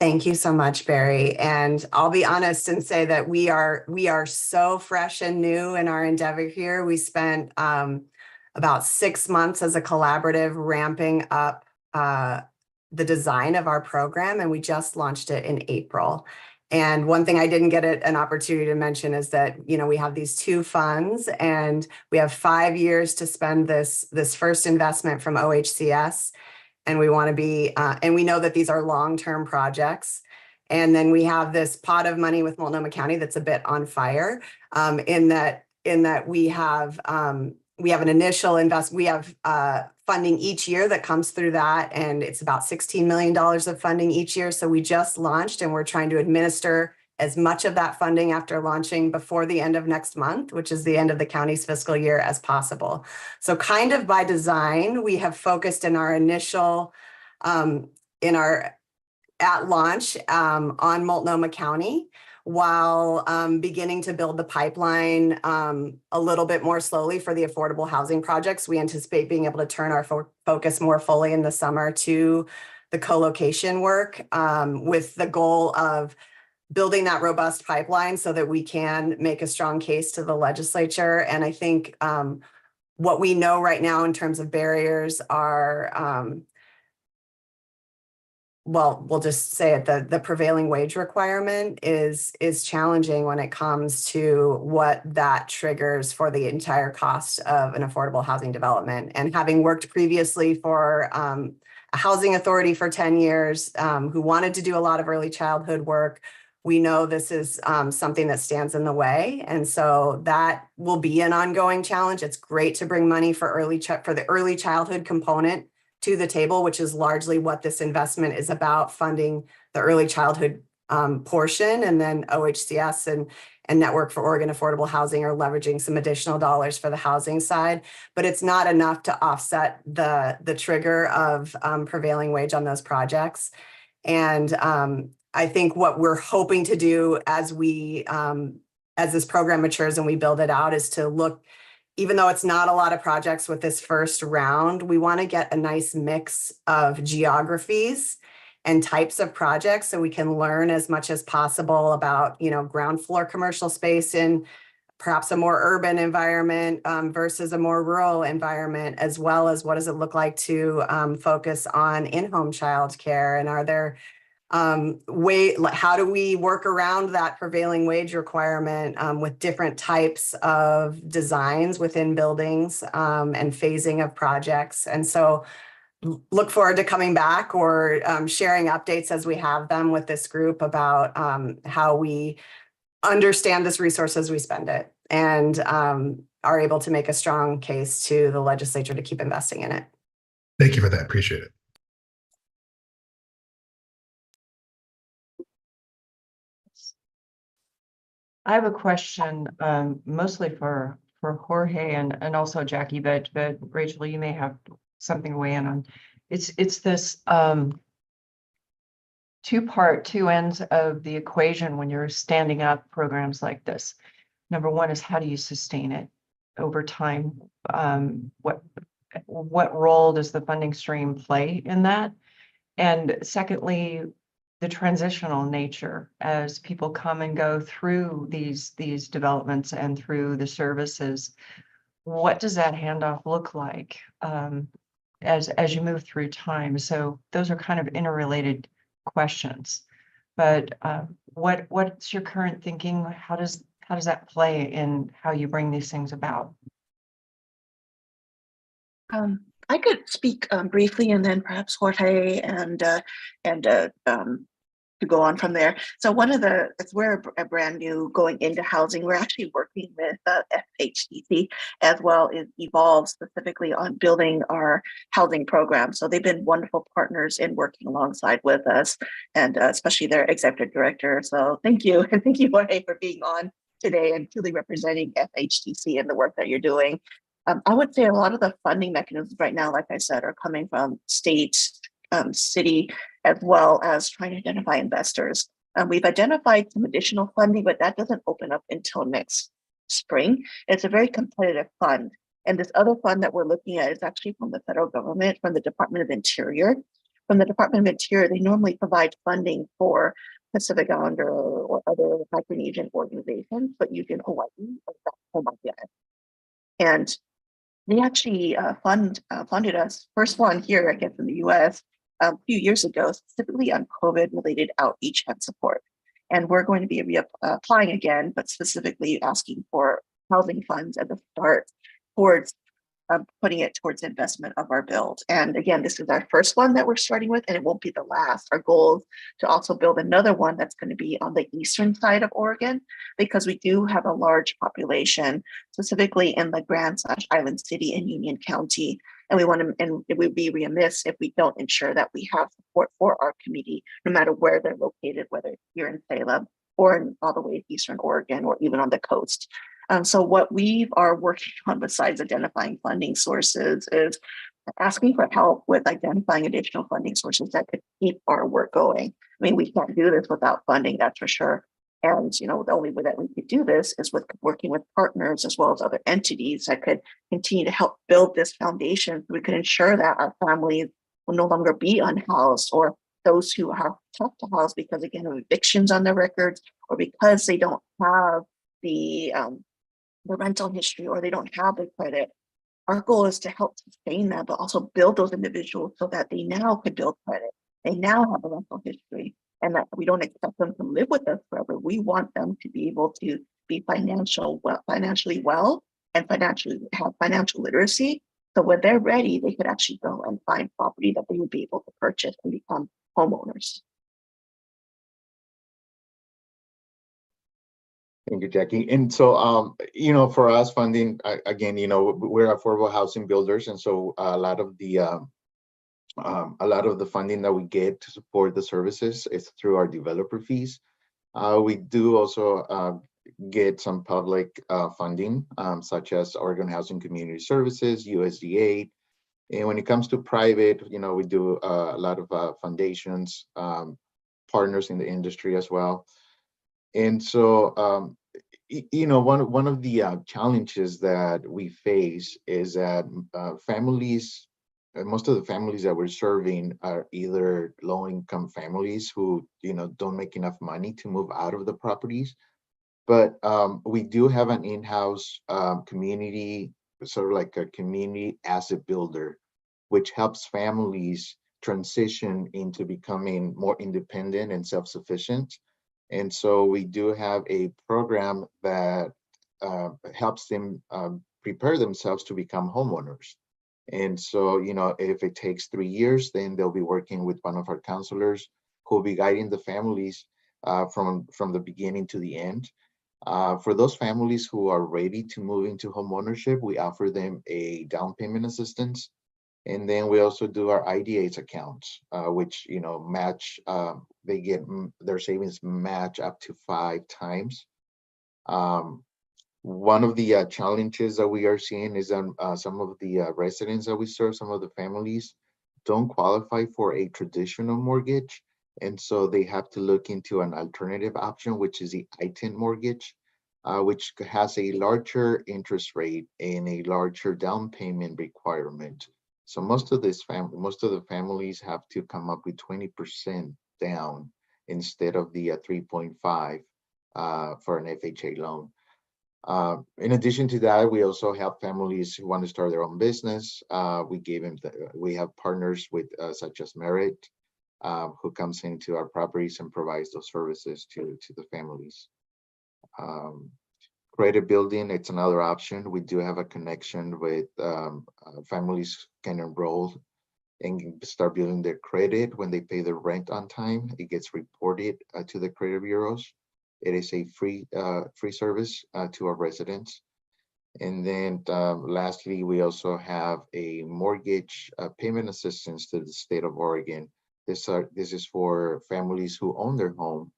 Thank you so much, Barry. And I'll be honest and say that we are so fresh and new in our endeavor here. We spent about 6 months as a collaborative ramping up the design of our program, and we just launched it in April. And one thing I didn't get an opportunity to mention is that, we have these 2 funds, and we have 5 years to spend this first investment from OHCS. And we want to be, and we know that these are long-term projects. And then we have this pot of money with Multnomah County that's a bit on fire, in that we have an initial investment. We have funding each year that comes through that, and it's about $16 million of funding each year. So we just launched, and we're trying to administer as much of that funding after launching before the end of next month, which is the end of the county's fiscal year, as possible. So kind of by design, we have focused in our initial, at launch on Multnomah County, while beginning to build the pipeline a little bit more slowly for the affordable housing projects. We anticipate being able to turn our focus more fully in the summer to the co-location work, with the goal of building that robust pipeline so that we can make a strong case to the legislature. And I think what we know right now in terms of barriers are, well, we'll just say it, the prevailing wage requirement is challenging when it comes to what that triggers for the entire cost of an affordable housing development. And having worked previously for a housing authority for 10 years, who wanted to do a lot of early childhood work, we know this is something that stands in the way. And so that will be an ongoing challenge. It's great to bring money for the early childhood component to the table, which is largely what this investment is about, funding the early childhood portion. And then OHCS and Network for Oregon Affordable Housing are leveraging some additional dollars for the housing side, but it's not enough to offset the trigger of prevailing wage on those projects. And I think what we're hoping to do as this program matures and we build it out is to look, even though it's not a lot of projects with this first round, we want to get a nice mix of geographies and types of projects so we can learn as much as possible about, ground floor commercial space in perhaps a more urban environment versus a more rural environment, as well as what does it look like to focus on in-home childcare, and are there how do we work around that prevailing wage requirement with different types of designs within buildings and phasing of projects. And so look forward to coming back or sharing updates as we have them with this group about how we understand this resource as we spend it, and are able to make a strong case to the legislature to keep investing in it. Thank you for that. Appreciate it. I have a question, mostly for Jorge and also Jackie, but Rachel, you may have something to weigh in on. It's this two ends of the equation when you're standing up programs like this. Number one is, how do you sustain it over time? What role does the funding stream play in that? And secondly, the transitional nature as people come and go through these developments and through the services. What does that handoff look like as you move through time? So those are kind of interrelated questions. But what's your current thinking? How does that play in how you bring these things about? I could speak briefly, and then perhaps Jorge and to go on from there. So we're a brand new going into housing. We're actually working with FHDC as well as Evolve specifically on building our housing program. So they've been wonderful partners in working alongside with us, and especially their executive director. So thank you, and thank you, Jorge, for being on today and truly representing FHDC and the work that you're doing. I would say a lot of the funding mechanisms right now, like I said, are coming from state, city, as well as trying to identify investors. We've identified some additional funding, but that doesn't open up until next spring. It's a very competitive fund. And this other fund that we're looking at is actually from the federal government, from the Department of Interior. From the Department of Interior, they normally provide funding for Pacific Islander or other Micronesian organizations, but usually in Hawaii or Hawaii. And they actually funded us, first one here, I guess, in the US a few years ago, specifically on COVID-related outreach and support. And we're going to be applying again, but specifically asking for housing funds at the start towards putting it towards investment of our build. And again, this is our first one that we're starting with, and it won't be the last. Our goal is to also build another one that's going to be on the eastern side of Oregon, because we do have a large population, specifically in the Grand/Island City and Union County. And we want to, and it would be remiss if we don't ensure that we have support for our community, no matter where they're located, whether it's here in Salem or all the way to Eastern Oregon or even on the coast. So what we are working on, besides identifying funding sources, is asking for help with identifying additional funding sources that could keep our work going. I mean, we can't do this without funding, that's for sure. And the only way that we could do this is with working with partners as well as other entities that could continue to help build this foundation, so we can ensure that our families will no longer be unhoused, or those who are tough to house because, again, of evictions on their records, or because they don't have the rental history, or they don't have the credit. Our goal is to help sustain that, but also build those individuals so that they now could build credit. They now have a rental history, and that we don't expect them to live with us forever. We want them to be able to be financially well and have financial literacy. So when they're ready, they could actually go and find property that they would be able to purchase and become homeowners. Thank you, Jackie. And so, for us funding, again, we're affordable housing builders. And so a lot of the funding that we get to support the services is through our developer fees. We do also get some public funding, such as Oregon Housing Community Services, USDA. And when it comes to private, we do a lot of foundations, partners in the industry as well. And so, one of the challenges that we face is that most of the families that we're serving are either low-income families who, don't make enough money to move out of the properties. But we do have an in-house community, sort of like a community asset builder, which helps families transition into becoming more independent and self-sufficient. And so we do have a program that helps them prepare themselves to become homeowners. And so, if it takes 3 years, then they'll be working with one of our counselors who will be guiding the families from the beginning to the end. For those families who are ready to move into homeownership, we offer them a down payment assistance. And then we also do our IDH accounts, which, match, they get their savings match up to 5 times. One of the challenges that we are seeing is some of the residents that we serve, some of the families don't qualify for a traditional mortgage. And so they have to look into an alternative option, which is the ITIN mortgage, which has a larger interest rate and a larger down payment requirement. So most of the families have to come up with 20% down instead of the 3.5 for an FHA loan. In addition to that, we also help families who want to start their own business. We have partners with such as Merit, who comes into our properties and provides those services to the families. credit building, it's another option. We do have a connection with families can enroll and start building their credit when they pay their rent on time. It gets reported to the credit bureaus. It is a free service to our residents. And then lastly, we also have a mortgage payment assistance to the state of Oregon. This is for families who own their home,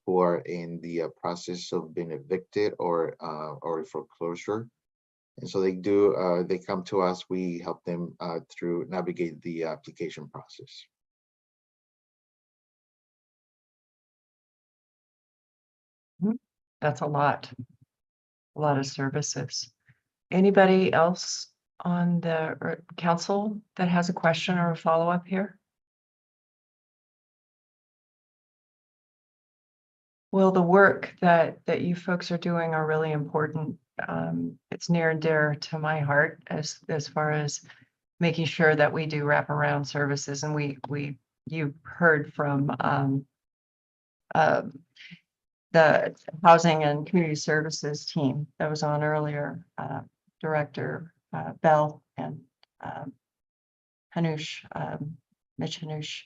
who are in the process of being evicted or foreclosure. And so they come to us, we help them through navigate the application process. That's a lot of services. Anybody else on the council that has a question or a follow-up here? Well, the work that you folks are doing are really important. It's near and dear to my heart as far as making sure that we do wraparound services. And you heard from the Housing and Community Services team that was on earlier, Director Bell and Hanush, Mitch Hanush,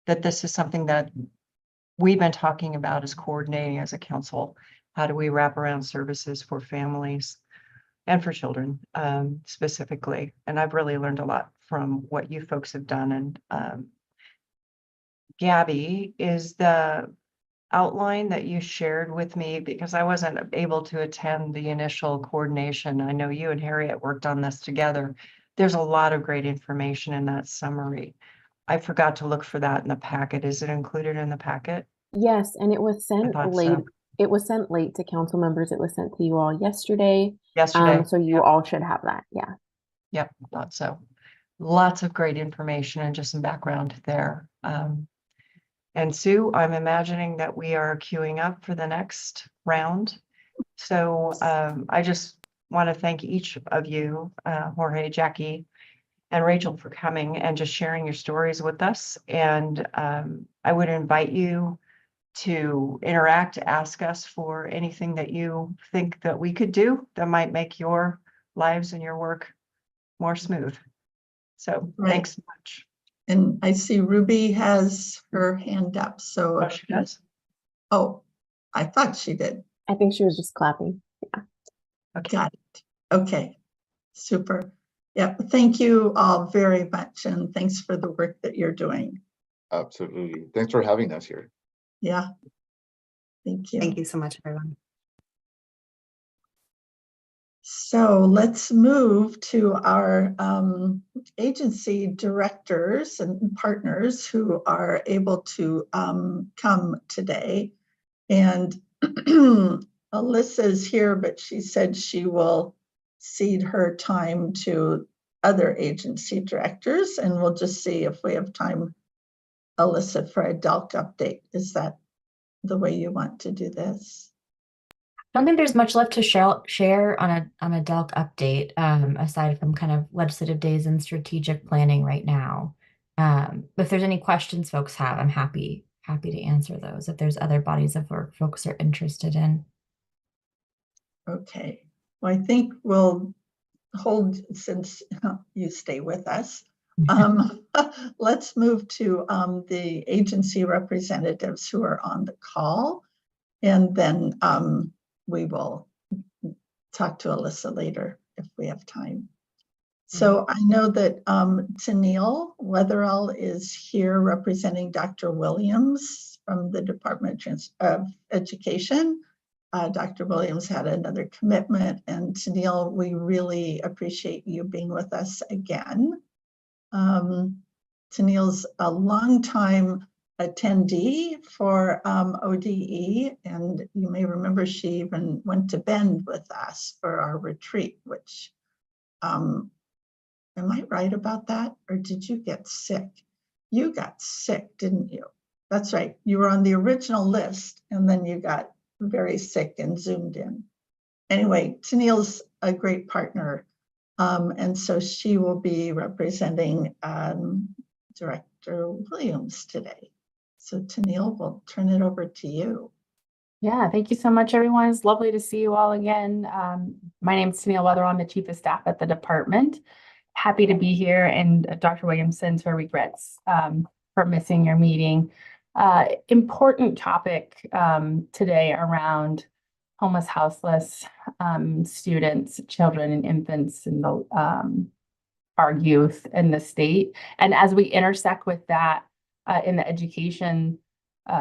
that this is something that we've been talking about as coordinating as a council. How do we wrap around services for families and for children specifically? And I've really learned a lot from what you folks have done. And Gabby, is the outline that you shared with me, because I wasn't able to attend the initial coordination. I know you and Harriet worked on this together. There's a lot of great information in that summary. I forgot to look for that in the packet. Is it included in the packet? Yes, and it was sent late. It was sent late to council members. It was sent to you all yesterday. So you all should have that. Yeah. Yep, thought so. Lots of great information and just some background there. And Sue, I'm imagining that we are queuing up for the next round. So I just want to thank each of you, Jorge, Jackie, and Rachel, for coming and just sharing your stories with us. And I would invite you to interact, ask us for anything that you think that we could do that might make your lives and your work more smooth. So thanks so much. And I see Ruby has her hand up, so. Oh, she does? Oh, I thought she did. I think she was just clapping. Yeah. Okay. Got it. Okay, super. Yeah, thank you all very much, and thanks for the work that you're doing. Absolutely. Thanks for having us here. Yeah. Thank you. Thank you so much, everyone. So let's move to our agency directors and partners who are able to come today. And Alyssa's here, but she said she will cede her time to other agency directors, and we'll just see if we have time, Alyssa, for a DELC update. Is that the way you want to do this? I don't think there's much left to share on a DELC update, aside from kind of legislative days and strategic planning right now. If there's any questions folks have, I'm happy to answer those if there's other bodies of work folks are interested in. Okay, well, I think we'll hold, since you stay with us. Let's move to the agency representatives who are on the call, and then we will talk to Alyssa later if we have time. So I know that Tennille Weatherall is here representing Dr. Williams from the Department of Education. Dr. Williams had another commitment, and Tennille, we really appreciate you being with us again. Tennille's a longtime attendee for ODE, and you may remember she even went to Bend with us for our retreat, which, am I right about that? Or did you get sick? You got sick, didn't you? That's right, you were on the original list and then you got very sick and zoomed in. Anyway, Tennille's a great partner. And so she will be representing Director Williams today. So Tennille, we'll turn it over to you. Yeah, thank you so much, everyone. It's lovely to see you all again. My name is Tennille Weatherall. I'm the Chief of Staff at the department. Happy to be here, and Dr. Williams sends her regrets for missing your meeting. Important topic today around homeless, houseless students, children, and infants in the our youth in the state. And as we intersect with that in the education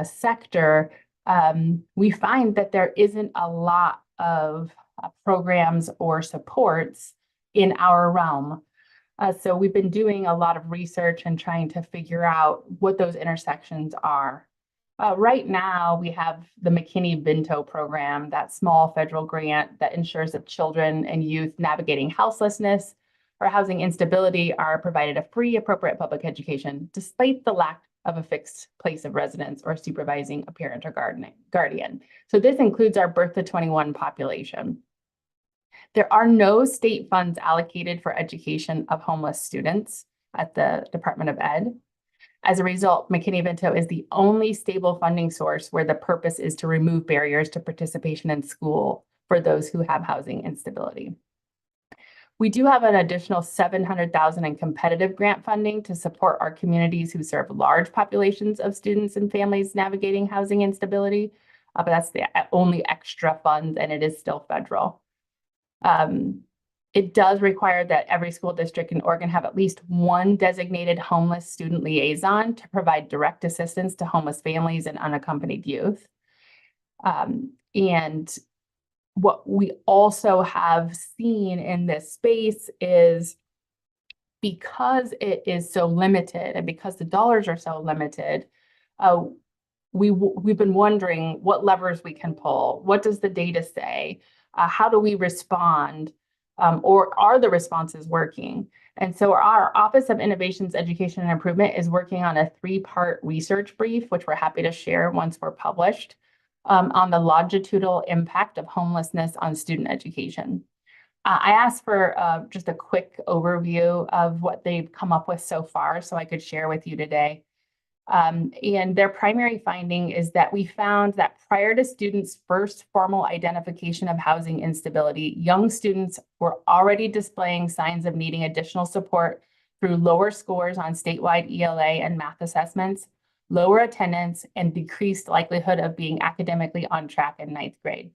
sector, we find that there isn't a lot of programs or supports in our realm. So we've been doing a lot of research and trying to figure out what those intersections are. Right now, we have the McKinney-Vento program, that small federal grant that ensures that children and youth navigating houselessness or housing instability are provided a free, appropriate public education, despite the lack of a fixed place of residence or supervising a parent or guardian. So this includes our birth to 21 population. There are no state funds allocated for education of homeless students at the Department of Ed. As a result, McKinney-Vento is the only stable funding source where the purpose is to remove barriers to participation in school for those who have housing instability. We do have an additional $700,000 in competitive grant funding to support our communities who serve large populations of students and families navigating housing instability, but that's the only extra funds, and it is still federal. It does require that every school district in Oregon have at least one designated homeless student liaison to provide direct assistance to homeless families and unaccompanied youth. And what we also have seen in this space is, because it is so limited and because the dollars are so limited, we've been wondering what levers we can pull. What does the data say? How do we respond? Or are the responses working? And so our Office of Innovations, Education and Improvement is working on a 3-part research brief, which we're happy to share once we're published, on the longitudinal impact of homelessness on student education. I asked for just a quick overview of what they've come up with so far so I could share with you today. And their primary finding is that we found that prior to students' first formal identification of housing instability, young students were already displaying signs of needing additional support through lower scores on statewide ELA and math assessments, lower attendance, and decreased likelihood of being academically on track in 9th grade.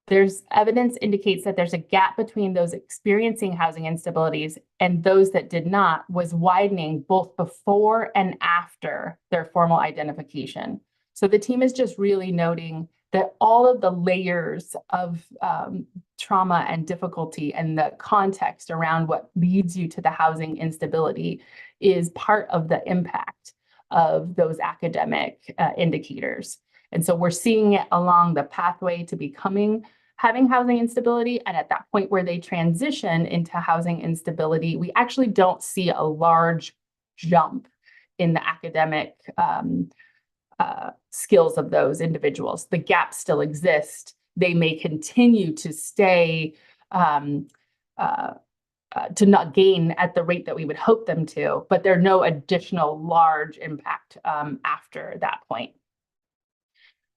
There's evidence indicates that there's a gap between those experiencing housing instabilities and those that did not was widening both before and after their formal identification. So the team is just really noting that all of the layers of trauma and difficulty and the context around what leads you to the housing instability is part of the impact of those academic indicators. And so we're seeing it along the pathway to having housing instability. And at that point where they transition into housing instability, we actually don't see a large jump in the academic skills of those individuals. The gaps still exist. They may continue to stay, to not gain at the rate that we would hope them to, but there are no additional large impact after that point.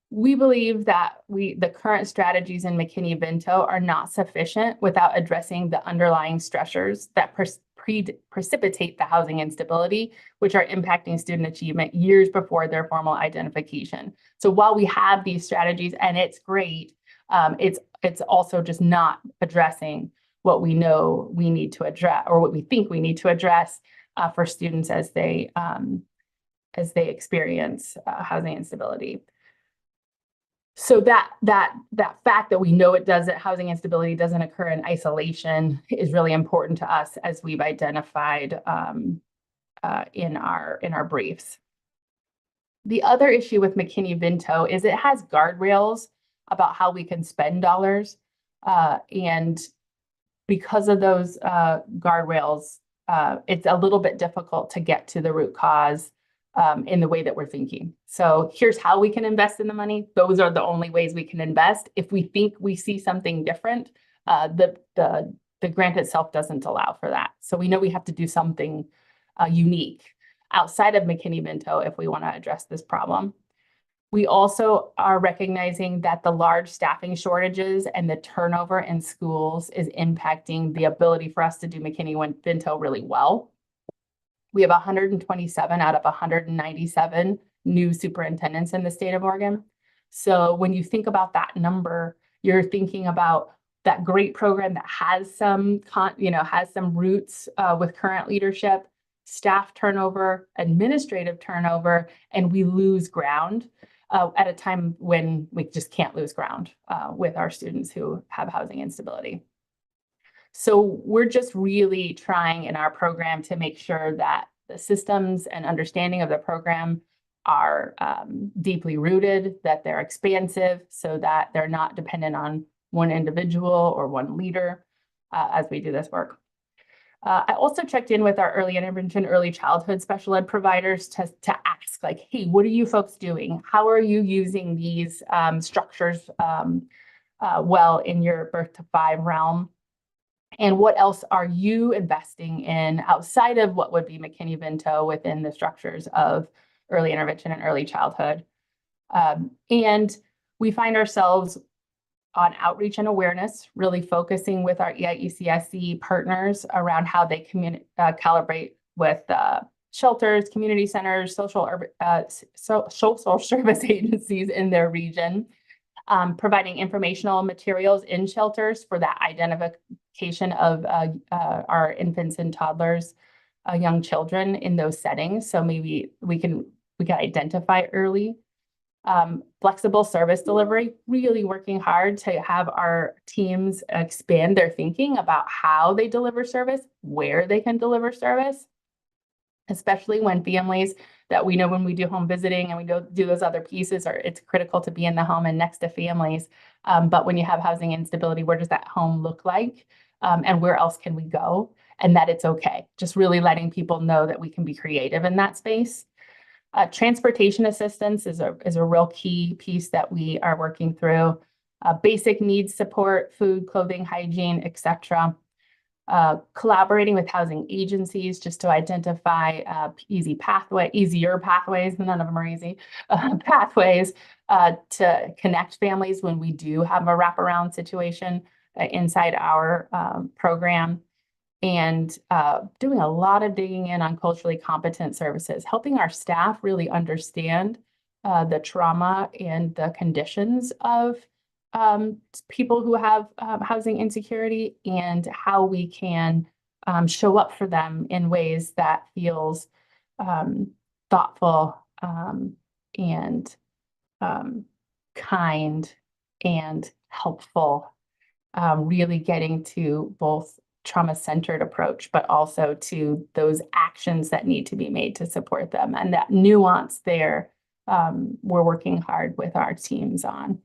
We believe that the current strategies in McKinney-Vento are not sufficient without addressing the underlying stressors that precipitate the housing instability, which are impacting student achievement years before their formal identification. So while we have these strategies and it's great, it's also just not addressing what we know we need to address, or what we think we need to address for students as they experience housing instability. So that fact that we know housing instability doesn't occur in isolation is really important to us, as we've identified in our briefs. The other issue with McKinney-Vento is it has guardrails about how we can spend dollars, and because of those guardrails, it's a little bit difficult to get to the root cause in the way that we're thinking. So here's how we can invest in the money. Those are the only ways we can invest. If we think we see something different, the grant itself doesn't allow for that. So we know we have to do something unique outside of McKinney-Vento if we want to address this problem. We also are recognizing that the large staffing shortages and the turnover in schools is impacting the ability for us to do McKinney-Vento really well. We have 127 out of 197 new superintendents in the state of Oregon. So when you think about that number, you're thinking about that great program that has some, has some roots with current leadership, staff turnover, administrative turnover, and we lose ground at a time when we just can't lose ground with our students who have housing instability. So we're just really trying in our program to make sure that the systems and understanding of the program are deeply rooted, that they're expansive, so that they're not dependent on one individual or one leader as we do this work. I also checked in with our early intervention, early childhood special ed providers to ask, like, hey, what are you folks doing? How are you using these structures well in your birth to 5 realm? And what else are you investing in outside of what would be McKinney-Vento within the structures of early intervention and early childhood? And we find ourselves on outreach and awareness, really focusing with our EIECSC partners around how they calibrate with shelters, community centers, social service agencies in their region, providing informational materials in shelters for that identification of our infants and toddlers, young children in those settings. So maybe we can identify early. Flexible service delivery, really working hard to have our teams expand their thinking about how they deliver service, where they can deliver service, especially when families that we know when we do home visiting and we do those other pieces, it's critical to be in the home and next to families. But when you have housing instability, where does that home look like? And where else can we go? And that it's okay. Just really letting people know that we can be creative in that space. Transportation assistance is a real key piece that we are working through. Basic needs support, food, clothing, hygiene, etc. Collaborating with housing agencies just to identify easier pathways, none of them are easy, pathways to connect families when we do have a wraparound situation inside our program. And doing a lot of digging in on culturally competent services, helping our staff really understand the trauma and the conditions of people who have housing insecurity and how we can show up for them in ways that feels thoughtful and kind and helpful, really getting to both trauma-centered approach, but also to those actions that need to be made to support them. And that nuance there, we're working hard with our teams on.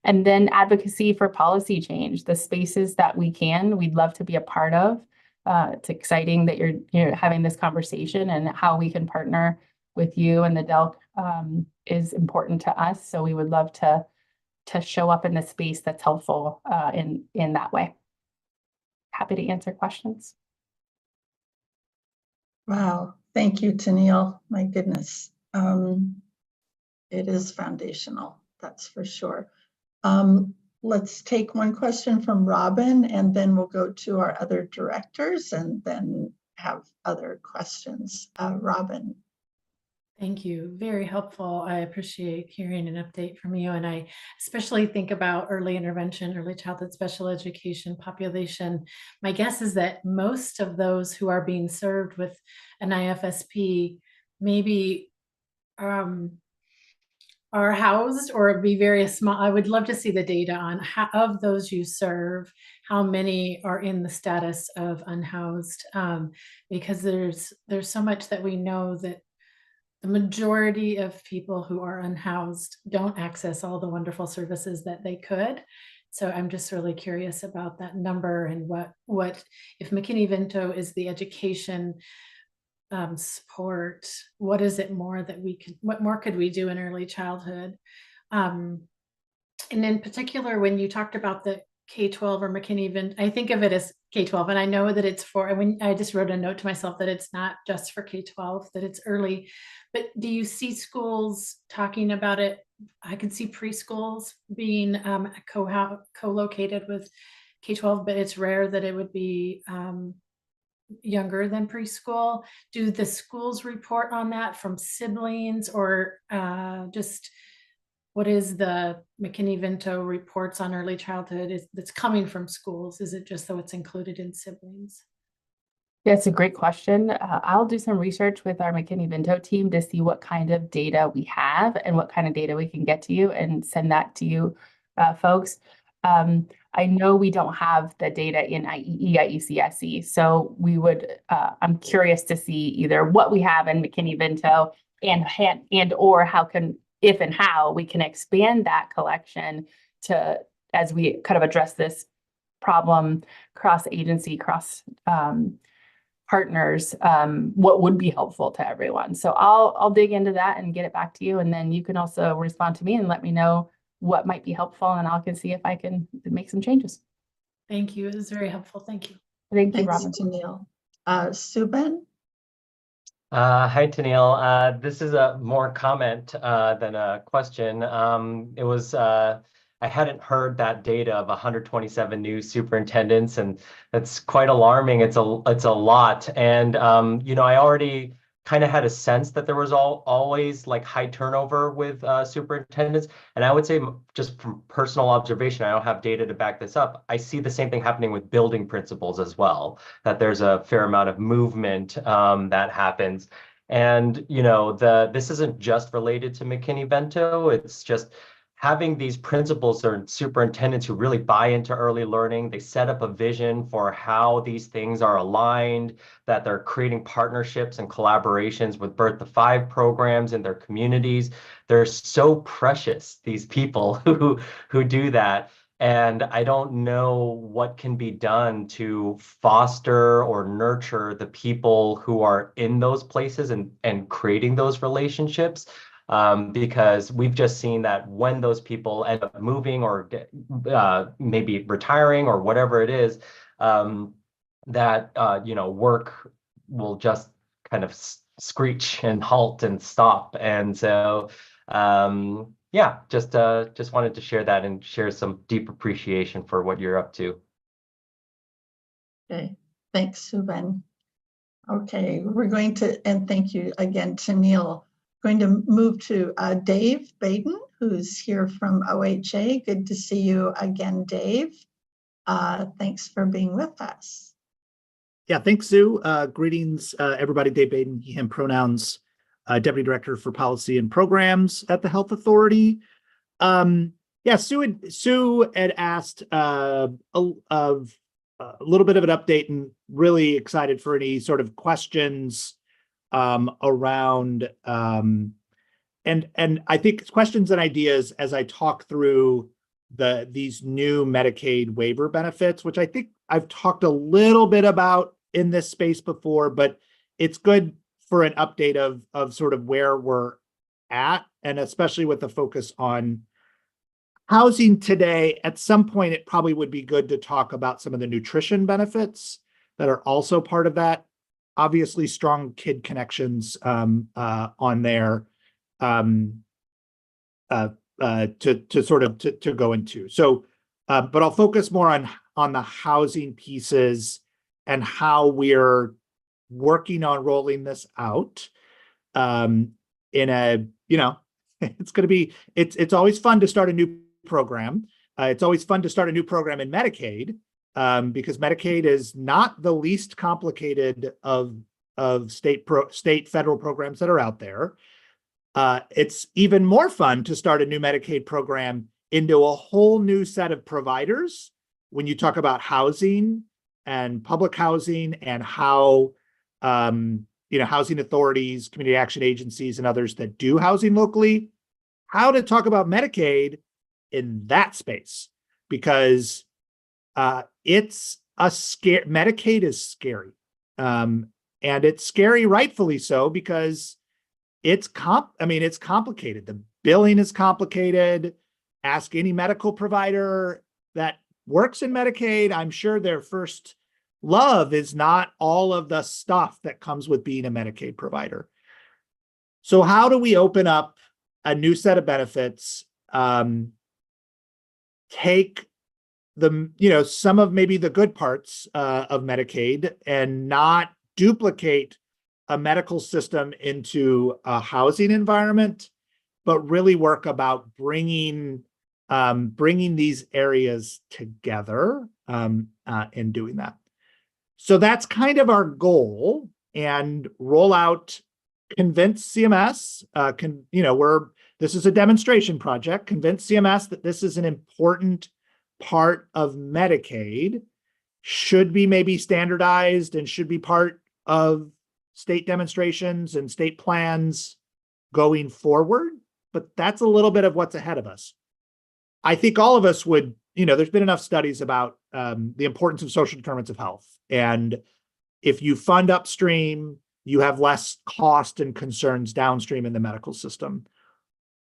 And then advocacy for policy change, the spaces that we'd love to be a part of. It's exciting that you're having this conversation, and how we can partner with you and the DELC is important to us. So we would love to show up in the space that's helpful in that way. Happy to answer questions. Wow, thank you, Tennille. My goodness. It is foundational, that's for sure. Let's take one question from Robin, and then we'll go to our other directors and then have other questions. Robin. Thank you. Very helpful. I appreciate hearing an update from you. And I especially think about early intervention, early childhood special education population. My guess is that most of those who are being served with an IFSP maybe are housed or be very small. I would love to see the data on how, of those you serve, how many are in the status of unhoused, because there's so much that we know that the majority of people who are unhoused don't access all the wonderful services that they could. So I'm just really curious about that number, and what if McKinney-Vento is the education support, what is it more that what more could we do in early childhood? And in particular, when you talked about the K-12 or McKinney-Vento, I think of it as K-12, and I know that it's I just wrote a note to myself that it's not just for K-12, that it's early, but do you see schools talking about it I could see preschools being co-located with K-12, but it's rare that it would be younger than preschool. Do the schools report on that from siblings, or just what is the McKinney-Vento reports on early childhood that's coming from schools? Is it just though it's included in siblings? Yeah, it's a great question. I'll do some research with our McKinney-Vento team to see what kind of data we have and what kind of data we can get to you and send that to you, folks. I know we don't have the data in IEE, IECSE, so we would, I'm curious to see either what we have in McKinney-Vento and or how can, if and how we can expand that collection to, as we kind of address this problem cross-agency, cross partners, what would be helpful to everyone. So I'll dig into that and get it back to you. And then you can also respond to me and let me know what might be helpful, and I can see if I can make some changes. Thank you. It was very helpful. Thank you. Thank you, Thanks, Robin. Tennille. Suben? Hi, Tennille. This is a more comment than a question. It was I hadn't heard that data of 127 new superintendents, and that's quite alarming. It's a lot, and you know, I already kind of had a sense that there was always like high turnover with superintendents, and I would say just from personal observation, I don't have data to back this up, I see the same thing happening with building principals as well, that there's a fair amount of movement that happens. And you know, this isn't just related to McKinney-Vento, it's just having these principals or superintendents who really buy into early learning. They set up a vision for how these things are aligned, that they're creating partnerships and collaborations with Birth to 5 programs in their communities. They're so precious, these people who do that. And I don't know what can be done to foster or nurture the people who are in those places and creating those relationships. Because we've just seen that when those people end up moving or maybe retiring or whatever it is, that you know, work will just kind of screech and halt and stop. And so yeah, just wanted to share that and share some deep appreciation for what you're up to. Okay, thanks, Suben. Okay, we're going to, and thank you again, Tennille. Going to move to Dave Baden, who's here from OHA. Good to see you again, Dave. Thanks for being with us. Yeah, thanks, Sue. Greetings, everybody. Dave Baden, he, him pronouns, Deputy Director for Policy and Programs at the Health Authority. Yeah, Sue had asked a little bit of an update, and really excited for any sort of questions around and I think questions and ideas as I talk through these new Medicaid waiver benefits, which I think I've talked a little bit about in this space before, but it's good for an update of sort of where we're at, and especially with the focus on housing today. At some point, it probably would be good to talk about some of the nutrition benefits that are also part of that. Obviously, strong kid connections on there to sort of to go into. So, but I'll focus more on the housing pieces and how we're working on rolling this out in a, you know, it's going to be, it's always fun to start a new program. It's always fun to start a new program in Medicaid. Because Medicaid is not the least complicated of state federal programs that are out there. It's even more fun to start a new Medicaid program into a whole new set of providers when you talk about housing and public housing, and how you know, housing authorities, community action agencies, and others that do housing locally, how to talk about Medicaid in that space, because it's a scare. Medicaid is scary. And it's scary, rightfully so, because it's complicated. The billing is complicated. Ask any medical provider that works in Medicaid. I'm sure their first love is not all of the stuff that comes with being a Medicaid provider. So how do we open up a new set of benefits, take some of maybe the good parts of Medicaid and not duplicate a medical system into a housing environment, but really work about bringing these areas together in doing that. So that's kind of our goal, and roll out, convince CMS, this is a demonstration project, convince CMS that this is an important part of Medicaid, should be maybe standardized and should be part of state demonstrations and state plans going forward. But that's a little bit of what's ahead of us. I think all of us would, there's been enough studies about the importance of social determinants of health. And if you fund upstream, you have less cost and concerns downstream in the medical system.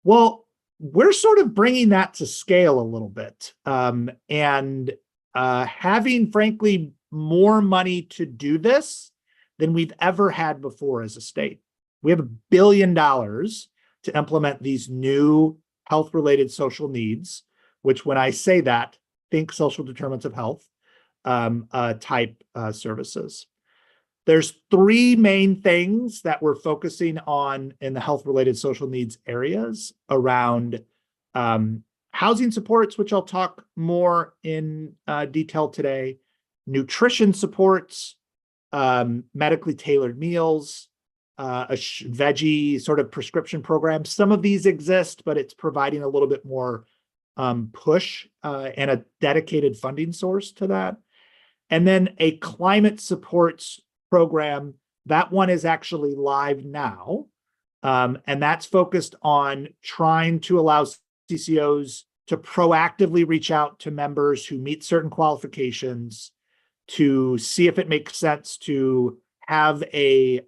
Well, we're sort of bringing that to scale a little bit, and having, frankly, more money to do this than we've ever had before as a state. We have $1 billion to implement these new health-related social needs, which, when I say that, think social determinants of health type services. There's 3 main things that we're focusing on in the health-related social needs areas around housing supports, which I'll talk more in detail today, nutrition supports, medically tailored meals, a veggie sort of prescription program. Some of these exist, but it's providing a little bit more push and a dedicated funding source to that. And then a climate supports program. That one is actually live now. And that's focused on trying to allow CCOs to proactively reach out to members who meet certain qualifications to see if it makes sense to have a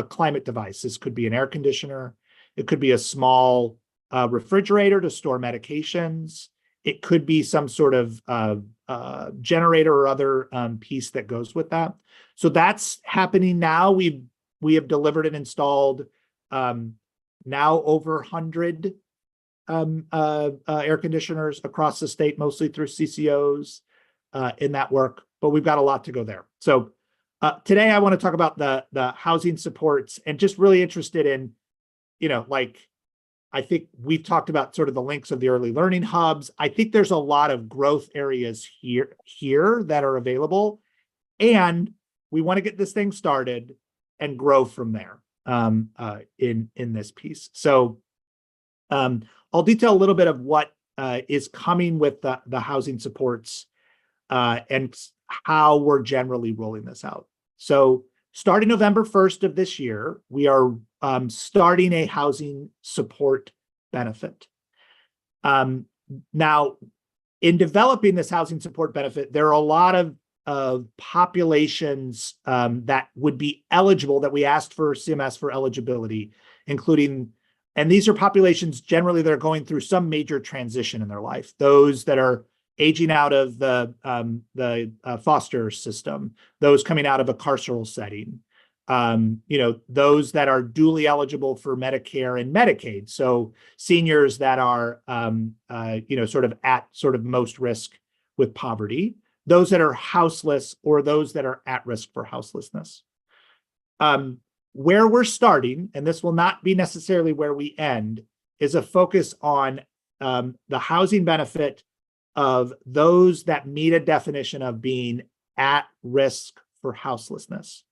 climate device. This could be an air conditioner. It could be a small refrigerator to store medications. It could be some sort of generator or other piece that goes with that. So that's happening now. We have delivered and installed now over 100 air conditioners across the state, mostly through CCOs in that work, but we've got a lot to go there. So today I want to talk about the housing supports, and just really interested in, I think we've talked about sort of the links of the early learning hubs. I think there's a lot of growth areas here that are available, and we want to get this thing started and grow from there in this piece. So I'll detail a little bit of what is coming with the housing supports and how we're generally rolling this out. So starting November 1st of this year, we are starting a housing support benefit. Now, in developing this housing support benefit, there are a lot of populations that would be eligible, that we asked for CMS for eligibility, including, and these are populations generally that are going through some major transition in their life. Those that are aging out of the foster system, those coming out of a carceral setting, those that are duly eligible for Medicare and Medicaid. So seniors that are, sort of at sort of most risk with poverty, those that are houseless, or those that are at risk for houselessness. Where we're starting, and this will not be necessarily where we end, is a focus on the housing benefit of those that meet a definition of being at risk for houselessness.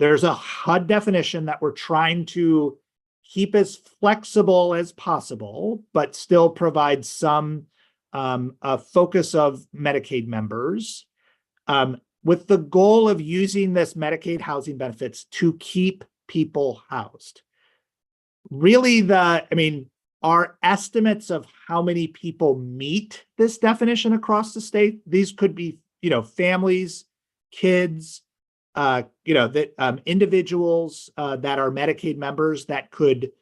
There's a HUD definition that we're trying to keep as flexible as possible, but still provide some a focus of Medicaid members, with the goal of using this Medicaid housing benefits to keep people housed. Really, our estimates of how many people meet this definition across the state, these could be, families, kids, individuals that are Medicaid members that could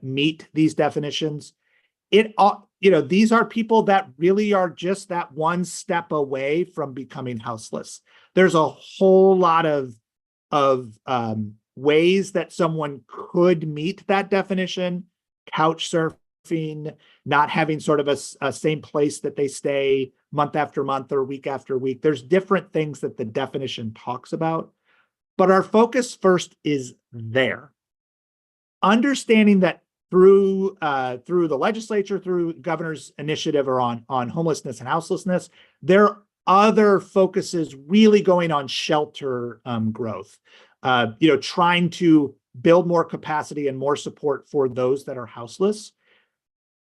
meet these definitions. These are people that really are just that one step away from becoming houseless. There's a whole lot of ways that someone could meet that definition: couch surfing, not having sort of a same place that they stay month after month or week after week. There's different things that the definition talks about, but our focus first is there. Understanding that through the legislature, through governor's initiative or on homelessness and houselessness, there are other focuses really going on shelter growth, trying to build more capacity and more support for those that are houseless.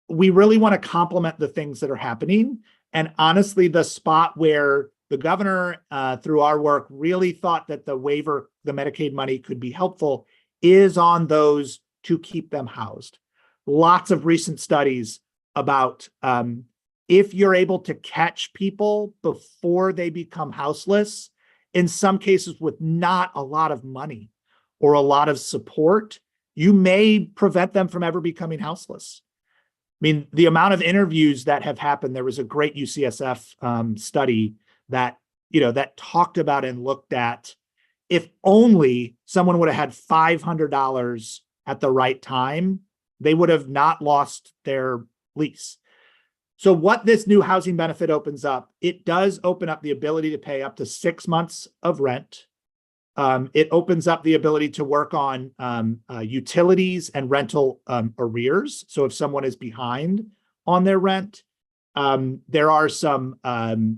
We really want to complement the things that are happening. And honestly, the spot where the governor, through our work, really thought that the waiver, the Medicaid money could be helpful is on those to keep them housed. Lots of recent studies about if you're able to catch people before they become houseless, in some cases with not a lot of money or a lot of support, you may prevent them from ever becoming houseless. I mean, the amount of interviews that have happened, there was a great UCSF study that talked about and looked at if only someone would have had $500 at the right time, they would have not lost their lease. So what this new housing benefit opens up, it does open up the ability to pay up to 6 months of rent. It opens up the ability to work on utilities and rental arrears. So if someone is behind on their rent, there are some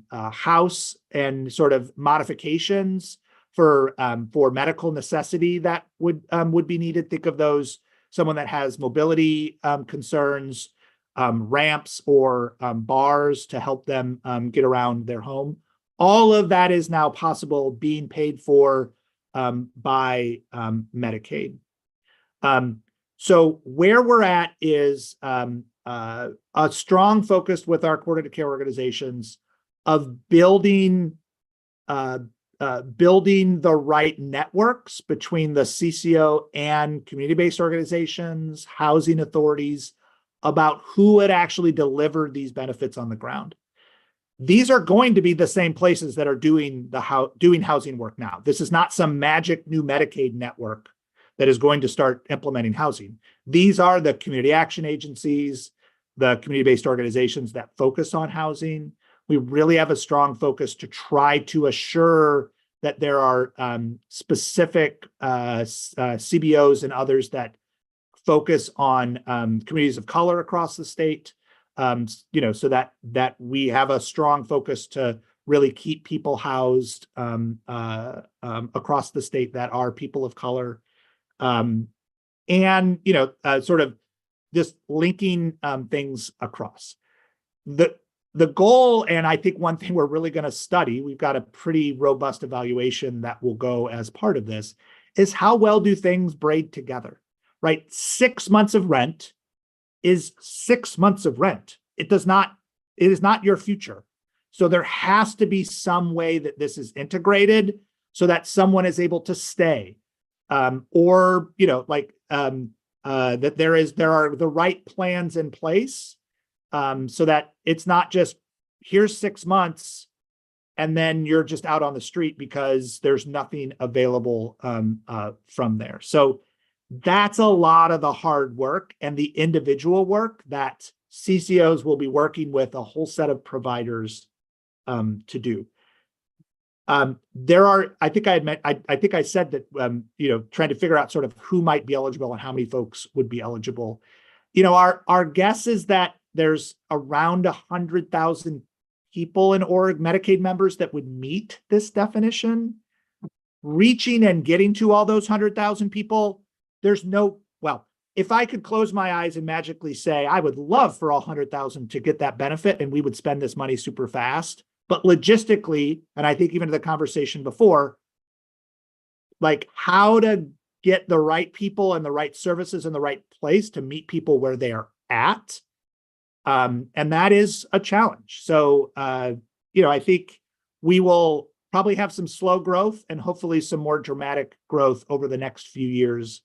house and sort of modifications for medical necessity that would be needed. Think of those, someone that has mobility concerns, ramps or bars to help them get around their home. All of that is now possible being paid for by Medicaid. So where we're at is a strong focus with our coordinated care organizations of building the right networks between the CCO and community-based organizations, housing authorities, about who would actually deliver these benefits on the ground. These are going to be the same places that are doing housing work now. This is not some magic new Medicaid network that is going to start implementing housing. These are the community action agencies, the community-based organizations that focus on housing. We really have a strong focus to try to assure that there are specific CBOs and others that focus on communities of color across the state, so that we have a strong focus to really keep people housed across the state that are people of color, and sort of just linking things across. The goal, and I think one thing we're really going to study, we've got a pretty robust evaluation that will go as part of this, is how well do things braid together, right? 6 months of rent is 6 months of rent. It is not your future. So there has to be some way that this is integrated so that someone is able to stay, that there are the right plans in place, so that it's not just here's 6 months and then you're just out on the street because there's nothing available from there. So that's a lot of the hard work and the individual work that CCOs will be working with a whole set of providers to do. There are, I think I said that, trying to figure out sort of who might be eligible and how many folks would be eligible. Our guess is that there's around 100,000 people in Oregon, Medicaid members, that would meet this definition. Reaching and getting to all those 100,000 people, if I could close my eyes and magically say, I would love for all 100,000 to get that benefit and we would spend this money super fast. But logistically, and I think even to the conversation before, like how to get the right people and the right services in the right place to meet people where they are at. And that is a challenge. So, I think we will probably have some slow growth and hopefully some more dramatic growth over the next few years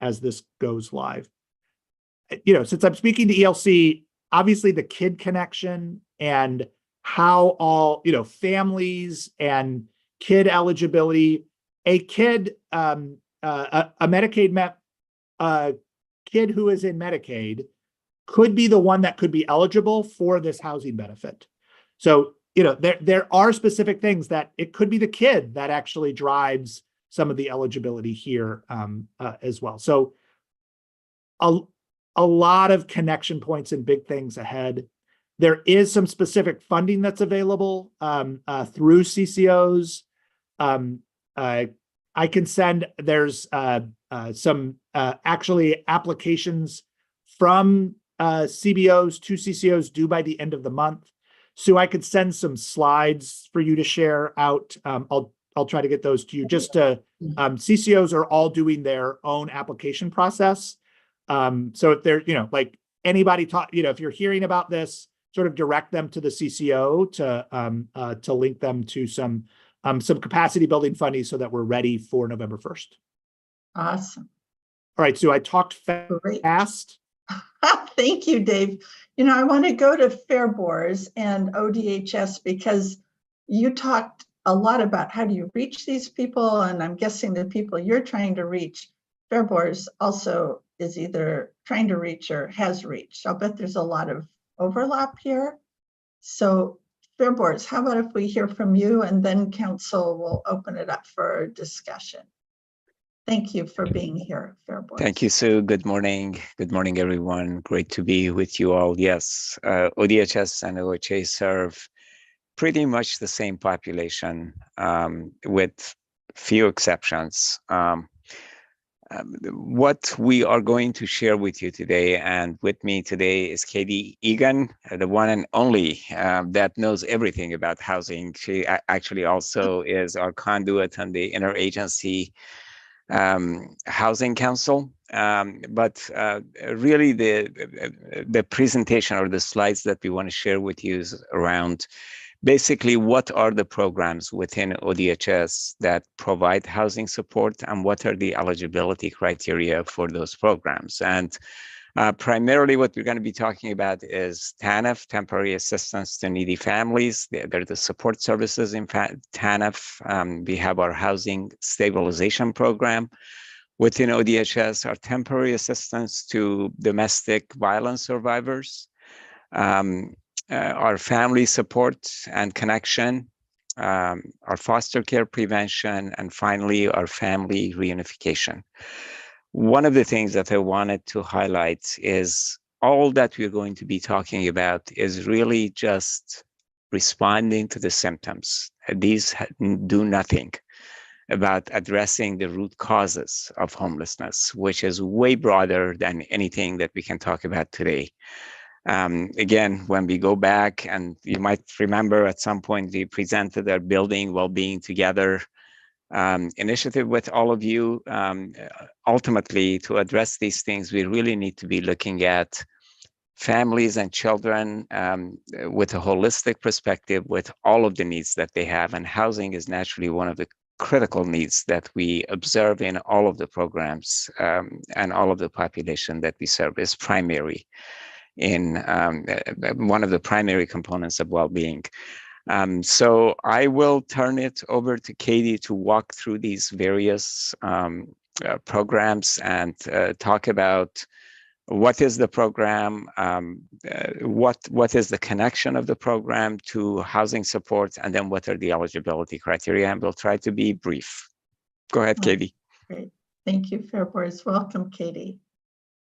as this goes live. Since I'm speaking to ELC, obviously the kid connection and how all, families and kid eligibility, a kid, a Medicaid kid who is in Medicaid could be the one that could be eligible for this housing benefit. So, there are specific things that it could be the kid that actually drives some of the eligibility here as well. So a lot of connection points and big things ahead. There is some specific funding that's available through CCOs. I can send, there's some actually applications from CBOs to CCOs due by the end of the month. So I could send some slides for you to share out. I'll try to get those to you. Just to, CCOs are all doing their own application process. So if they're, like anybody if you're hearing about this, sort of direct them to the CCO to link them to some capacity building funding so that we're ready for November 1st. Awesome. All right, so I talked fast. Thank you, Dave. I want to go to Fair Boars and ODHS because you talked a lot about how do you reach these people, and I'm guessing the people you're trying to reach, Fair Boars also is either trying to reach or has reached. I'll bet there's a lot of overlap here. So Fair Boars, how about if we hear from you and then council will open it up for discussion. Thank you for being here, Fair Boars. Thank you, Sue. Good morning. Good morning, everyone. Great to be with you all. Yes, ODHS and OHA serve pretty much the same population with few exceptions. What we are going to share with you today, and with me today is Katie Egan, the one and only that knows everything about housing. She actually also is our conduit on the Interagency Housing Council. But really the presentation or the slides that we want to share with you is around basically what are the programs within ODHS that provide housing support and what are the eligibility criteria for those programs. And primarily what we're going to be talking about is TANF, Temporary Assistance to Needy Families. They're the support services in TANF. We have our Housing Stabilization Program within ODHS, our Temporary Assistance to Domestic Violence Survivors, our Family Support and Connection, our Foster Care Prevention, and finally, our Family Reunification. One of the things that I wanted to highlight is all that we're going to be talking about is really just responding to the symptoms. These do nothing about addressing the root causes of homelessness, which is way broader than anything that we can talk about today. Again, when we go back, and you might remember at some point we presented our Building Wellbeing Together initiative with all of you. Ultimately, to address these things, we really need to be looking at families and children with a holistic perspective with all of the needs that they have. And housing is naturally one of the critical needs that we observe in all of the programs and all of the population that we serve is primary in one of the primary components of well-being. So I will turn it over to Katie to walk through these various programs and talk about what is the program, what is the connection of the program to housing support, and then what are the eligibility criteria, and we'll try to be brief. Go ahead, Katie. Great. Thank you, Fair Boars. Welcome, Katie.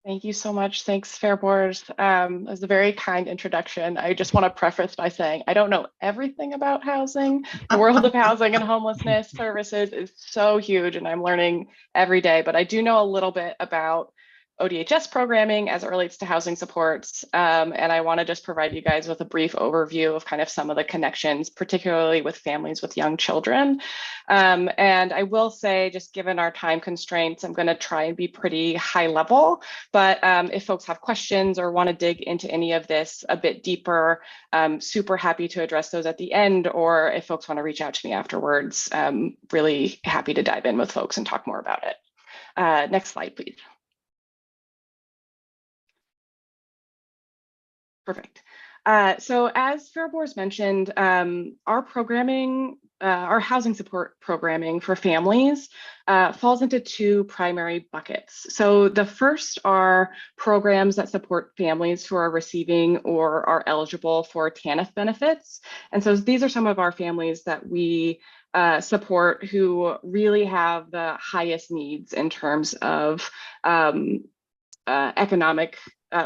Thank you so much. Thanks, Fair Boars. It was a very kind introduction. I just want to preface by saying I don't know everything about housing. The world of housing and homelessness services is so huge, and I'm learning every day, but I do know a little bit about ODHS programming as it relates to housing supports. And I want to just provide you guys with a brief overview of kind of some of the connections, particularly with families with young children. And I will say, just given our time constraints, I'm going to try and be pretty high level. But if folks have questions or want to dig into any of this a bit deeper, super happy to address those at the end. Or if folks want to reach out to me afterwards, really happy to dive in with folks and talk more about it. Next slide, please. Perfect. So as Fair Boars mentioned, our programming our housing support programming for families falls into two primary buckets. So the first are programs that support families who are receiving or are eligible for TANF benefits. And so these are some of our families that we support who really have the highest needs in terms of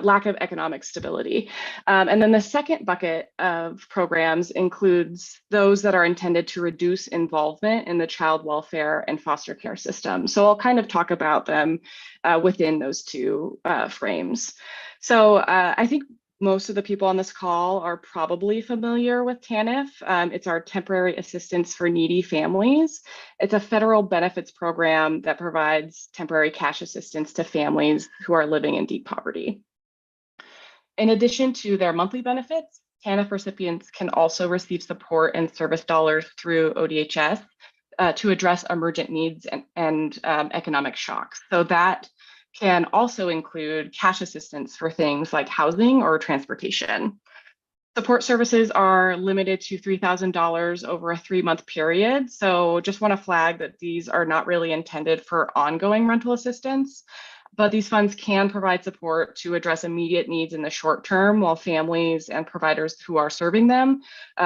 lack of economic stability. And then the second bucket of programs includes those that are intended to reduce involvement in the child welfare and foster care system. So I'll kind of talk about them within those two frames. So I think most of the people on this call are probably familiar with TANF. It's our Temporary Assistance for Needy Families. It's a federal benefits program that provides temporary cash assistance to families who are living in deep poverty. In addition to their monthly benefits, TANF recipients can also receive support and service dollars through ODHS to address emergent needs and economic shocks. So that can also include cash assistance for things like housing or transportation. Support services are limited to $3,000 over a 3-month period. So just want to flag that these are not really intended for ongoing rental assistance, but these funds can provide support to address immediate needs in the short term while families and providers who are serving them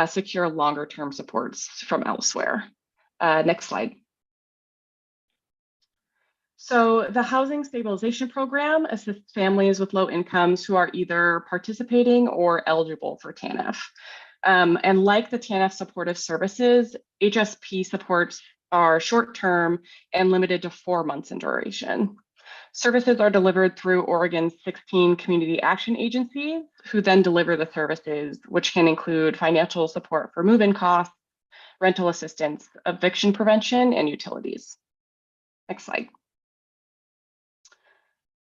secure longer term supports from elsewhere. Next slide. So the Housing Stabilization Program assists families with low incomes who are either participating or eligible for TANF. And like the TANF supportive services, HSP supports are short-term and limited to 4 months in duration. Services are delivered through Oregon's 16 community action agencies, who then deliver the services, which can include financial support for move-in costs, rental assistance, eviction prevention, and utilities. Next slide.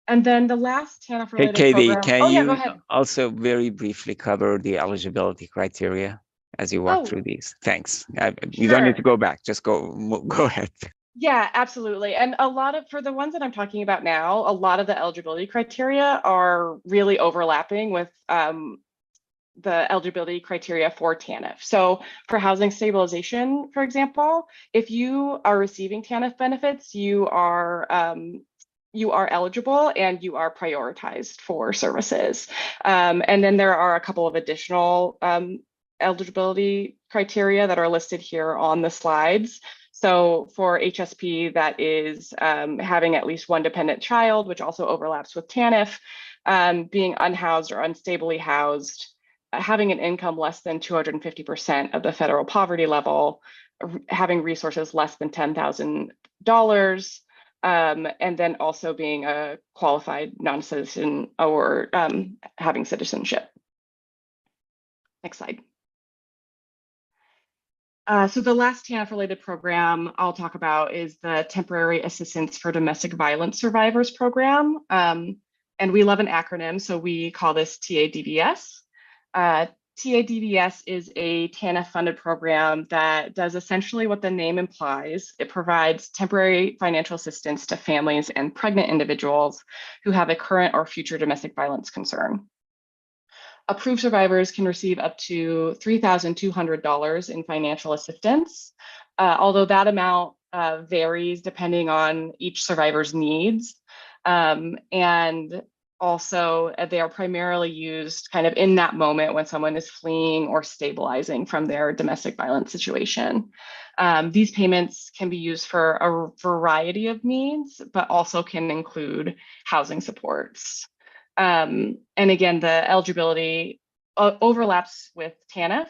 And then the last TANF Hey, related Katie, program. can Oh, yeah, you go ahead. also very briefly cover the eligibility criteria as you walk Oh, through these? Thanks. You don't need to go back. Just go ahead. Yeah, absolutely. And a lot of, for the ones that I'm talking about now, a lot of the eligibility criteria are really overlapping with the eligibility criteria for TANF. So for housing stabilization, for example, if you are receiving TANF benefits, you are eligible and you are prioritized for services. And then there are a couple of additional eligibility criteria that are listed here on the slides. So for HSP, that is having at least one dependent child, which also overlaps with TANF, being unhoused or unstably housed, having an income less than 250% of the federal poverty level, having resources less than $10,000, and then also being a qualified non-citizen or having citizenship. Next slide. So the last TANF-related program I'll talk about is the Temporary Assistance for Domestic Violence Survivors program. And we love an acronym, so we call this TADVS. TADVS is a TANF-funded program that does essentially what the name implies. It provides temporary financial assistance to families and pregnant individuals who have a current or future domestic violence concern. Approved survivors can receive up to $3,200 in financial assistance, although that amount varies depending on each survivor's needs. And also, they are primarily used kind of in that moment when someone is fleeing or stabilizing from their domestic violence situation. These payments can be used for a variety of needs, but also can include housing supports. And again, the eligibility overlaps with TANF,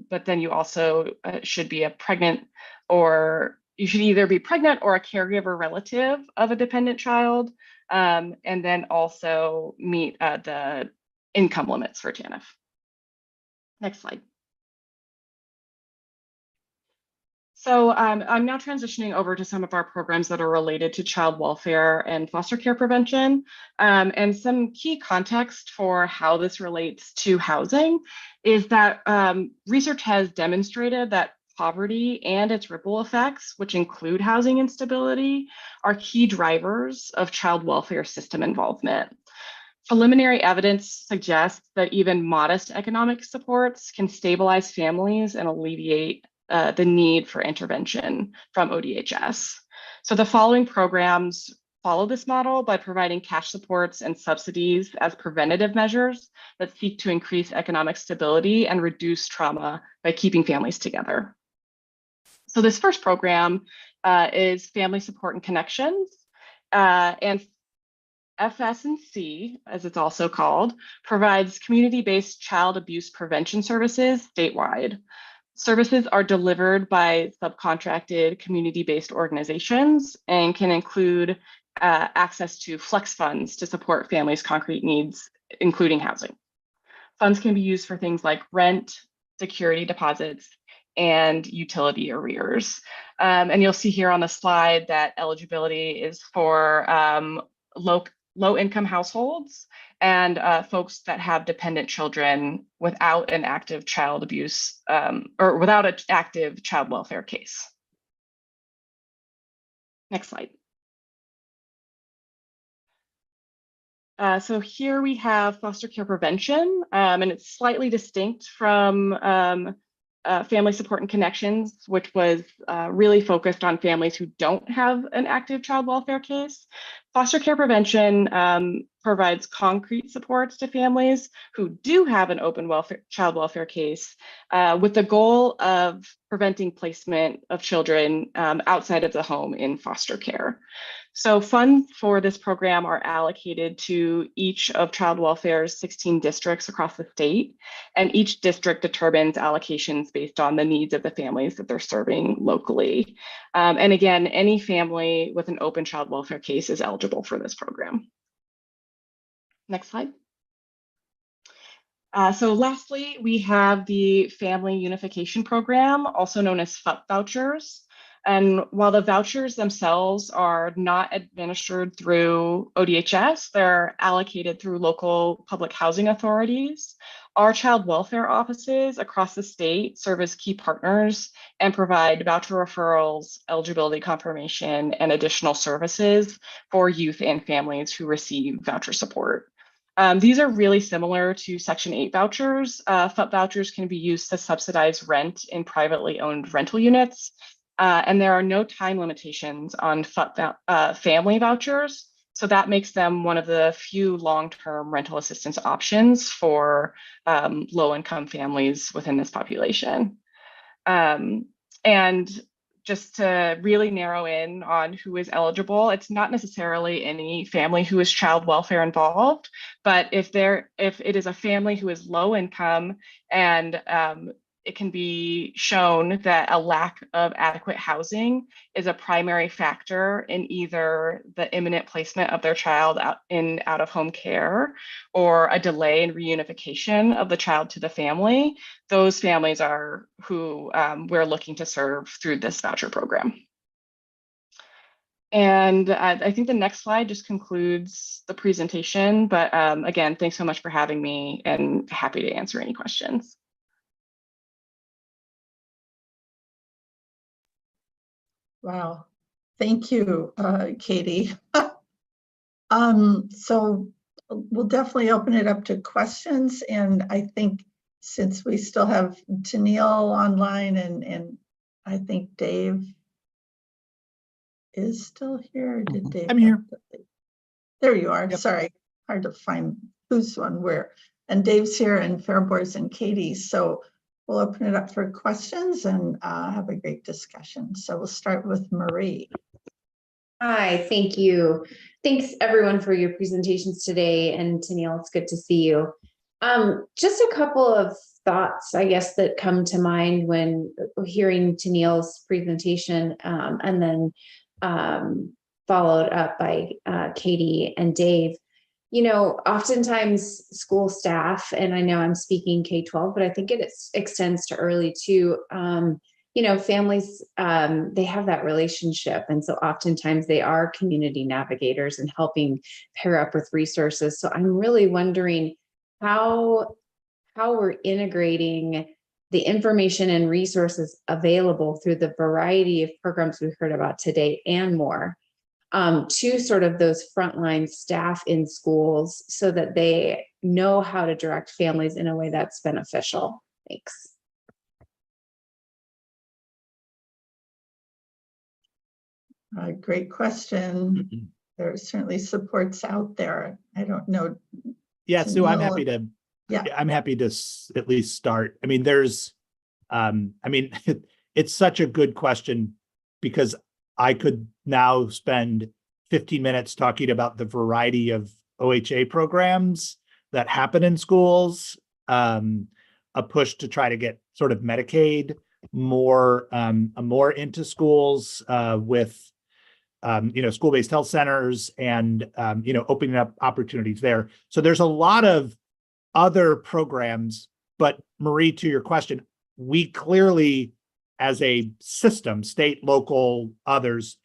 but then you also should be a pregnant, or you should either be pregnant or a caregiver relative of a dependent child, and then also meet the income limits for TANF. Next slide. So I'm now transitioning over to some of our programs that are related to child welfare and foster care prevention. And some key context for how this relates to housing is that research has demonstrated that poverty and its ripple effects, which include housing instability, are key drivers of child welfare system involvement. Preliminary evidence suggests that even modest economic supports can stabilize families and alleviate the need for intervention from ODHS. So the following programs follow this model by providing cash supports and subsidies as preventative measures that seek to increase economic stability and reduce trauma by keeping families together. So this first program is Family Support and Connections, and FS&C, as it's also called, provides community-based child abuse prevention services statewide. Services are delivered by subcontracted community-based organizations and can include access to flex funds to support families' concrete needs, including housing. Funds can be used for things like rent, security deposits, and utility arrears. And you'll see here on the slide that eligibility is for low-income households and folks that have dependent children without an active child abuse or without an active child welfare case. Next slide. So here we have foster care prevention, and it's slightly distinct from Family Support and Connections, which was really focused on families who don't have an active child welfare case. Foster care prevention provides concrete supports to families who do have an open child welfare case with the goal of preventing placement of children outside of the home in foster care. So funds for this program are allocated to each of child welfare's 16 districts across the state, and each district determines allocations based on the needs of the families that they're serving locally. And again, any family with an open child welfare case is eligible for this program. Next slide. So lastly, we have the Family Unification Program, also known as FUP vouchers. And while the vouchers themselves are not administered through ODHS, they're allocated through local public housing authorities. Our child welfare offices across the state serve as key partners and provide voucher referrals, eligibility confirmation, and additional services for youth and families who receive voucher support. These are really similar to Section 8 vouchers. FUP vouchers can be used to subsidize rent in privately owned rental units. And there are no time limitations on family vouchers. So that makes them one of the few long-term rental assistance options for low-income families within this population. And just to really narrow in on who is eligible, it's not necessarily any family who is child welfare involved, but if it is a family who is low income and it can be shown that a lack of adequate housing is a primary factor in either the imminent placement of their child out of home care or a delay in reunification of the child to the family. Those families are who we're looking to serve through this voucher program. And I think the next slide just concludes the presentation. But again, thanks so much for having me and happy to answer any questions. Wow, thank you, Katie. So we'll definitely open it up to questions. And I think since we still have Tennille online and I think Dave is still here. Did Dave? I'm here. There you are. Yep. Sorry, hard to find who's on where. And Dave's here and Fairboards and Katie. So we'll open it up for questions and have a great discussion. So we'll start with Marie. Hi, thank you. Thanks everyone for your presentations today. And Tennille, it's good to see you. Just a couple of thoughts, I guess, that come to mind when hearing Tennille's presentation and then followed up by Katie and Dave. You know, oftentimes school staff, and I know I'm speaking K-12, but I think it extends to early too. You know, families, they have that relationship. And so oftentimes they are community navigators and helping pair up with resources. So I'm really wondering how we're integrating the information and resources available through the variety of programs we've heard about today and more. To sort of those frontline staff in schools so that they know how to direct families in a way that's beneficial. Thanks. Great question. There are certainly supports out there. I don't know. Yeah, Sue, I'm Tennille, happy to, yeah. I'm happy to at least start. I mean, there's, I mean, it's such a good question because I could now spend 15 minutes talking about the variety of OHA programs that happen in schools, a push to try to get sort of Medicaid more into schools with school-based health centers and opening up opportunities there. So there's a lot of other programs, but Marie, to your question, we clearly, as a system, state, local, others,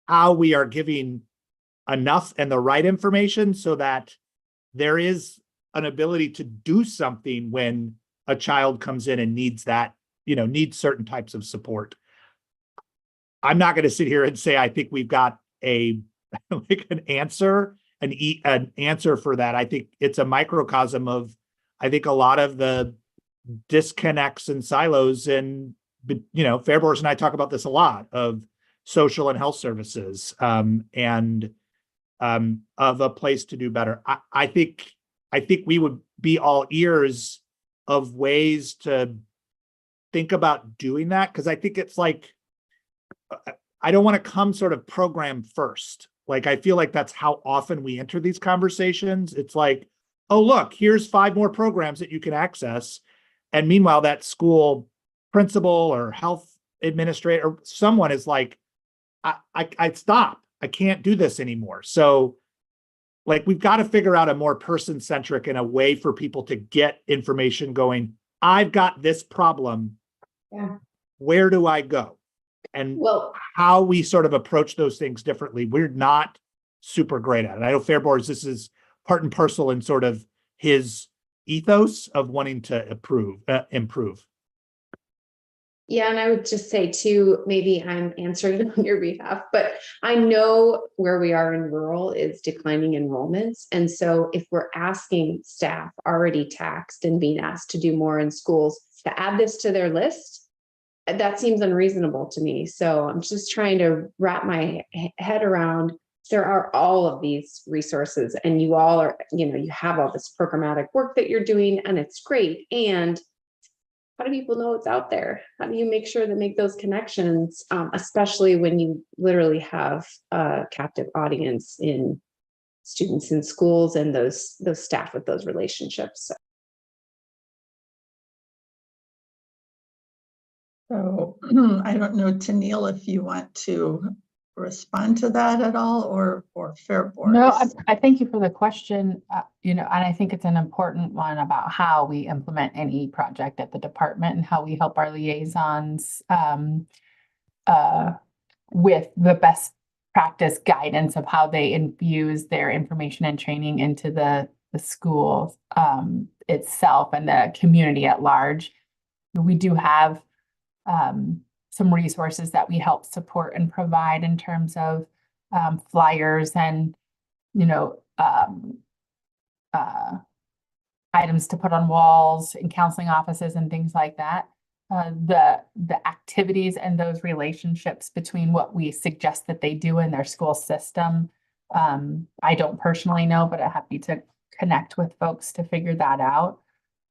how we are giving enough and the right information so that there is an ability to do something when a child comes in and needs that, needs certain types of support. I'm not going to sit here and say I think we've got an answer for that. I think it's a microcosm of, I think, a lot of the disconnects and silos, and Fairbourse and I talk about this a lot, of social and health services, and of a place to do better. I think we would be all ears of ways to think about doing that, because I think it's like, I don't want to come sort of program first. Like, I feel like that's how often we enter these conversations. It's like, oh, look, here's 5 more programs that you can access. And meanwhile, that school principal or health administrator or someone is like, I stop. I can't do this anymore. So, like, we've got to figure out a more person-centric and a way for people to get information going. I've got this problem. Yeah. Where do I go? And how we sort of approach those things differently, we're not super great at it. I know Fairbourse, this is part and parcel in sort of his ethos of wanting to improve. Yeah, and I would just say too, maybe I'm answering on your behalf, but I know where we are in rural is declining enrollments. And so if we're asking staff already taxed and being asked to do more in schools to add this to their list, that seems unreasonable to me. So I'm just trying to wrap my head around, there are all of these resources and you all are, you have all this programmatic work that you're doing and it's great. And how do people know it's out there? How do you make sure to make those connections, especially when you literally have a captive audience in students in schools and those staff with those relationships? So I don't know, Tennille, if you want to respond to that at all, or Fairbourse. No, I thank you for the question. And I think it's an important one about how we implement any project at the department and how we help our liaisons with the best practice guidance of how they infuse their information and training into the school itself and the community at large. We do have some resources that we help support and provide in terms of flyers and, items to put on walls in counseling offices and things like that. The activities and those relationships between what we suggest that they do in their school system, I don't personally know, but I'm happy to connect with folks to figure that out.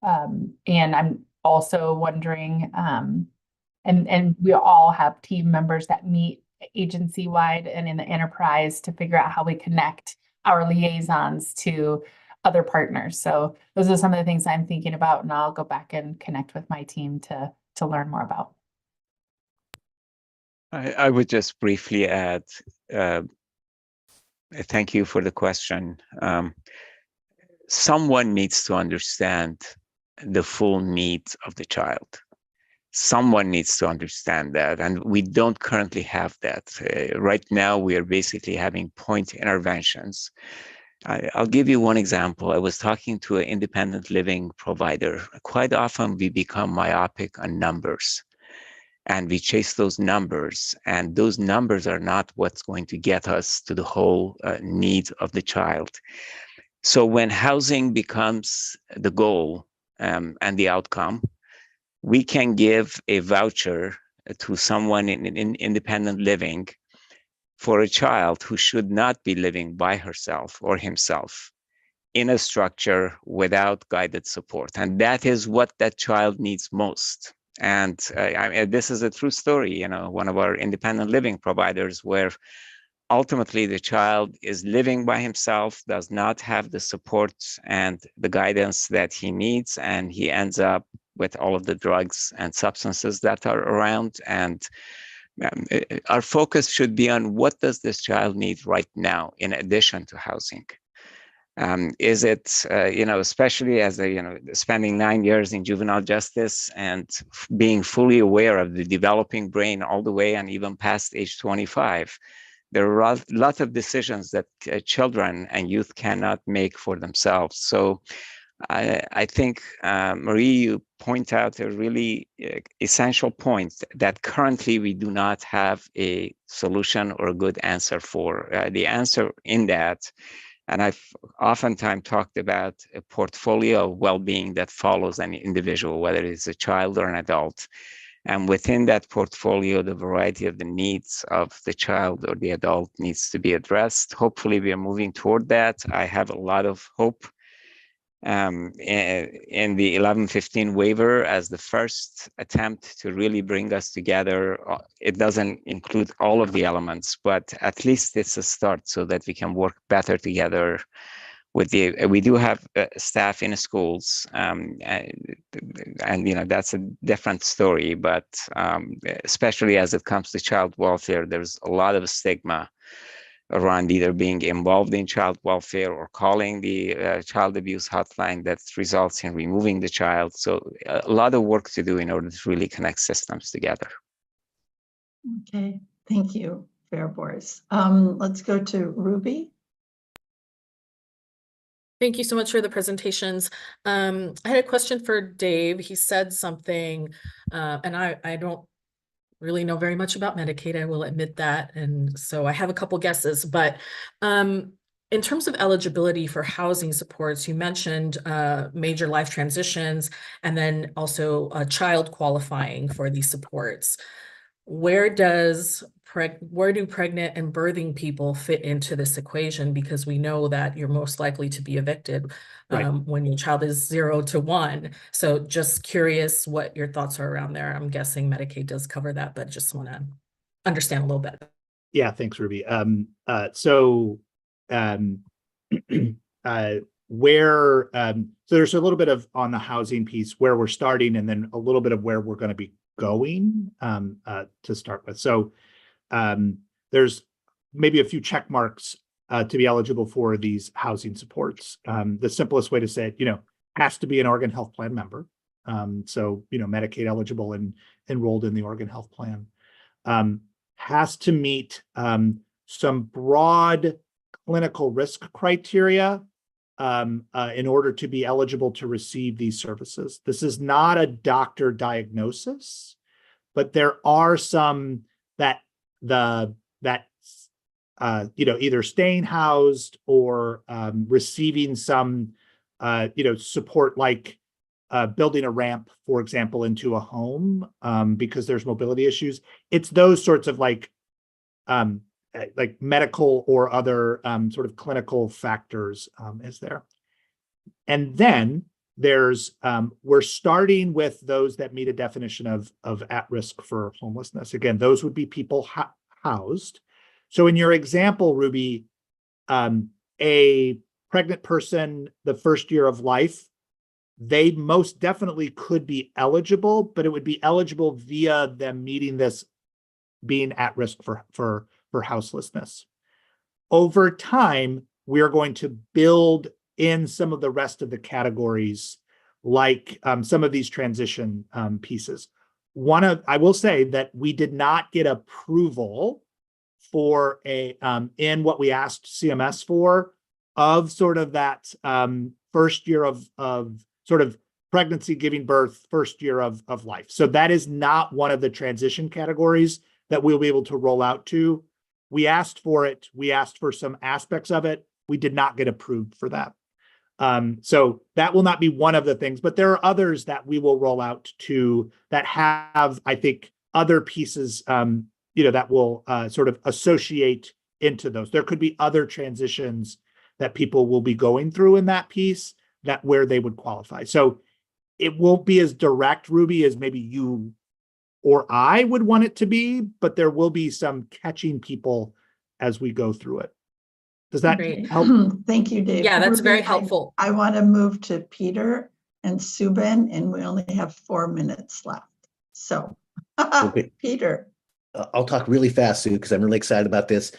And I'm also wondering, and we all have team members that meet agency-wide and in the enterprise to figure out how we connect our liaisons to other partners. So those are some of the things I'm thinking about, and I'll go back and connect with my team to learn more about. I would just briefly add, thank you for the question. Someone needs to understand the full needs of the child. Someone needs to understand that, and we don't currently have that. Right now, we are basically having point interventions. I'll give you one example. I was talking to an independent living provider. Quite often, we become myopic on numbers, and we chase those numbers, and those numbers are not what's going to get us to the whole need of the child. So when housing becomes the goal and the outcome, we can give a voucher to someone in independent living for a child who should not be living by herself or himself in a structure without guided support. And that is what that child needs most. And I mean, this is a true story, you know, one of our independent living providers, where ultimately the child is living by himself, does not have the support and the guidance that he needs, and he ends up with all of the drugs and substances that are around. And our focus should be on what does this child need right now in addition to housing. Is it, you know, especially as a, you know, spending 9 years in juvenile justice and being fully aware of the developing brain all the way and even past age 25, there are a lot of decisions that children and youth cannot make for themselves. So I think, Marie, you point out a really essential point that currently we do not have a solution or a good answer for. The answer in that, and I've oftentimes talked about a portfolio of well-being that follows an individual, whether it's a child or an adult. And within that portfolio, the variety of the needs of the child or the adult needs to be addressed. Hopefully, we are moving toward that. I have a lot of hope in the 1115 waiver as the first attempt to really bring us together. It doesn't include all of the elements, but at least it's a start so that we can work better together with the, we do have staff in schools, and you know, that's a different story, but especially as it comes to child welfare, there's a lot of stigma around either being involved in child welfare or calling the child abuse hotline that results in removing the child. So a lot of work to do in order to really connect systems together. Okay, thank you, Fairboards. Let's go to Ruby. Thank you so much for the presentations. I had a question for Dave. He said something, and I don't really know very much about Medicaid, I will admit that. And so I have a couple guesses, but in terms of eligibility for housing supports, you mentioned major life transitions and then also a child qualifying for these supports. Where do pregnant and birthing people fit into this equation? Because we know that you're most likely to be evicted when your child is 0 to 1. So just curious what your thoughts are around there. I'm guessing Medicaid does cover that, but just want to understand a little bit. Yeah, thanks, Ruby. So there's a little bit of on the housing piece where we're starting, and then a little bit of where we're going to be going to start with. So there's maybe a few check marks to be eligible for these housing supports. The simplest way to say it, you know, has to be an Oregon Health Plan member. So, you know, Medicaid eligible and enrolled in the Oregon Health Plan. Has to meet some broad clinical risk criteria in order to be eligible to receive these services. This is not a doctor diagnosis, but there are some that you know, either staying housed or receiving some you know, support, like building a ramp, for example, into a home because there's mobility issues. It's those sorts of like medical or other sort of clinical factors is there. And then there's we're starting with those that meet a definition of at risk for homelessness. Again, those would be people housed. So in your example, Ruby, a pregnant person, the first year of life, they most definitely could be eligible, but it would be eligible via them meeting this being at risk for houselessness. Over time, we are going to build in some of the rest of the categories, like some of these transition pieces. I will say that we did not get approval for a in what we asked CMS for of sort of that first year of sort of pregnancy, giving birth, first year of life. So that is not one of the transition categories that we'll be able to roll out to. We asked for it. We asked for some aspects of it. We did not get approved for that. So that will not be one of the things, but there are others that we will roll out to that have, I think, other pieces that will sort of associate into those. There could be other transitions that people will be going through in that piece that where they would qualify. So it won't be as direct, Ruby, as maybe you or I would want it to be, but there will be some catching people as we go through it. Does that Great. help? Thank you, Dave. Yeah, that's very Ruby, helpful. I want to move to Peter and Subin, and we only have 4 minutes left. So, Okay. Peter. I'll talk really fast, Sue, because I'm really excited about this.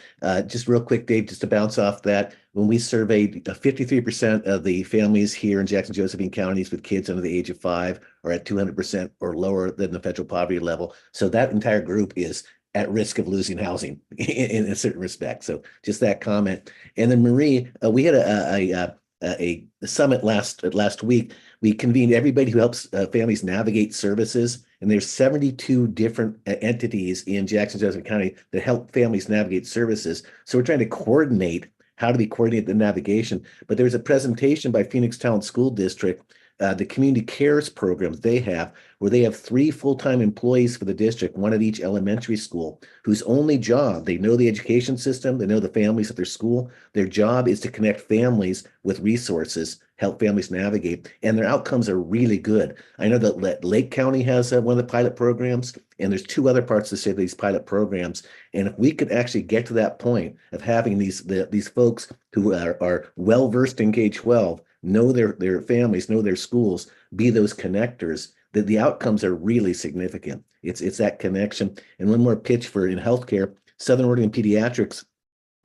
Just real quick, Dave, just to bounce off that, when we surveyed 53% of the families here in Jackson Josephine counties with kids under the age of 5 are at 200% or lower than the federal poverty level. So that entire group is at risk of losing housing in a certain respect. So just that comment. And then Marie, we had a summit last week. We convened everybody who helps families navigate services, and there's 72 different entities in Jackson Josephine County that help families navigate services. So we're trying to coordinate how do we coordinate the navigation. But there was a presentation by Phoenix Town School District, the community cares programs they have, where they have 3 full-time employees for the district, one at each elementary school, whose only job, they know the education system, they know the families at their school. Their job is to connect families with resources, help families navigate, and their outcomes are really good. I know that Lake County has one of the pilot programs, and there's 2 other parts of the state of these pilot programs. And if we could actually get to that point of having these folks who are well-versed in K-12, know their families, know their schools, be those connectors, that the outcomes are really significant. It's that connection. And one more pitch for in healthcare, Southern Oregon Pediatrics,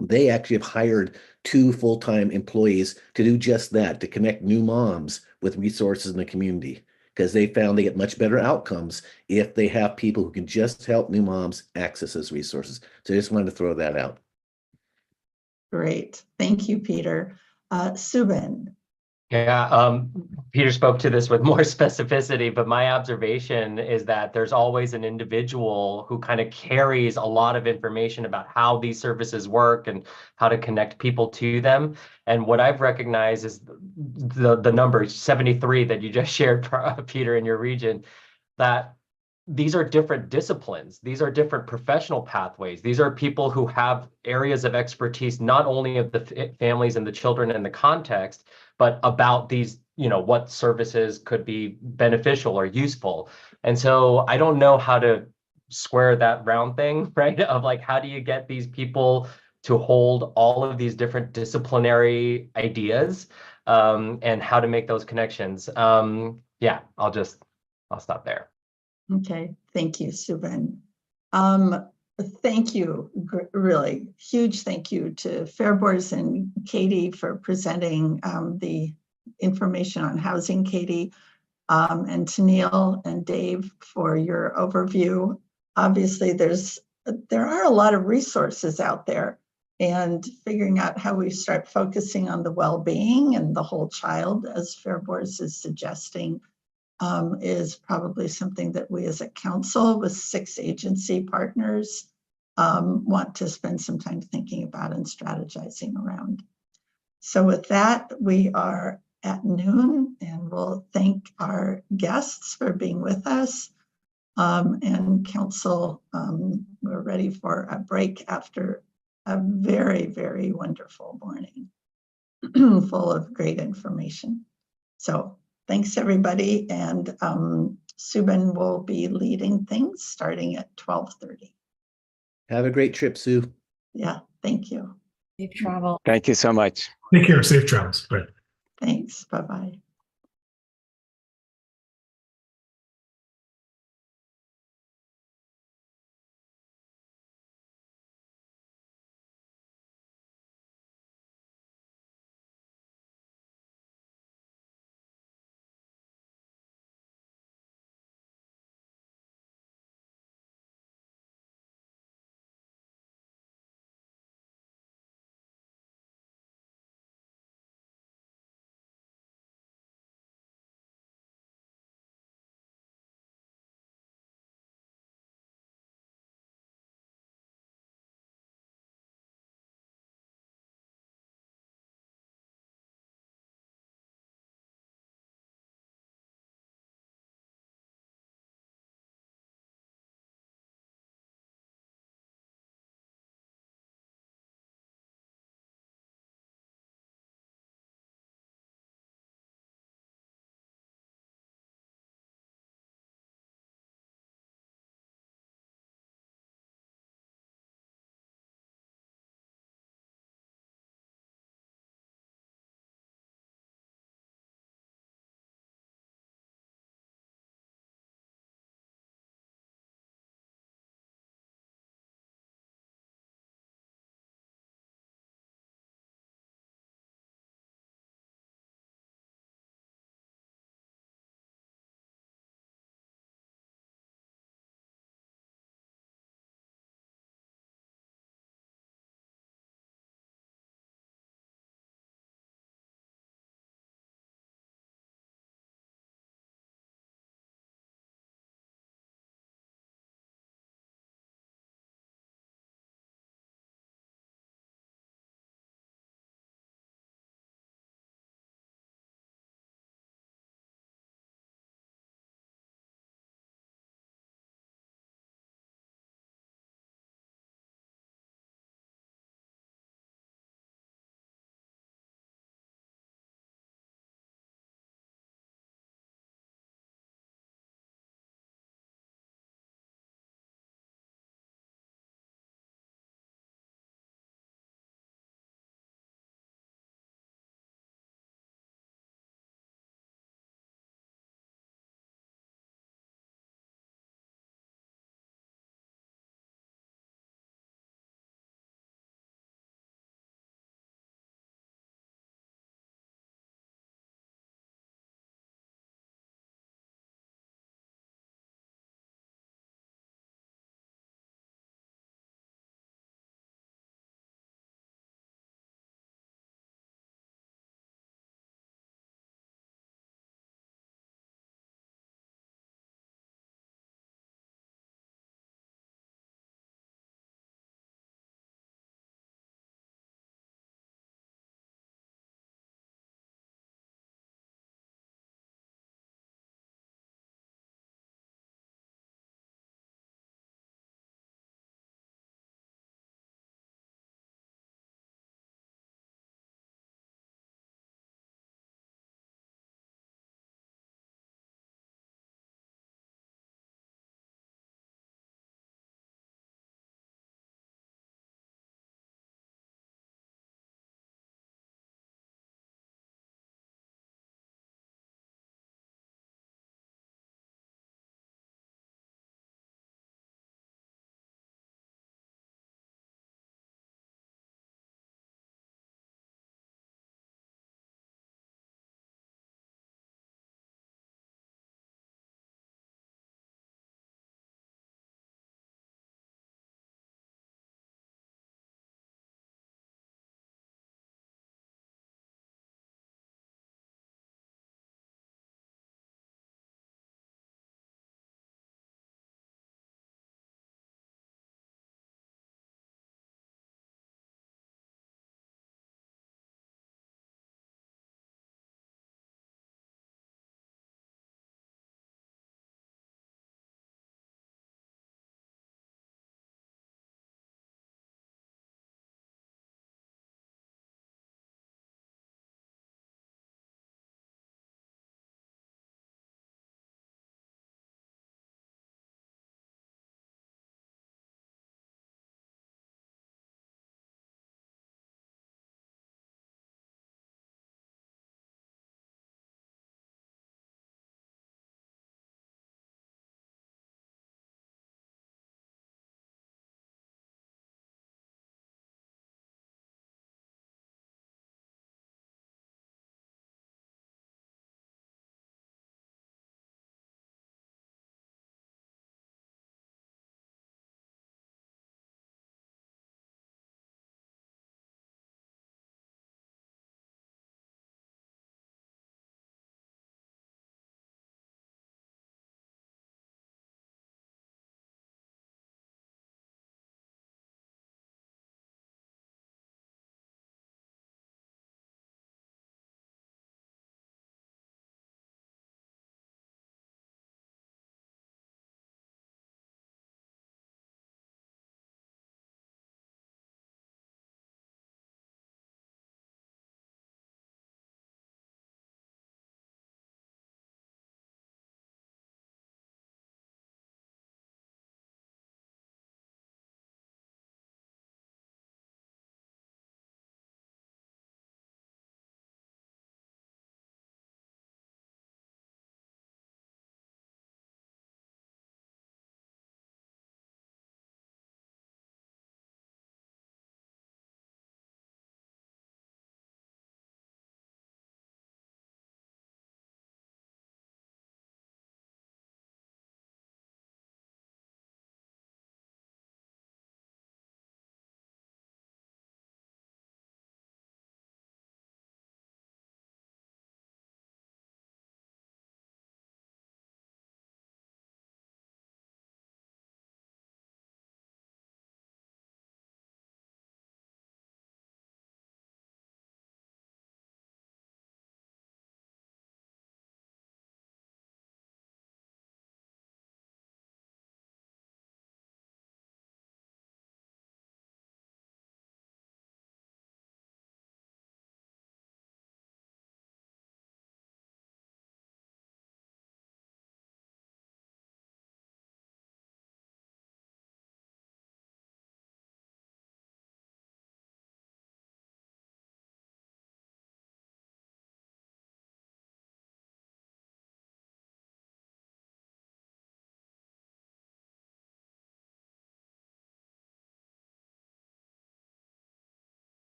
they actually have hired 2 full-time employees to do just that, to connect new moms with resources in the community, because they found they get much better outcomes if they have people who can just help new moms access those resources. So I just wanted to throw that out. Great. Thank you, Peter. Subin. Yeah, Peter spoke to this with more specificity, but my observation is that there's always an individual who kind of carries a lot of information about how these services work and how to connect people to them. And what I've recognized is the number 73 that you just shared, Peter, in your region, that these are different disciplines. These are different professional pathways. These are people who have areas of expertise, not only of the families and the children and the context, but about these, what services could be beneficial or useful. And so I don't know how to square that round thing, right? Of like, how do you get these people to hold all of these different disciplinary ideas, and how to make those connections? Yeah, I'll stop there. Okay, thank you, Subin. Thank you, really huge thank you to Fairboards and Katie for presenting the information on housing, Katie, and to Neil and Dave for your overview. Obviously, there are a lot of resources out there, and figuring out how we start focusing on the well-being and the whole child, as Fairboards is suggesting, is probably something that we as a council with 6 agency partners want to spend some time thinking about and strategizing around. So with that, we are at noon, and we'll thank our guests for being with us. And council, we're ready for a break after a very, very wonderful morning full of great information. So thanks, everybody. And Subin will be leading things starting at 12:30. Have a great trip, Sue. Yeah, thank you. Safe travel. Thank you so much. Take care. Safe travels. Bye. Thanks. Bye-bye.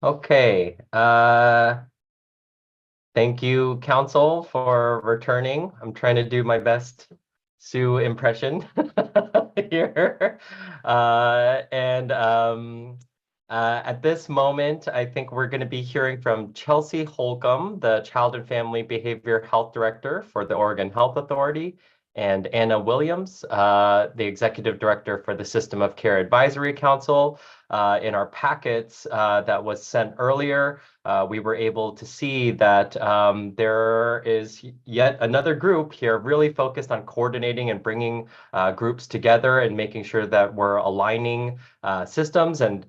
Okay. Thank you, Council, for returning. I'm trying to do my best Sue impression here. At this moment, I think we're going to be hearing from Chelsea Holcomb, the Child and Family Behavior Health Director for the Oregon Health Authority, and Anna Williams, the Executive Director for the System of Care Advisory Council. In our packets that was sent earlier, we were able to see that there is yet another group here really focused on coordinating and bringing groups together and making sure that we're aligning systems. And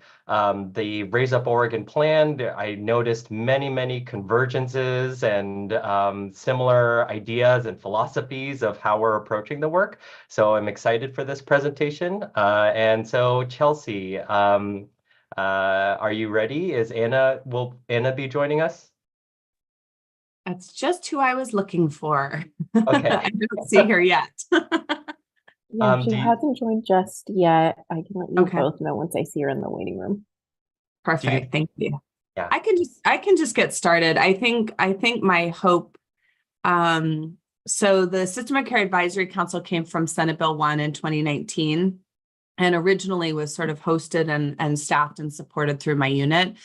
the Raise Up Oregon plan, I noticed many convergences and similar ideas and philosophies of how we're approaching the work. So I'm excited for this presentation. And so Chelsea, are you ready? Will Anna be joining us? That's just who I was looking for. Okay. I don't see her yet. Yeah, she hasn't joined just yet. I can let you Okay. both know once I see her in the waiting room. Perfect. Thank you. Yeah. I can just get started. I think my hope, so the System of Care Advisory Council came from Senate Bill 1 in 2019 and originally was sort of hosted and staffed and supported through my unit.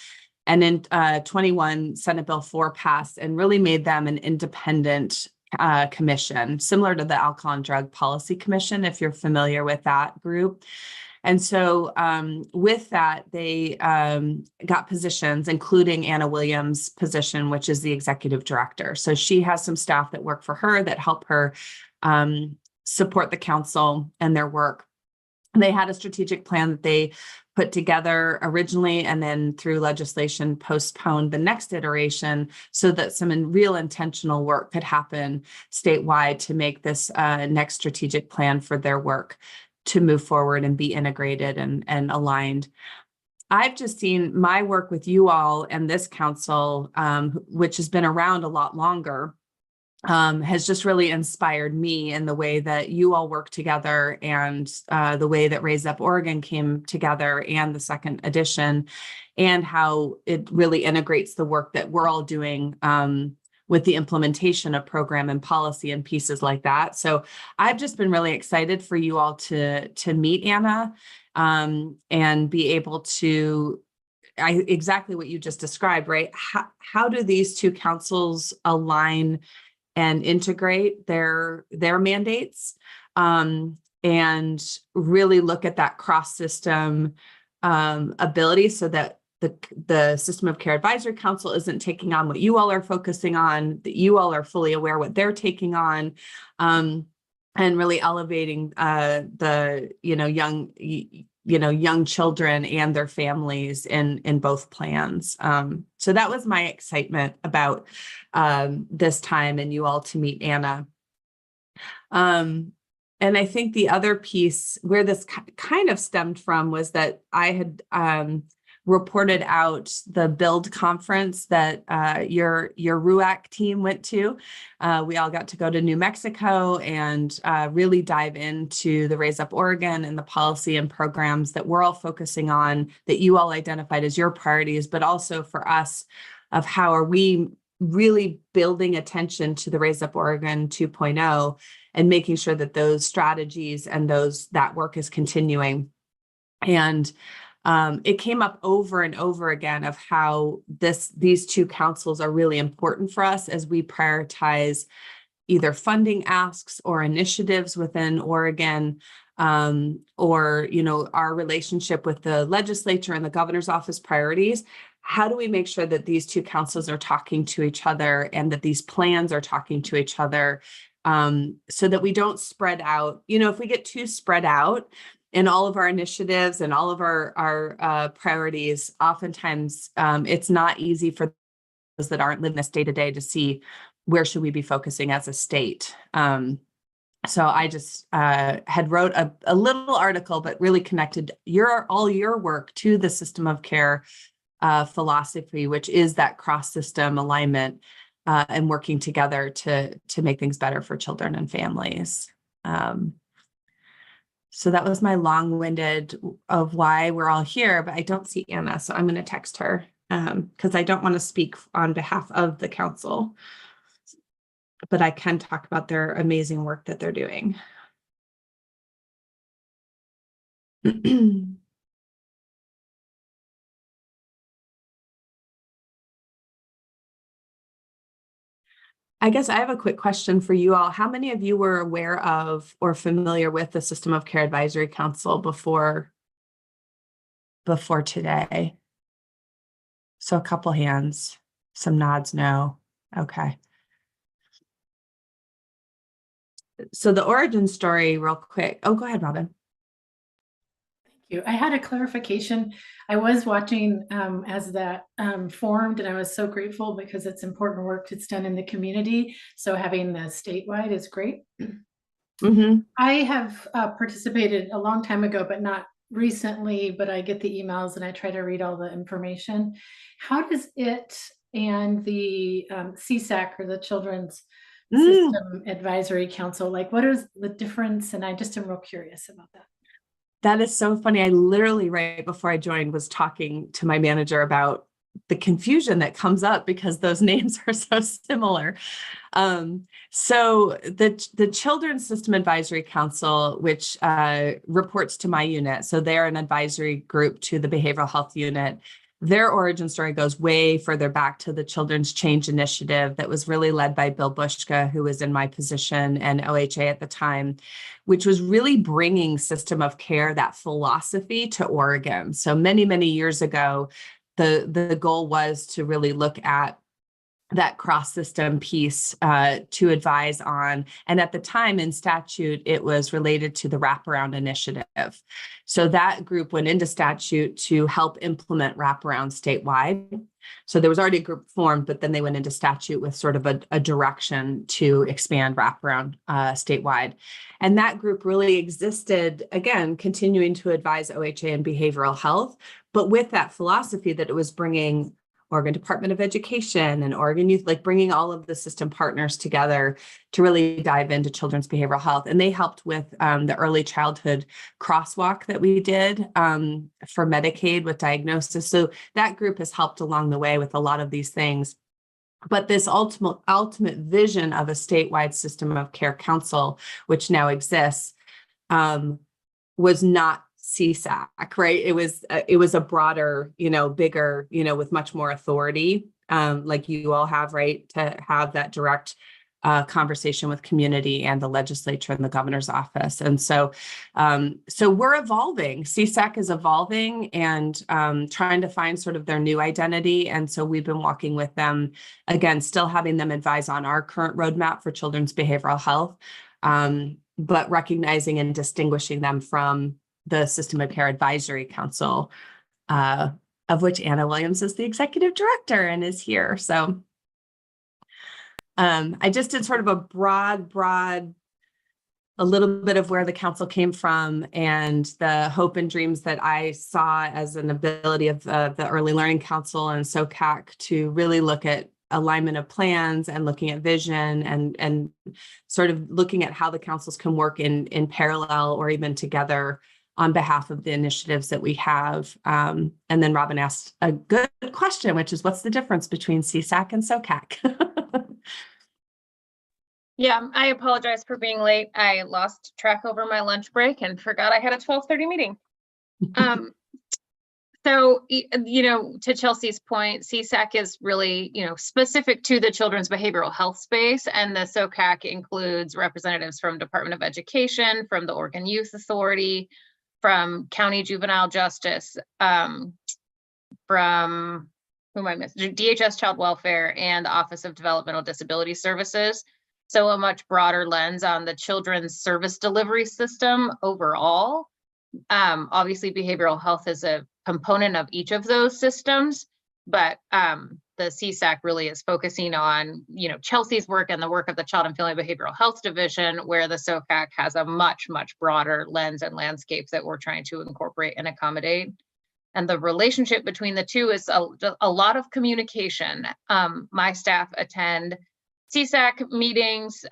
And in 21, Senate Bill 4 passed and really made them an independent commission, similar to the Alcohol and Drug Policy Commission, if you're familiar with that group. And so with that, they got positions, including Anna Williams' position, which is the executive director. So she has some staff that work for her that help her support the council and their work. They had a strategic plan that they put together originally and then through legislation postponed the next iteration so that some real intentional work could happen statewide to make this next strategic plan for their work to move forward and be integrated and aligned. I've just seen my work with you all and this council, which has been around a lot longer, has just really inspired me in the way that you all work together and the way that Raise Up Oregon came together and the second edition, and how it really integrates the work that we're all doing with the implementation of program and policy and pieces like that. So I've just been really excited for you all to meet Anna and be able to exactly what you just described, right? How do these two councils align and integrate their mandates and really look at that cross-system ability so that the System of Care Advisory Council isn't taking on what you all are focusing on, that you all are fully aware what they're taking on, and really elevating the young children and their families in both plans. So that was my excitement about this time and you all to meet Anna. And I think the other piece where this kind of stemmed from was that I had reported out the Build conference that your RUAC team went to. We all got to go to New Mexico and really dive into the Raise Up Oregon and the policy and programs that we're all focusing on, that you all identified as your priorities, but also for us of how are we really building attention to the Raise Up Oregon 2.0 and making sure that those strategies and that work is continuing. And it came up over and over again of how these two councils are really important for us as we prioritize either funding asks or initiatives within Oregon, or our relationship with the legislature and the governor's office priorities. How do we make sure that these two councils are talking to each other and that these plans are talking to each other, so that we don't spread out? If we get too spread out in all of our initiatives and all of our priorities, oftentimes it's not easy for those that aren't living this day to day to see where should we be focusing as a state. So I just had wrote a little article, but really connected all your work to the System of Care philosophy, which is that cross-system alignment and working together to make things better for children and families. So that was my long-winded of why we're all here, but I don't see Anna, so I'm going to text her. because I don't want to speak on behalf of the council, but I can talk about their amazing work that they're doing. I guess I have a quick question for you all. How many of you were aware of or familiar with the System of Care Advisory Council before today? So a couple hands, some nods, no. Okay. So the origin story real quick. Oh, go ahead, Robin. I had a clarification. I was watching as that formed, and I was so grateful because it's important work that's done in the community. So having the statewide is great. I have participated a long time ago, but not recently, but I get the emails and I try to read all the information. How does it and the CSAC, or the Children's System Advisory Council, like what is the difference? And I just am real curious about that. That is so funny. I literally, right before I joined, was talking to my manager about the confusion that comes up because those names are so similar. So the Children's System Advisory Council, which reports to my unit, so they're an advisory group to the behavioral health unit. Their origin story goes way further back to the Children's Change Initiative that was really led by Bill Bushka, who was in my position, and OHA at the time, which was really bringing system of care, that philosophy, to Oregon. So many, many years ago, the goal was to really look at that cross-system piece to advise on. And at the time in statute, it was related to the wraparound initiative. So that group went into statute to help implement wraparound statewide. So there was already a group formed, but then they went into statute with sort of a direction to expand wraparound statewide. And that group really existed, again, continuing to advise OHA and behavioral health, but with that philosophy that it was bringing Oregon Department of Education and Oregon Youth, like bringing all of the system partners together to really dive into children's behavioral health. And they helped with the early childhood crosswalk that we did for Medicaid with diagnosis. So that group has helped along the way with a lot of these things. But this ultimate vision of a statewide system of care council, which now exists, was not CSAC, right? It was a broader, bigger, with much more authority, like you all have, right, to have that direct conversation with community and the legislature and the governor's office. And so we're evolving. CSAC is evolving and trying to find sort of their new identity. And so we've been walking with them, again, still having them advise on our current roadmap for children's behavioral health, but recognizing and distinguishing them from the System of Care Advisory Council, of which Anna Williams is the executive director and is here. So I just did sort of a broad, a little bit of where the council came from and the hope and dreams that I saw as an ability of the Early Learning Council and SOCAC to really look at alignment of plans and looking at vision and sort of looking at how the councils can work in parallel or even together on behalf of the initiatives that we have. And then Robin asked a good question, which is what's the difference between CSAC and SOCAC? Yeah, I apologize for being late. I lost track over my lunch break and forgot I had a 12:30 meeting. So, to Chelsea's point, CSAC is really, specific to the children's behavioral health space, and the SOCAC includes representatives from Department of Education, from the Oregon Youth Authority, from County Juvenile Justice, from who am I missing? DHS Child Welfare and the Office of Developmental Disability Services. So a much broader lens on the children's service delivery system overall. Obviously, behavioral health is a component of each of those systems, but the CSAC really is focusing on, Chelsea's work and the work of the Child and Family Behavioral Health Division, where the SOCAC has a much, much broader lens and landscape that we're trying to incorporate and accommodate. And the relationship between the two is a lot of communication. My staff attend CSAC meetings,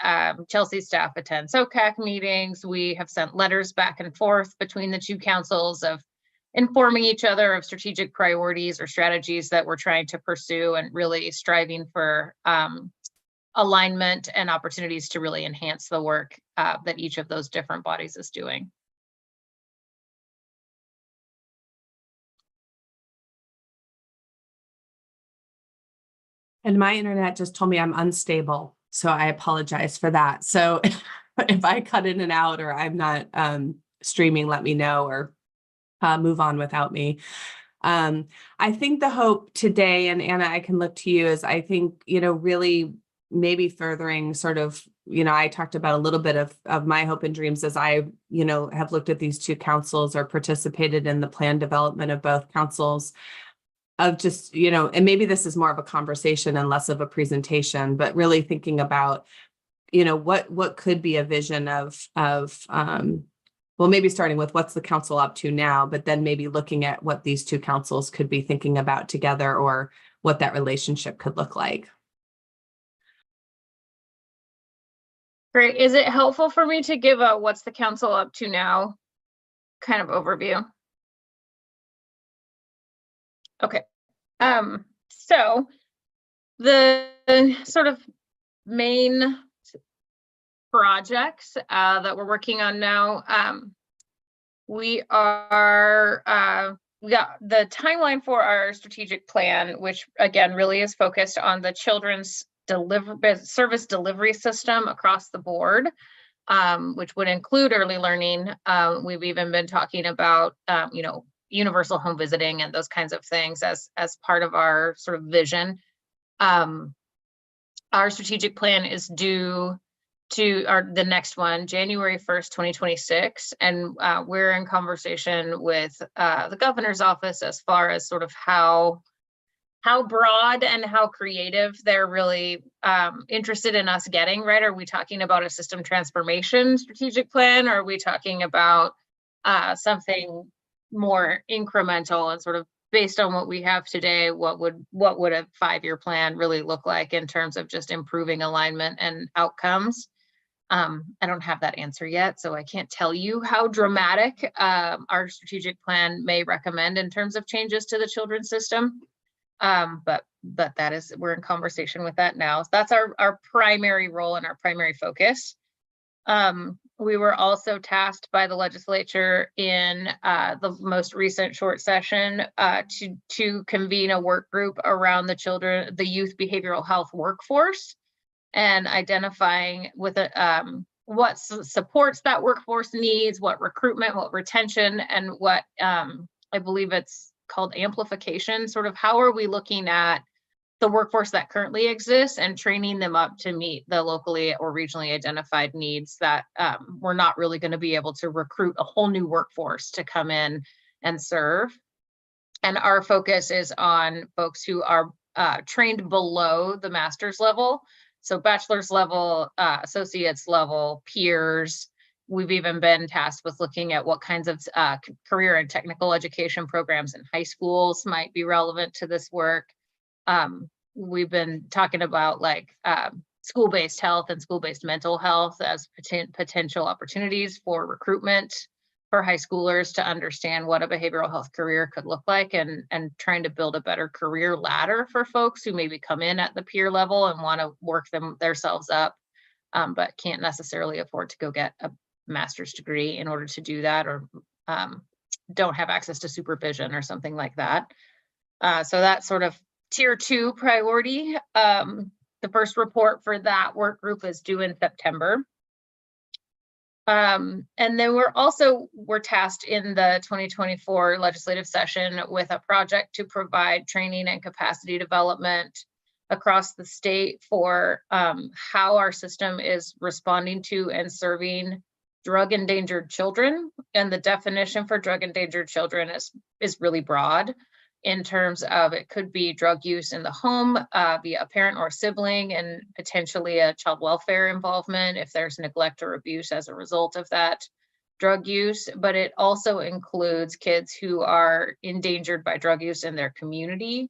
Chelsea's staff attend SOCAC meetings. We have sent letters back and forth between the two councils of informing each other of strategic priorities or strategies that we're trying to pursue, and really striving for alignment and opportunities to really enhance the work that each of those different bodies is doing. And my internet just told me I'm unstable, so I apologize for that. So if I cut in and out or I'm not streaming, let me know, or move on without me. I think the hope today, and Anna, I can look to you, is I think, really maybe furthering sort of, I talked about a little bit of my hope and dreams as I, have looked at these two councils or participated in the plan development of both councils, of just, and maybe this is more of a conversation and less of a presentation, but really thinking about, what could be a vision of well, maybe starting with what's the council up to now, but then maybe looking at what these two councils could be thinking about together, or what that relationship could look like. Great. Is it helpful for me to give a what's the council up to now kind of overview? Okay. So the sort of main projects that we're working on now, we got the timeline for our strategic plan, which again really is focused on the children's service delivery system across the board, which would include early learning. We've even been talking about universal home visiting and those kinds of things as part of our sort of vision. Our strategic plan is due to the next one, January 1st, 2026. And we're in conversation with the governor's office as far as sort of how broad and how creative they're really interested in us getting, right? Are we talking about a system transformation strategic plan? Or are we talking about something more incremental and sort of based on what we have today, what would a 5-year plan really look like in terms of just improving alignment and outcomes? I don't have that answer yet, so I can't tell you how dramatic our strategic plan may recommend in terms of changes to the children's system. But that is, we're in conversation with that now. So that's our primary role and our primary focus. We were also tasked by the legislature in the most recent short session to convene a work group around the youth behavioral health workforce, and identifying with what supports that workforce needs, what recruitment, what retention, and what I believe it's called amplification. Sort of how are we looking at the workforce that currently exists and training them up to meet the locally or regionally identified needs that we're not really going to be able to recruit a whole new workforce to come in and serve. And our focus is on folks who are trained below the master's level. So bachelor's level, associate's level, peers. We've even been tasked with looking at what kinds of career and technical education programs in high schools might be relevant to this work. We've been talking about school-based health and school-based mental health as potential opportunities for recruitment for high schoolers to understand what a behavioral health career could look like, and trying to build a better career ladder for folks who maybe come in at the peer level and want to work themselves up, but can't necessarily afford to go get a master's degree in order to do that, or don't have access to supervision or something like that. So that's sort of tier 2 priority. The first report for that work group is due in September. And then we're tasked in the 2024 legislative session with a project to provide training and capacity development across the state for how our system is responding to and serving drug endangered children. And the definition for drug endangered children is really broad in terms of it could be drug use in the home via a parent or sibling, and potentially a child welfare involvement if there's neglect or abuse as a result of that drug use. But it also includes kids who are endangered by drug use in their community.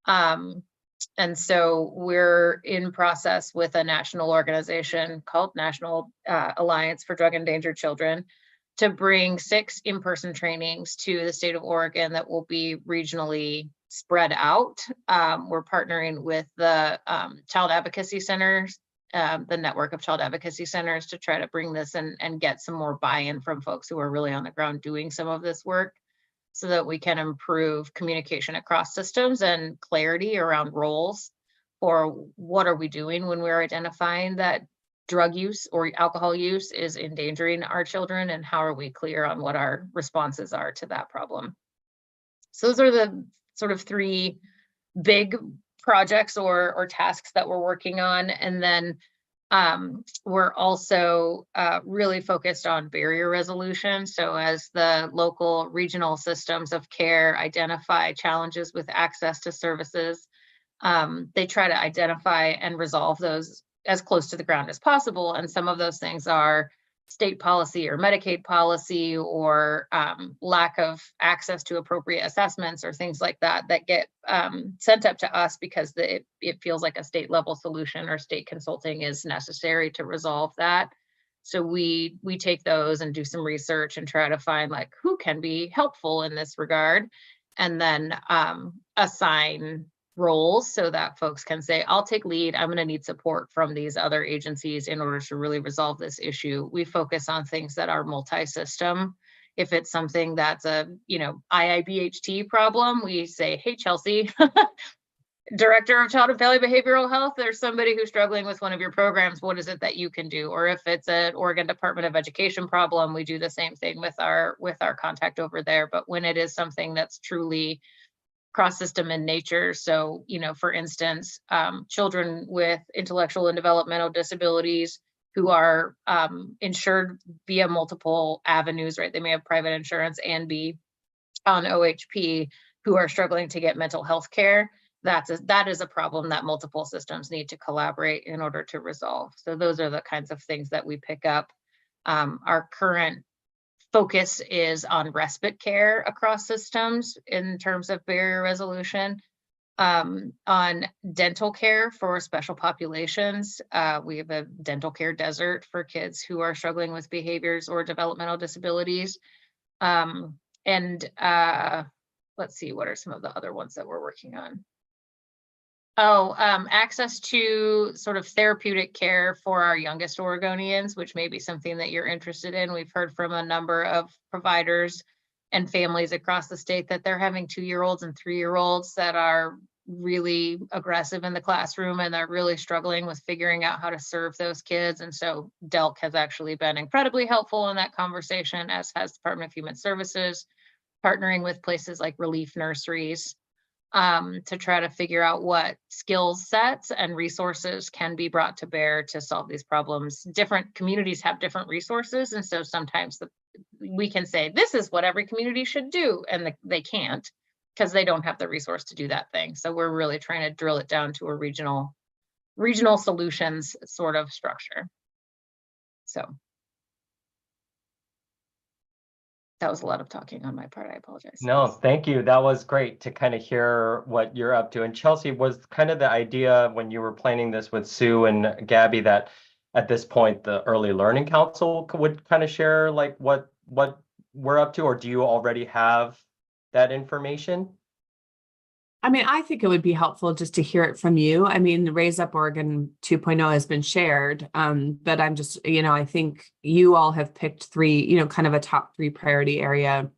And so we're in process with a national organization called National Alliance for Drug Endangered Children to bring 6 in-person trainings to the state of Oregon that will be regionally spread out. We're partnering with the child advocacy centers, the network of child advocacy centers, to try to bring this and get some more buy-in from folks who are really on the ground doing some of this work, so that we can improve communication across systems and clarity around roles, or what are we doing when we're identifying that drug use or alcohol use is endangering our children, and how are we clear on what our responses are to that problem. So those are the sort of 3 big projects or tasks that we're working on. And then we're also really focused on barrier resolution. So as the local regional systems of care identify challenges with access to services, they try to identify and resolve those as close to the ground as possible. And some of those things are state policy or Medicaid policy, or lack of access to appropriate assessments, or things like that that get sent up to us because it feels like a state level solution, or state consulting is necessary to resolve that. So we take those and do some research and try to find like who can be helpful in this regard, and then assign roles so that folks can say, I'll take lead, I'm going to need support from these other agencies in order to really resolve this issue. We focus on things that are multi-system. If it's something that's a, IIBHT problem, we say, hey, Chelsea, Director of Child and Family Behavioral Health, there's somebody who's struggling with one of your programs. What is it that you can do? Or if it's an Oregon Department of Education problem, we do the same thing with our contact over there. But when it is something that's truly cross-system in nature, so for instance, children with intellectual and developmental disabilities who are insured via multiple avenues, right? They may have private insurance and be on OHP, who are struggling to get mental health care. That is a problem that multiple systems need to collaborate in order to resolve. So those are the kinds of things that we pick up. Our current focus is on respite care across systems in terms of barrier resolution. On dental care for special populations, we have a dental care desert for kids who are struggling with behaviors or developmental disabilities. Let's see, what are some of the other ones that we're working on? Access to sort of therapeutic care for our youngest Oregonians, which may be something that you're interested in. We've heard from a number of providers and families across the state that they're having 2-year-olds and 3-year-olds that are really aggressive in the classroom, and they're really struggling with figuring out how to serve those kids. And so DELC has actually been incredibly helpful in that conversation, as has Department of Human Services, partnering with places like Relief Nurseries to try to figure out what skill sets and resources can be brought to bear to solve these problems. Different communities have different resources, and so sometimes we can say this is what every community should do, and they can't, because they don't have the resource to do that thing. So we're really trying to drill it down to a regional solutions sort of structure. So that was a lot of talking on my part. I apologize. No, thank you. That was great to kind of hear what you're up to. And Chelsea, was kind of the idea when you were planning this with Sue and Gabby that at this point the Early Learning Council would kind of share like what we're up to, or do you already have that information? I mean, I think it would be helpful just to hear it from you. I mean, the Raise Up Oregon 2.0 has been shared, but I'm just, I think you all have picked 3, kind of a top 3 priority area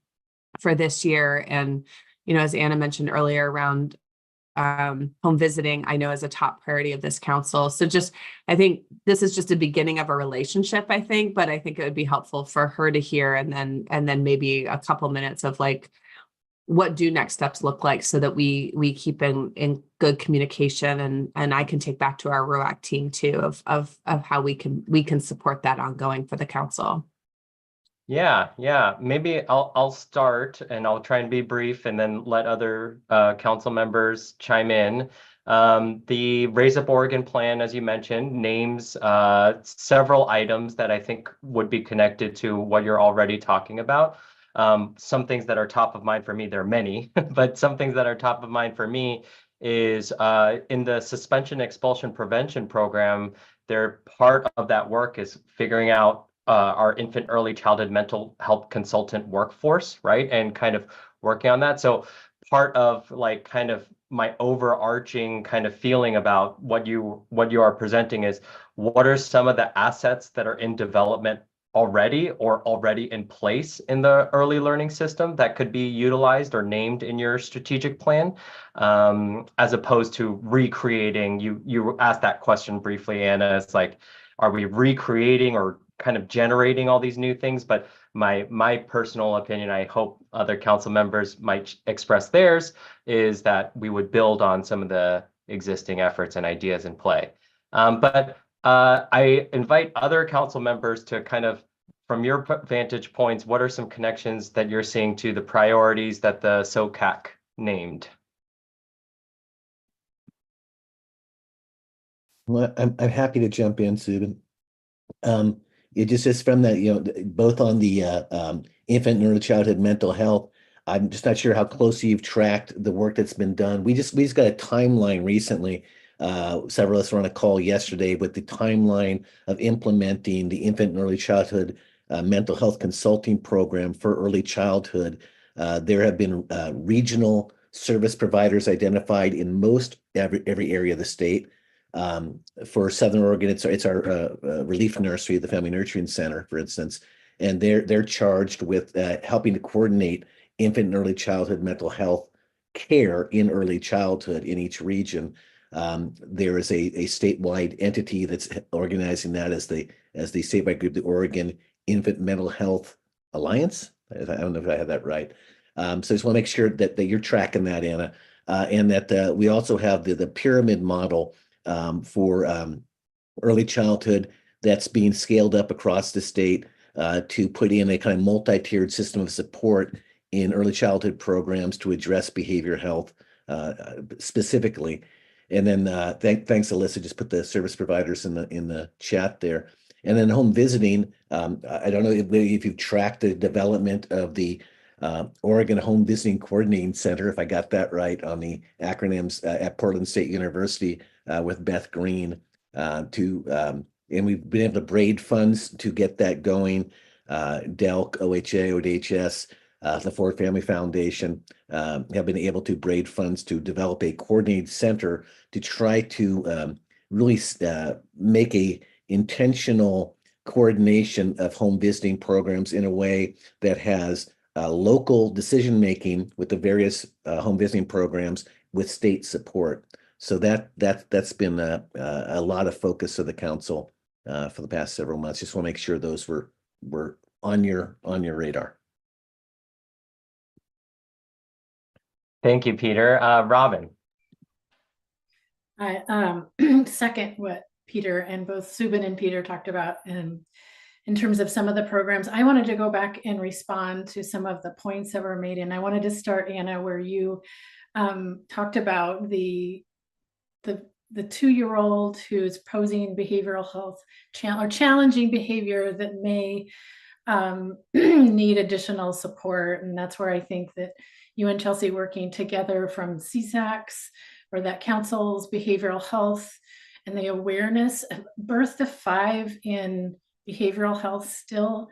for this year. And, as Anna mentioned earlier around home visiting, I know is a top priority of this council. So I think this is just a beginning of a relationship, I think, but I think it would be helpful for her to hear, and then maybe a couple minutes of like, what do next steps look like, so that we keep in good communication, and I can take back to our ROAC team too of how we can support that ongoing for the council. Yeah. Maybe I'll start, and I'll try and be brief, and then let other council members chime in. The Raise Up Oregon plan, as you mentioned, names several items that I think would be connected to what you're already talking about. Some things that are top of mind for me, there are many, but some things that are top of mind for me is in the suspension expulsion prevention program, part of that work is figuring out our infant early childhood mental health consultant workforce, right? And kind of working on that. So part of like kind of my overarching kind of feeling about what you are presenting is, what are some of the assets that are in development already or already in place in the early learning system that could be utilized or named in your strategic plan, as opposed to recreating? You asked that question briefly, Anna. It's like, are we recreating or kind of generating all these new things? But my personal opinion, I hope other council members might express theirs, is that we would build on some of the existing efforts and ideas in play. But I invite other council members to kind of, from your vantage points, what are some connections that you're seeing to the priorities that the SOCAC named? Well, I'm happy to jump in, Subin. It just is from that, you know, both on the infant and early childhood mental health. I'm just not sure how closely you've tracked the work that's been done. We just got a timeline recently. Several of us were on a call yesterday with the timeline of implementing the infant and early childhood mental health consulting program for early childhood. There have been regional service providers identified in most every area of the state. For Southern Oregon, it's our Relief Nursery, the Family Nurturing Center, for instance, and they're charged with helping to coordinate infant and early childhood mental health care in early childhood in each region. There is a statewide entity that's organizing that as the statewide group, the Oregon Infant Mental Health Alliance. I don't know if I have that right. So I just want to make sure that you're tracking that, Anna, and that we also have the pyramid model for early childhood that's being scaled up across the state to put in a kind of multi-tiered system of support in early childhood programs to address behavioral health specifically. And then thanks, Alyssa, just put the service providers in the chat there. And then home visiting, I don't know if you've tracked the development of the Oregon Home Visiting Coordinating Center, if I got that right on the acronyms, at Portland State University with Beth Green, and we've been able to braid funds to get that going. DELC, OHA, ODHS, the Ford Family Foundation have been able to braid funds to develop a coordinated center to try to really make a intentional coordination of home visiting programs in a way that has local decision-making with the various home visiting programs with state support. So that's been a lot of focus of the council for the past several months. Just want to make sure those were on your radar. Thank you, Peter. Robin. I second what Peter and both Subin and Peter talked about in terms of some of the programs. I wanted to go back and respond to some of the points that were made. And I wanted to start, Anna, where you talked about the 2-year-old who's posing behavioral health or challenging behavior that may need additional support. And that's where I think that you and Chelsea working together from CSACs or that council's behavioral health and the awareness of birth to 5 in behavioral health still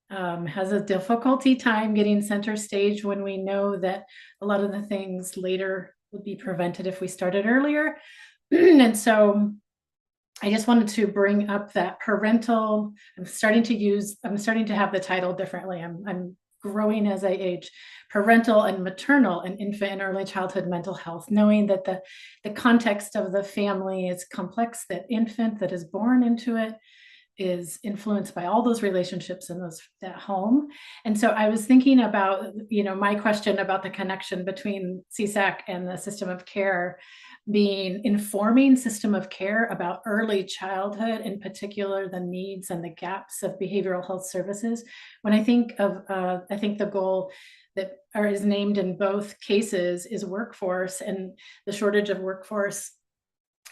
has a difficulty time getting center stage when we know that a lot of the things later would be prevented if we started earlier. And so I just wanted to bring up that parental, I'm starting to have the title differently. I'm growing as I age, parental and maternal and infant and early childhood mental health, knowing that the context of the family is complex, that infant that is born into it is influenced by all those relationships in that home. And so I was thinking about, my question about the connection between CSAC and the system of care being informing system of care about early childhood, in particular, the needs and the gaps of behavioral health services. When I think of, I think the goal that is named in both cases is workforce and the shortage of workforce.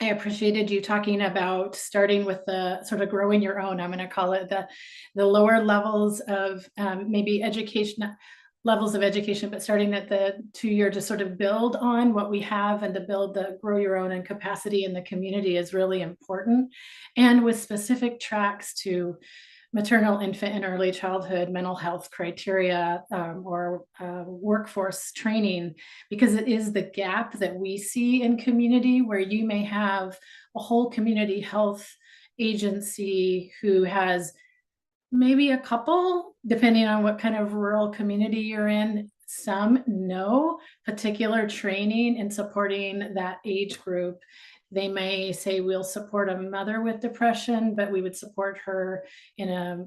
I appreciated you talking about starting with the sort of growing your own, I'm going to call it the lower levels of maybe education, levels of education, but starting at the 2-year to sort of build on what we have and to build the grow your own and capacity in the community is really important. And with specific tracks to maternal, infant, and early childhood mental health criteria or workforce training, because it is the gap that we see in community where you may have a whole community health agency who has maybe a couple, depending on what kind of rural community you're in, some no particular training in supporting that age group. They may say, we'll support a mother with depression, but we would support her in a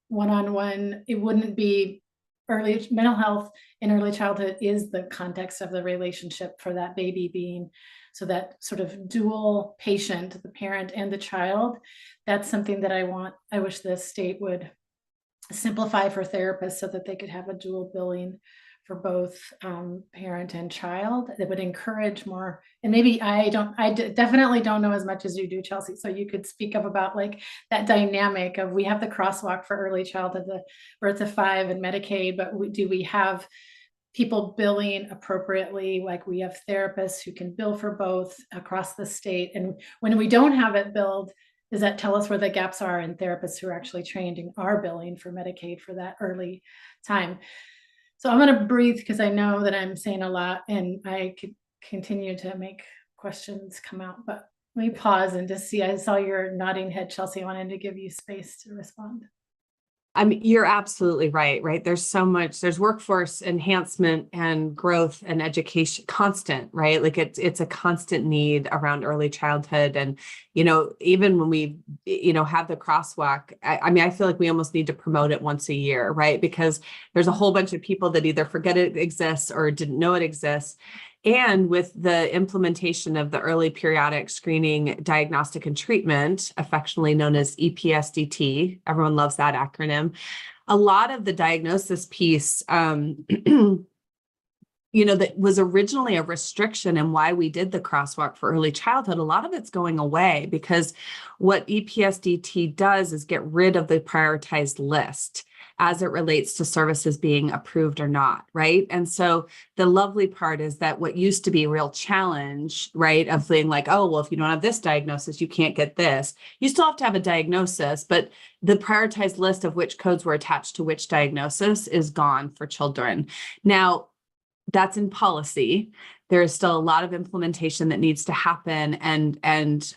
one-on-one. It wouldn't be early mental health in early childhood is the context of the relationship for that baby being. So that sort of dual patient, the parent and the child, that's something that I wish the state would simplify for therapists so that they could have a dual billing for both parent and child. That would encourage more. And maybe definitely don't know as much as you do, Chelsea. So you could speak up about like that dynamic of, we have the crosswalk for early childhood, the birth to 5 and Medicaid, but do we have people billing appropriately? Like we have therapists who can bill for both across the state. And when we don't have it billed, does that tell us where the gaps are in therapists who are actually trained and are billing for Medicaid for that early time? So I'm going to breathe because I know that I'm saying a lot and I could continue to make questions come out, but let me pause and just see. I saw your nodding head, Chelsea. I wanted to give you space to respond. I mean, you're absolutely right? There's so much, there's workforce enhancement and growth and education, constant, right? Like it's a constant need around early childhood. And, even when we, have the crosswalk, I mean, I feel like we almost need to promote it once a year, right? Because there's a whole bunch of people that either forget it exists or didn't know it exists. And with the implementation of the early periodic screening, diagnostic, and treatment, affectionately known as EPSDT, everyone loves that acronym, a lot of the diagnosis piece, that was originally a restriction and why we did the crosswalk for early childhood, a lot of it's going away because what EPSDT does is get rid of the prioritized list as it relates to services being approved or not, right? And so the lovely part is that what used to be a real challenge, right, of being like, oh, well, if you don't have this diagnosis, you can't get this. You still have to have a diagnosis, but the prioritized list of which codes were attached to which diagnosis is gone for children. Now, that's in policy. There is still a lot of implementation that needs to happen and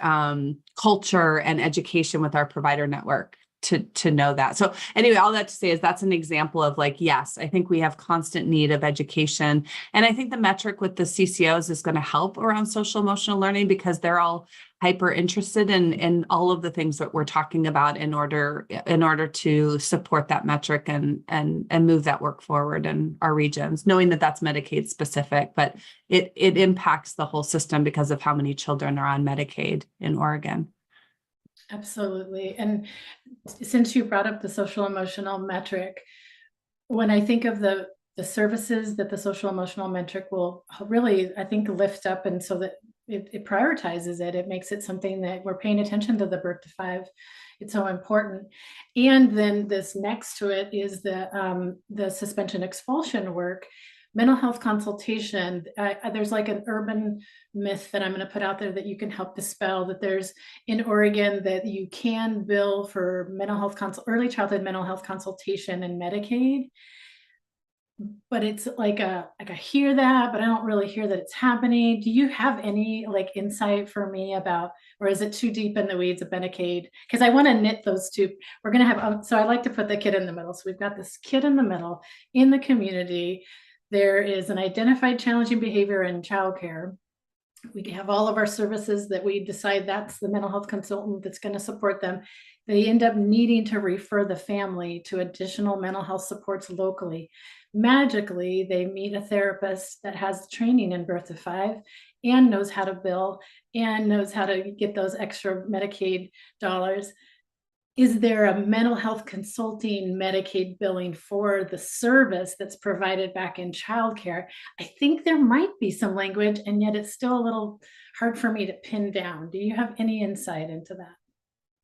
culture and education with our provider network to know that. So anyway, all that to say is that's an example of like, yes, I think we have constant need of education. And I think the metric with the CCOs is going to help around social emotional learning because they're all hyper interested in all of the things that we're talking about in order to support that metric and move that work forward in our regions, knowing that that's Medicaid specific, but it impacts the whole system because of how many children are on Medicaid in Oregon. Absolutely. And since you brought up the social emotional metric, when I think of the services that the social emotional metric will really, I think, lift up, and so that it prioritizes it, it makes it something that we're paying attention to the birth to 5. It's so important. And then this next to it is the suspension expulsion work. Mental health consultation, there's like an urban myth that I'm going to put out there that you can help dispel, that there's in Oregon that you can bill for mental health early childhood mental health consultation and Medicaid. But it's like I hear that, but I don't really hear that it's happening. Do you have any like insight for me about, or is it too deep in the weeds of Medicaid? Because I want to knit those two. We're going to have, so I like to put the kid in the middle. So we've got this kid in the middle in the community. There is an identified challenging behavior in childcare. We have all of our services that we decide that's the mental health consultant that's going to support them. They end up needing to refer the family to additional mental health supports locally. Magically, they meet a therapist that has training in birth to 5 and knows how to bill and knows how to get those extra Medicaid dollars. Is there a mental health consulting Medicaid billing for the service that's provided back in childcare? I think there might be some language, and yet it's still a little hard for me to pin down. Do you have any insight into that?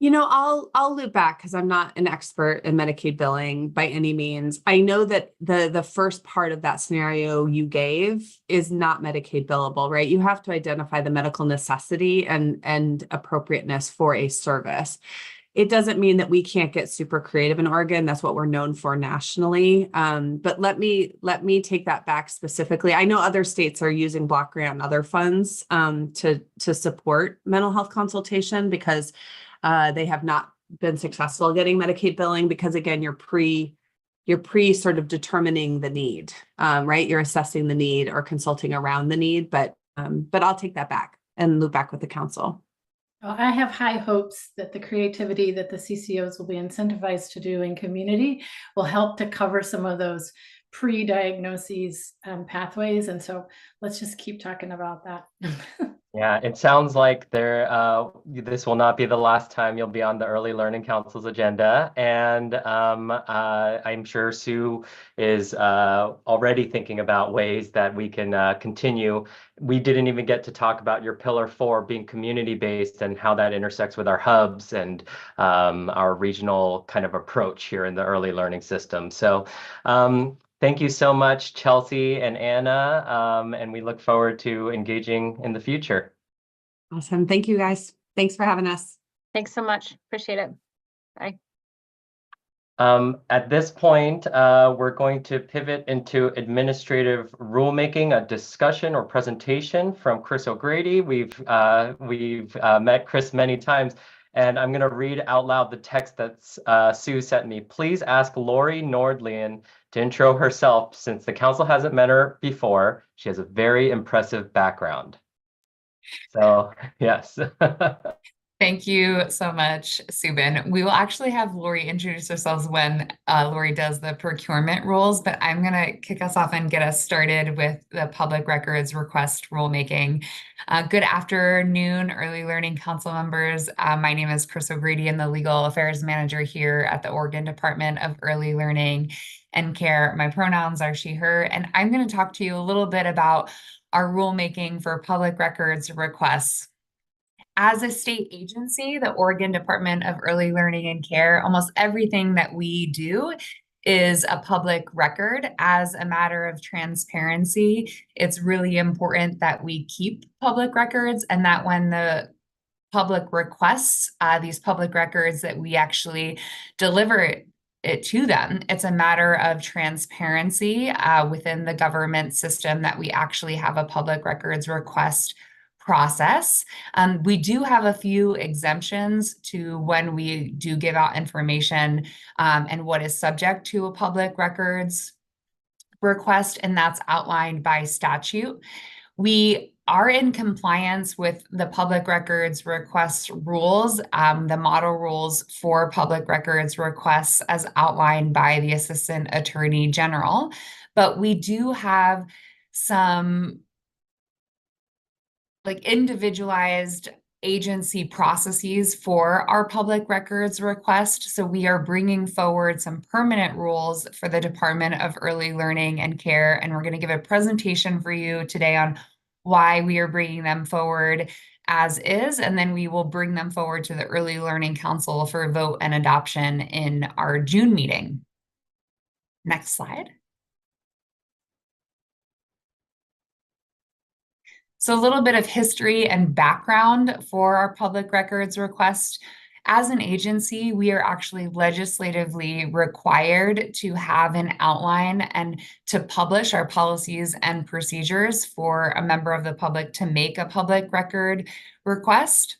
I'll loop back because I'm not an expert in Medicaid billing by any means. I know that the first part of that scenario you gave is not Medicaid billable, right? You have to identify the medical necessity and appropriateness for a service. It doesn't mean that we can't get super creative in Oregon. That's what we're known for nationally. But let me take that back specifically. I know other states are using block grant and other funds to support mental health consultation because they have not been successful getting Medicaid billing because again, you're pre sort of determining the need, right? You're assessing the need or consulting around the need, but I'll take that back and loop back with the council. Well, I have high hopes that the creativity that the CCOs will be incentivized to do in community will help to cover some of those pre-diagnoses pathways. And so let's just keep talking about that. Yeah, it sounds like this will not be the last time you'll be on the Early Learning Council's agenda. And I'm sure Sue is already thinking about ways that we can continue. We didn't even get to talk about your Pillar 4 being community-based and how that intersects with our hubs and our regional kind of approach here in the early learning system. So thank you so much, Chelsea and Anna, and we look forward to engaging in the future. Awesome. Thank you, guys. Thanks for having us. Thanks so much. Appreciate it. Bye. At this point, we're going to pivot into administrative rulemaking, a discussion or presentation from Chris O'Grady. We've met Chris many times. And I'm going to read out loud the text that Sue sent me. Please ask Lori Nordlian to intro herself since the council hasn't met her before. She has a very impressive background. So, yes. Thank you so much, Subin. We will actually have Lori introduce herself when Lori does the procurement rules, but I'm going to kick us off and get us started with the public records request rulemaking. Good afternoon, Early Learning Council members. My name is Chris O'Grady. I'm the Legal Affairs Manager here at the Oregon Department of Early Learning and Care. My pronouns are she, her, and I'm going to talk to you a little bit about our rulemaking for public records requests. As a state agency, the Oregon Department of Early Learning and Care, almost everything that we do is a public record. As a matter of transparency, it's really important that we keep public records and that when the public requests these public records that we actually deliver it to them. It's a matter of transparency within the government system that we actually have a public records request process. We do have a few exemptions to when we do give out information and what is subject to a public records request, and that's outlined by statute. We are in compliance with the public records request rules, the model rules for public records requests as outlined by the Assistant Attorney General, but we do have some individualized agency processes for our public records request. So we are bringing forward some permanent rules for the Department of Early Learning and Care, and we're going to give a presentation for you today on why we are bringing them forward as is, and then we will bring them forward to the Early Learning Council for vote and adoption in our June meeting. Next slide. So a little bit of history and background for our public records request. As an agency, we are actually legislatively required to have an outline and to publish our policies and procedures for a member of the public to make a public record request.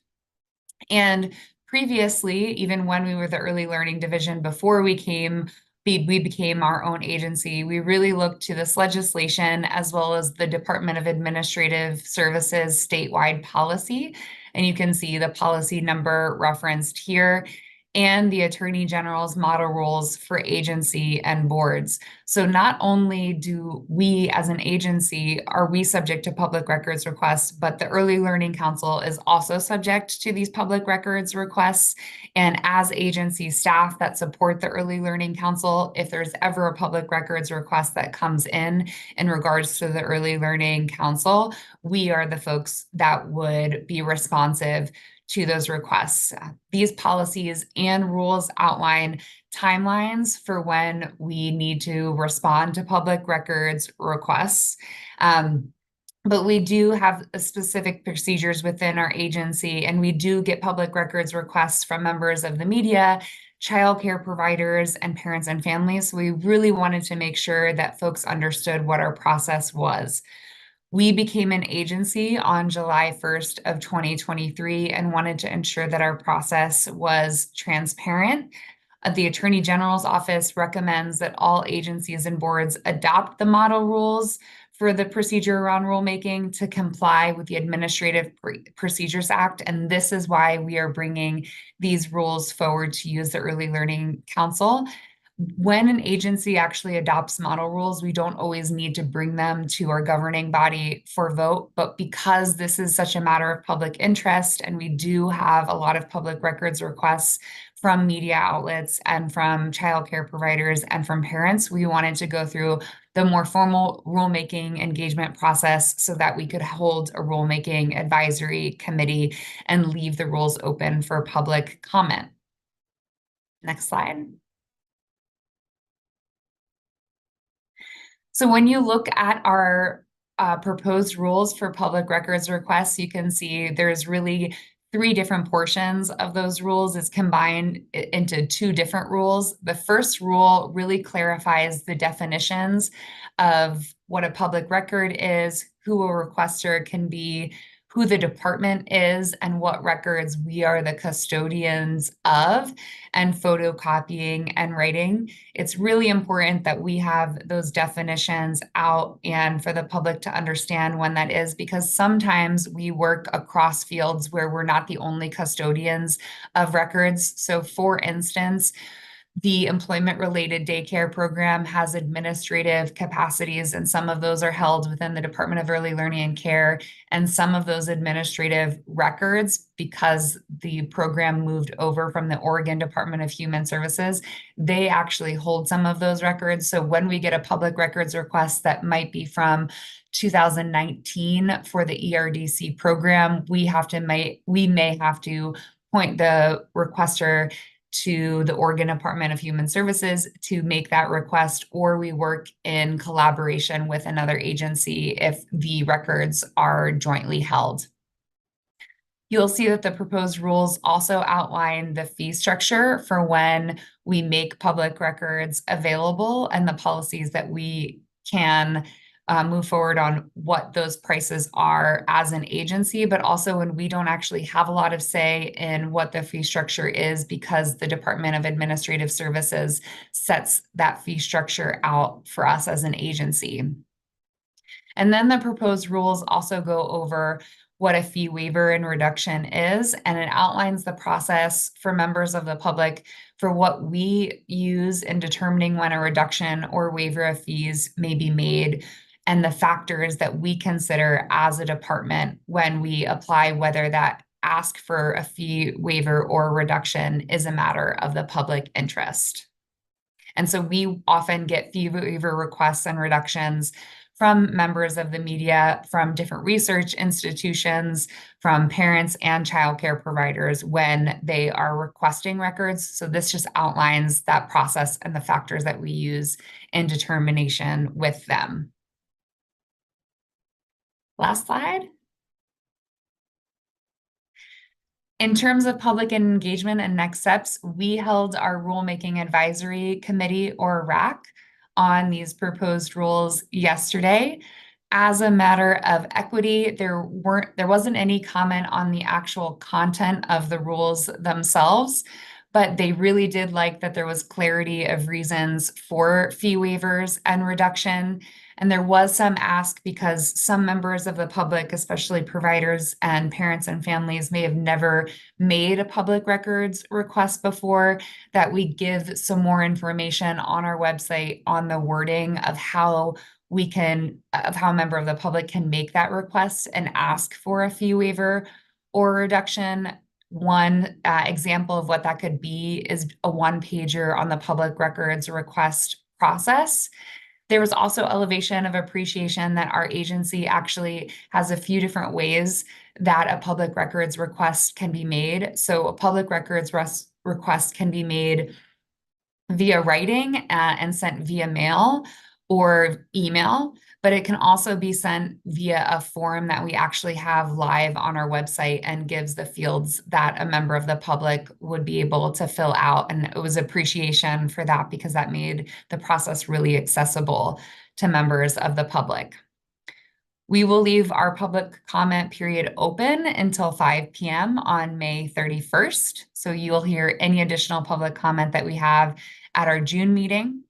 And previously, even when we were the Early Learning Division, before we became our own agency, we really looked to this legislation as well as the Department of Administrative Services statewide policy. And you can see the policy number referenced here and the Attorney General's model rules for agency and boards. So not only do we as an agency, are we subject to public records requests, but the Early Learning Council is also subject to these public records requests. And as agency staff that support the Early Learning Council, if there's ever a public records request that comes in regards to the Early Learning Council, we are the folks that would be responsive to those requests. These policies and rules outline timelines for when we need to respond to public records requests. But we do have specific procedures within our agency, and we do get public records requests from members of the media, childcare providers, and parents and families. So we really wanted to make sure that folks understood what our process was. We became an agency on July 1st of 2023 and wanted to ensure that our process was transparent. The Attorney General's office recommends that all agencies and boards adopt the model rules for the procedure around rulemaking to comply with the Administrative Procedures Act. And this is why we are bringing these rules forward to use the Early Learning Council. When an agency actually adopts model rules, we don't always need to bring them to our governing body for vote, but because this is such a matter of public interest, and we do have a lot of public records requests from media outlets and from childcare providers and from parents, we wanted to go through the more formal rulemaking engagement process so that we could hold a rulemaking advisory committee and leave the rules open for public comment. Next slide. So when you look at our proposed rules for public records requests, you can see there's really 3 different portions of those rules. It's combined into 2 different rules. The first rule really clarifies the definitions of what a public record is, who a requester can be, who the department is, and what records we are the custodians of, and photocopying and writing. It's really important that we have those definitions out and for the public to understand when that is, because sometimes we work across fields where we're not the only custodians of records. So for instance, the employment-related daycare program has administrative capacities, and some of those are held within the Department of Early Learning and Care. And some of those administrative records, because the program moved over from the Oregon Department of Human Services, they actually hold some of those records. So when we get a public records request that might be from 2019 for the ERDC program, we may have to point the requester to the Oregon Department of Human Services to make that request, or we work in collaboration with another agency if the records are jointly held. You'll see that the proposed rules also outline the fee structure for when we make public records available and the policies that we can move forward on what those prices are as an agency, but also when we don't actually have a lot of say in what the fee structure is, because the Department of Administrative Services sets that fee structure out for us as an agency. And then the proposed rules also go over what a fee waiver and reduction is, and it outlines the process for members of the public for what we use in determining when a reduction or waiver of fees may be made, and the factors that we consider as a department when we apply whether that ask for a fee waiver or reduction is a matter of the public interest. And so we often get fee waiver requests and reductions from members of the media, from different research institutions, from parents and childcare providers when they are requesting records. So this just outlines that process and the factors that we use in determination with them. Last slide. In terms of public engagement and next steps, we held our Rulemaking Advisory Committee, or RAC, on these proposed rules yesterday. As a matter of equity, there wasn't any comment on the actual content of the rules themselves, but they really did like that there was clarity of reasons for fee waivers and reduction. And there was some ask because some members of the public, especially providers and parents and families, may have never made a public records request before, that we give some more information on our website on the wording of how a member of the public can make that request and ask for a fee waiver or reduction. One example of what that could be is a 1-pager on the public records request process. There was also elevation of appreciation that our agency actually has a few different ways that a public records request can be made. So a public records request can be made via writing and sent via mail, or email, but it can also be sent via a form that we actually have live on our website and gives the fields that a member of the public would be able to fill out. And it was appreciation for that because that made the process really accessible to members of the public. We will leave our public comment period open until 5 p.m. on May 31st. So you'll hear any additional public comment that we have at our June meeting.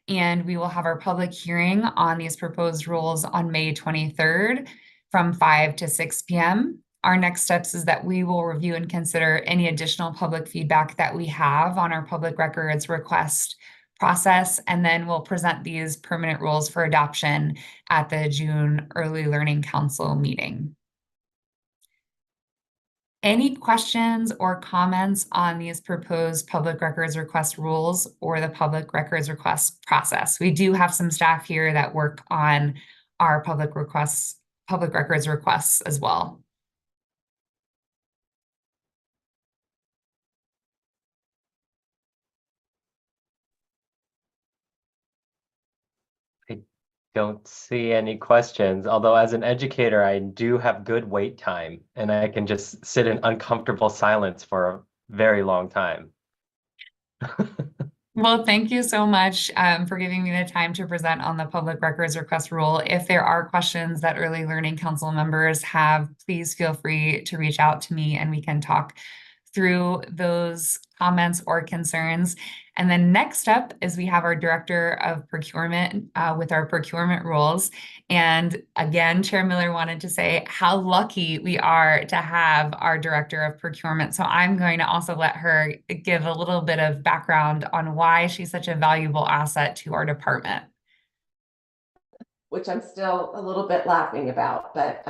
And we will have our public hearing on these proposed rules on May 23rd from 5 to 6 p.m. Our next steps is that we will review and consider any additional public feedback that we have on our public records request process, and then we'll present these permanent rules for adoption at the June Early Learning Council meeting. Any questions or comments on these proposed public records request rules or the public records request process? We do have some staff here that work on our public records requests as well. Don't see any questions, although as an educator, I do have good wait time and I can just sit in uncomfortable silence for a very long time. Well, thank you so much for giving me the time to present on the public records request rule. If there are questions that Early Learning Council members have, please feel free to reach out to me and we can talk through those comments or concerns. And then next up is we have our Director of Procurement with our procurement rules. And again, Chair Miller wanted to say how lucky we are to have our Director of Procurement. So I'm going to also let her give a little bit of background on why she's such a valuable asset to our department. Which I'm still a little bit laughing about, but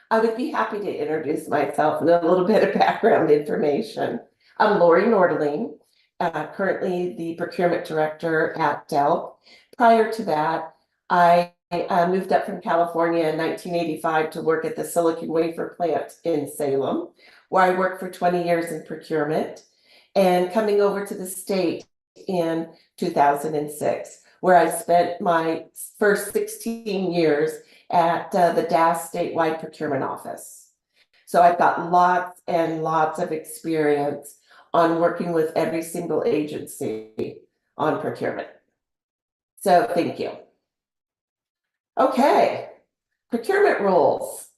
I would be happy to introduce myself and a little bit of background information. I'm Lori Nordling, currently the procurement director at Dell. Prior to that, I moved up from California in 1985 to work at the silicon wafer plant in Salem, where I worked for 20 years in procurement, and coming over to the state in 2006. Where I spent my first 16 years at the DAS statewide procurement office. So I've got lots and lots of experience on working with every single agency on procurement. So thank you. Okay, procurement rules.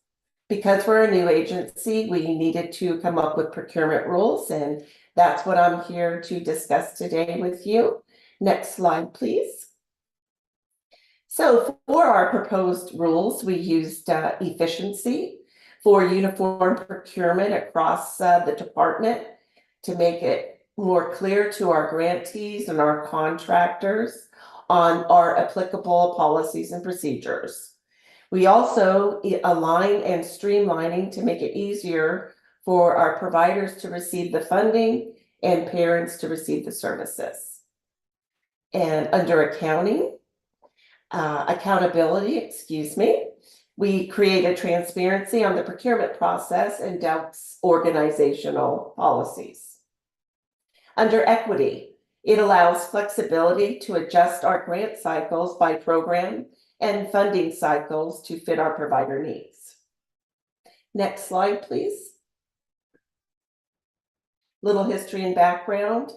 Because we're a new agency, we needed to come up with procurement rules, and that's what I'm here to discuss today with you. Next slide, please. So for our proposed rules, we used efficiency for uniform procurement across the department to make it more clear to our grantees and our contractors on our applicable policies and procedures. We also align and streamlining to make it easier for our providers to receive the funding and parents to receive the services. And under accountability, we created transparency on the procurement process and DELC's organizational policies. Under equity, it allows flexibility to adjust our grant cycles by program and funding cycles to fit our provider needs. Next slide, please. Little history and background.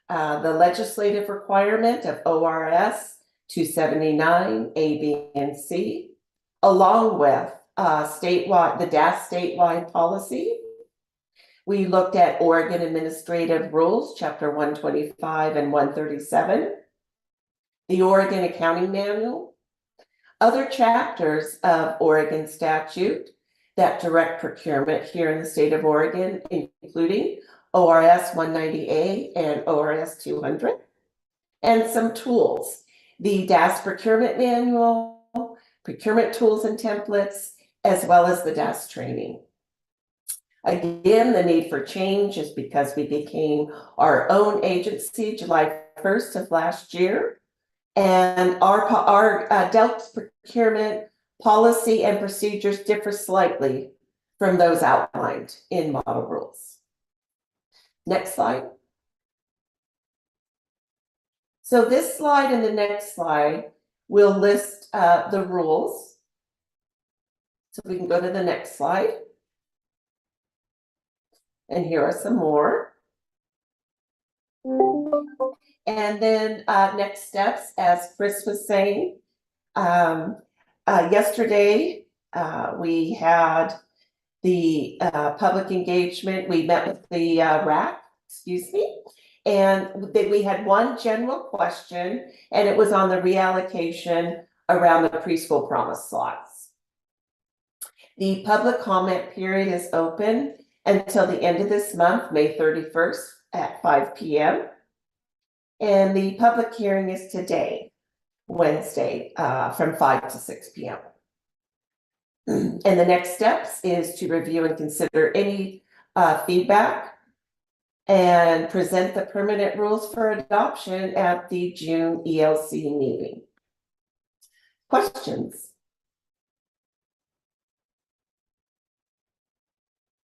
The legislative requirement of ORS 279 A, B, and C, along with the DAS statewide policy. We looked at Oregon Administrative Rules, Chapter 125 and 137, the Oregon Accounting Manual, other chapters of Oregon statute that direct procurement here in the state of Oregon, including ORS 190A and ORS 200, and some tools. The DAS Procurement Manual, Procurement Tools and Templates, as well as the DAS training. Again, the need for change is because we became our own agency July 1st of last year. And our DELC's procurement policy and procedures differ slightly from those outlined in model rules. Next slide. So this slide and the next slide We'll list the rules. So we can go to the next slide. And here are some more. And then next steps, as Chris was saying, yesterday we had the public engagement. We met with the RAC, excuse me, and then we had one general question, and it was on the reallocation around the preschool promise slots. The public comment period is open until the end of this month, May 31st at 5 p.m. And the public hearing is today, Wednesday, from 5 to 6 p.m. And the next steps is to review and consider any feedback and present the permanent rules for adoption at the June ELC meeting. Questions?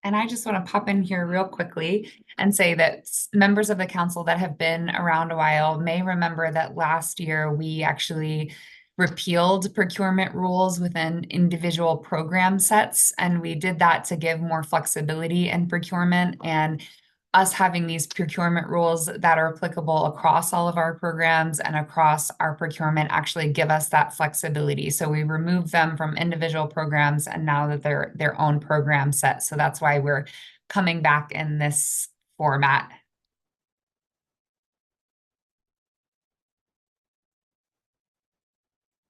And I just want to pop in here real quickly and say that members of the council that have been around a while may remember that last year we actually repealed procurement rules within individual program sets. And we did that to give more flexibility in procurement, and us having these procurement rules that are applicable across all of our programs and across our procurement actually give us that flexibility. So we remove them from individual programs, and now that they're their own program set. So that's why we're coming back in this format.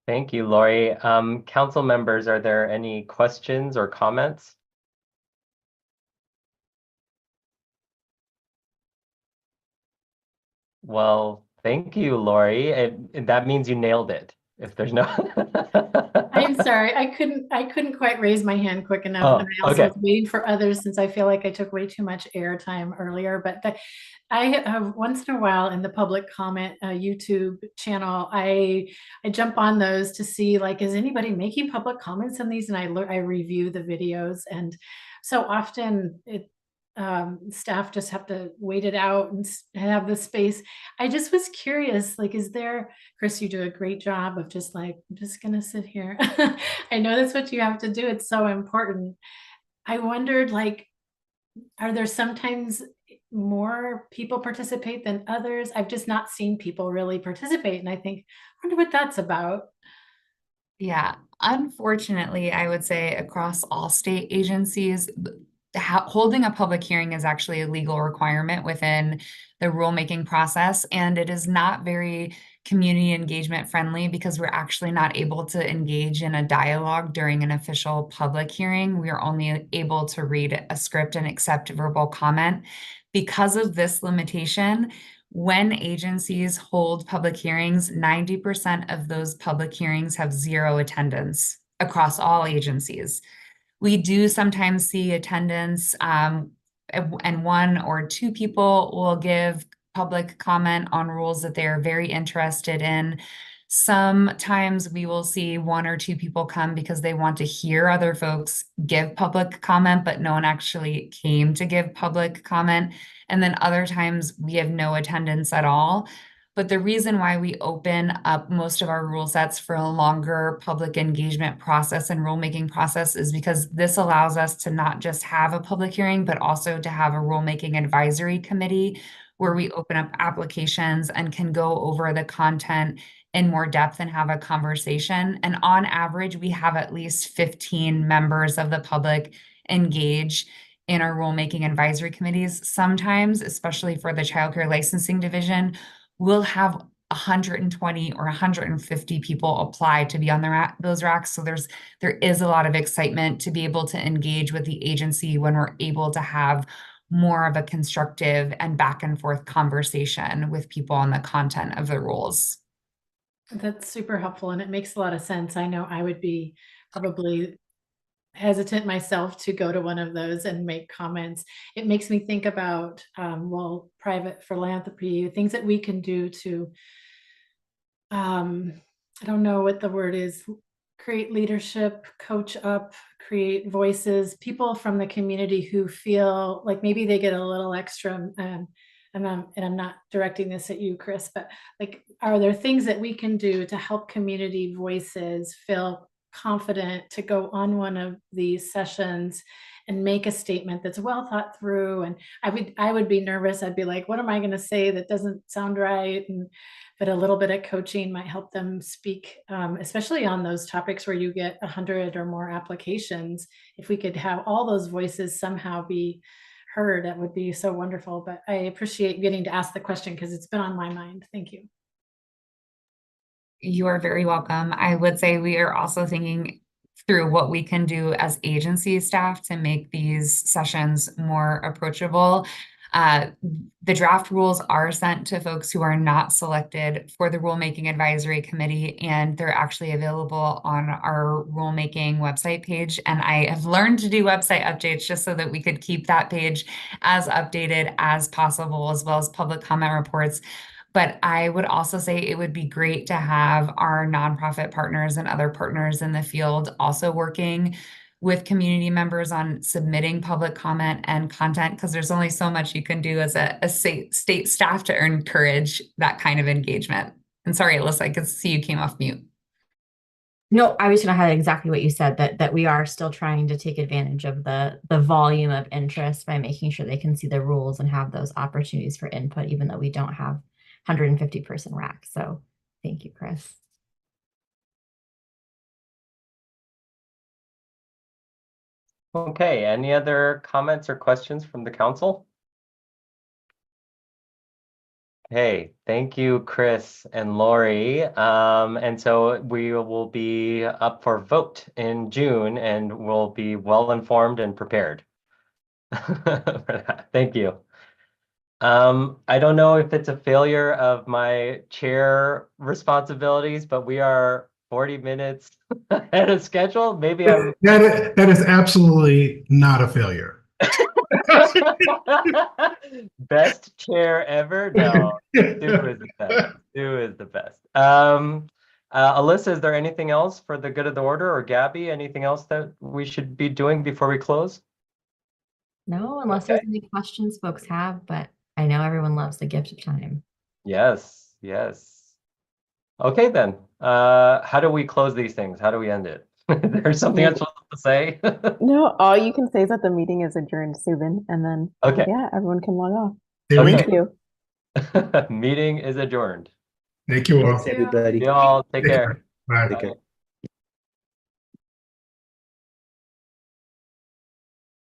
Thank you, Lori. Council members, are there any questions or comments? Well, thank you, Lori. That means you nailed it. If there's no, I'm sorry, I couldn't quite raise my hand quick enough. And I also was waiting for others, since I feel like I took way too much airtime earlier. But I have once in a while in the public comment YouTube channel, I jump on those to see, like, is anybody making public comments on these? And I review the videos, and so often staff just have to wait it out and have the space. I just was curious, like, is there, Chris, you do a great job of just like, I'm just gonna sit here. I know that's what you have to do. It's so important. I wondered, like, are there sometimes more people participate than others? I've just not seen people really participate. And I think, I wonder what that's about. Yeah, unfortunately, I would say across all state agencies, holding a public hearing is actually a legal requirement within the rulemaking process, and it is not very community engagement friendly because we're actually not able to engage in a dialogue during an official public hearing. We are only able to read a script and accept verbal comment. Because of this limitation, when agencies hold public hearings, 90% of those public hearings have zero attendance across all agencies. We do sometimes see attendance, and one or two people will give public comment on rules that they are very interested in. Sometimes we will see one or two people come because they want to hear other folks give public comment, but no one actually came to give public comment. And then other times we have no attendance at all. But the reason why we open up most of our rule sets for a longer public engagement process and rulemaking process is because this allows us to not just have a public hearing, but also to have a rulemaking advisory committee where we open up applications and can go over the content in more depth and have a conversation. And on average, we have at least 15 members of the public engage in our rulemaking advisory committees. Sometimes, especially for the childcare licensing division, we'll have 120 or 150 people apply to be on those racks. So there is a lot of excitement to be able to engage with the agency when we're able to have more of a constructive and back and forth conversation with people on the content of the rules. That's super helpful, and it makes a lot of sense. I know I would be probably hesitant myself to go to one of those and make comments. It makes me think about, well, private philanthropy, things that we can do to, I don't know what the word is, create leadership, coach up, create voices, people from the community who feel like maybe they get a little extra and I'm not directing this at you, Chris, but like, are there things that we can do to help community voices feel confident to go on one of these sessions and make a statement that's well thought through? And I would be nervous. I'd be like, what am I going to say that doesn't sound right? But a little bit of coaching might help them speak, especially on those topics where you get 100 or more applications. If we could have all those voices somehow be heard, that would be so wonderful. But I appreciate getting to ask the question because it's been on my mind. Thank you. You are very welcome. I would say we are also thinking through what we can do as agency staff to make these sessions more approachable. The draft rules are sent to folks who are not selected for the Rulemaking Advisory Committee, and they're actually available on our rulemaking website page. And I have learned to do website updates just so that we could keep that page as updated as possible, as well as public comment reports. But I would also say it would be great to have our nonprofit partners and other partners in the field also working with community members on submitting public comment and content, because there's only so much you can do as a state staff to encourage that kind of engagement. And sorry, Alyssa, I could see you came off mute. No, I was going to highlight exactly what you said, that we are still trying to take advantage of the volume of interest by making sure they can see the rules and have those opportunities for input, even though we don't have 150-person rack. So thank you, Chris. Okay, any other comments or questions from the council? Okay, thank you, Chris and Lori. And so we will be up for vote in June, and we'll be well informed and prepared for that. Thank you. I don't know if it's a failure of my chair responsibilities, but we are 40 minutes ahead of schedule. Maybe I'm that is absolutely not a failure. Best chair ever. No, Sue is the best. Sue is the best. Alyssa, is there anything else for the good of the order, or Gabby, anything else that we should be doing before we close? No, unless there's any questions folks have, but I know everyone loves the gift of time. Yes, yes. Okay, then. How do we close these things? How do we end it? There's something else to say? No, all you can say is that the meeting is adjourned, Subin, and then Okay. yeah, everyone can log off. Okay. Thank you. Meeting is adjourned. Thank you all. Thanks, everybody. You all take care. Bye. Take care.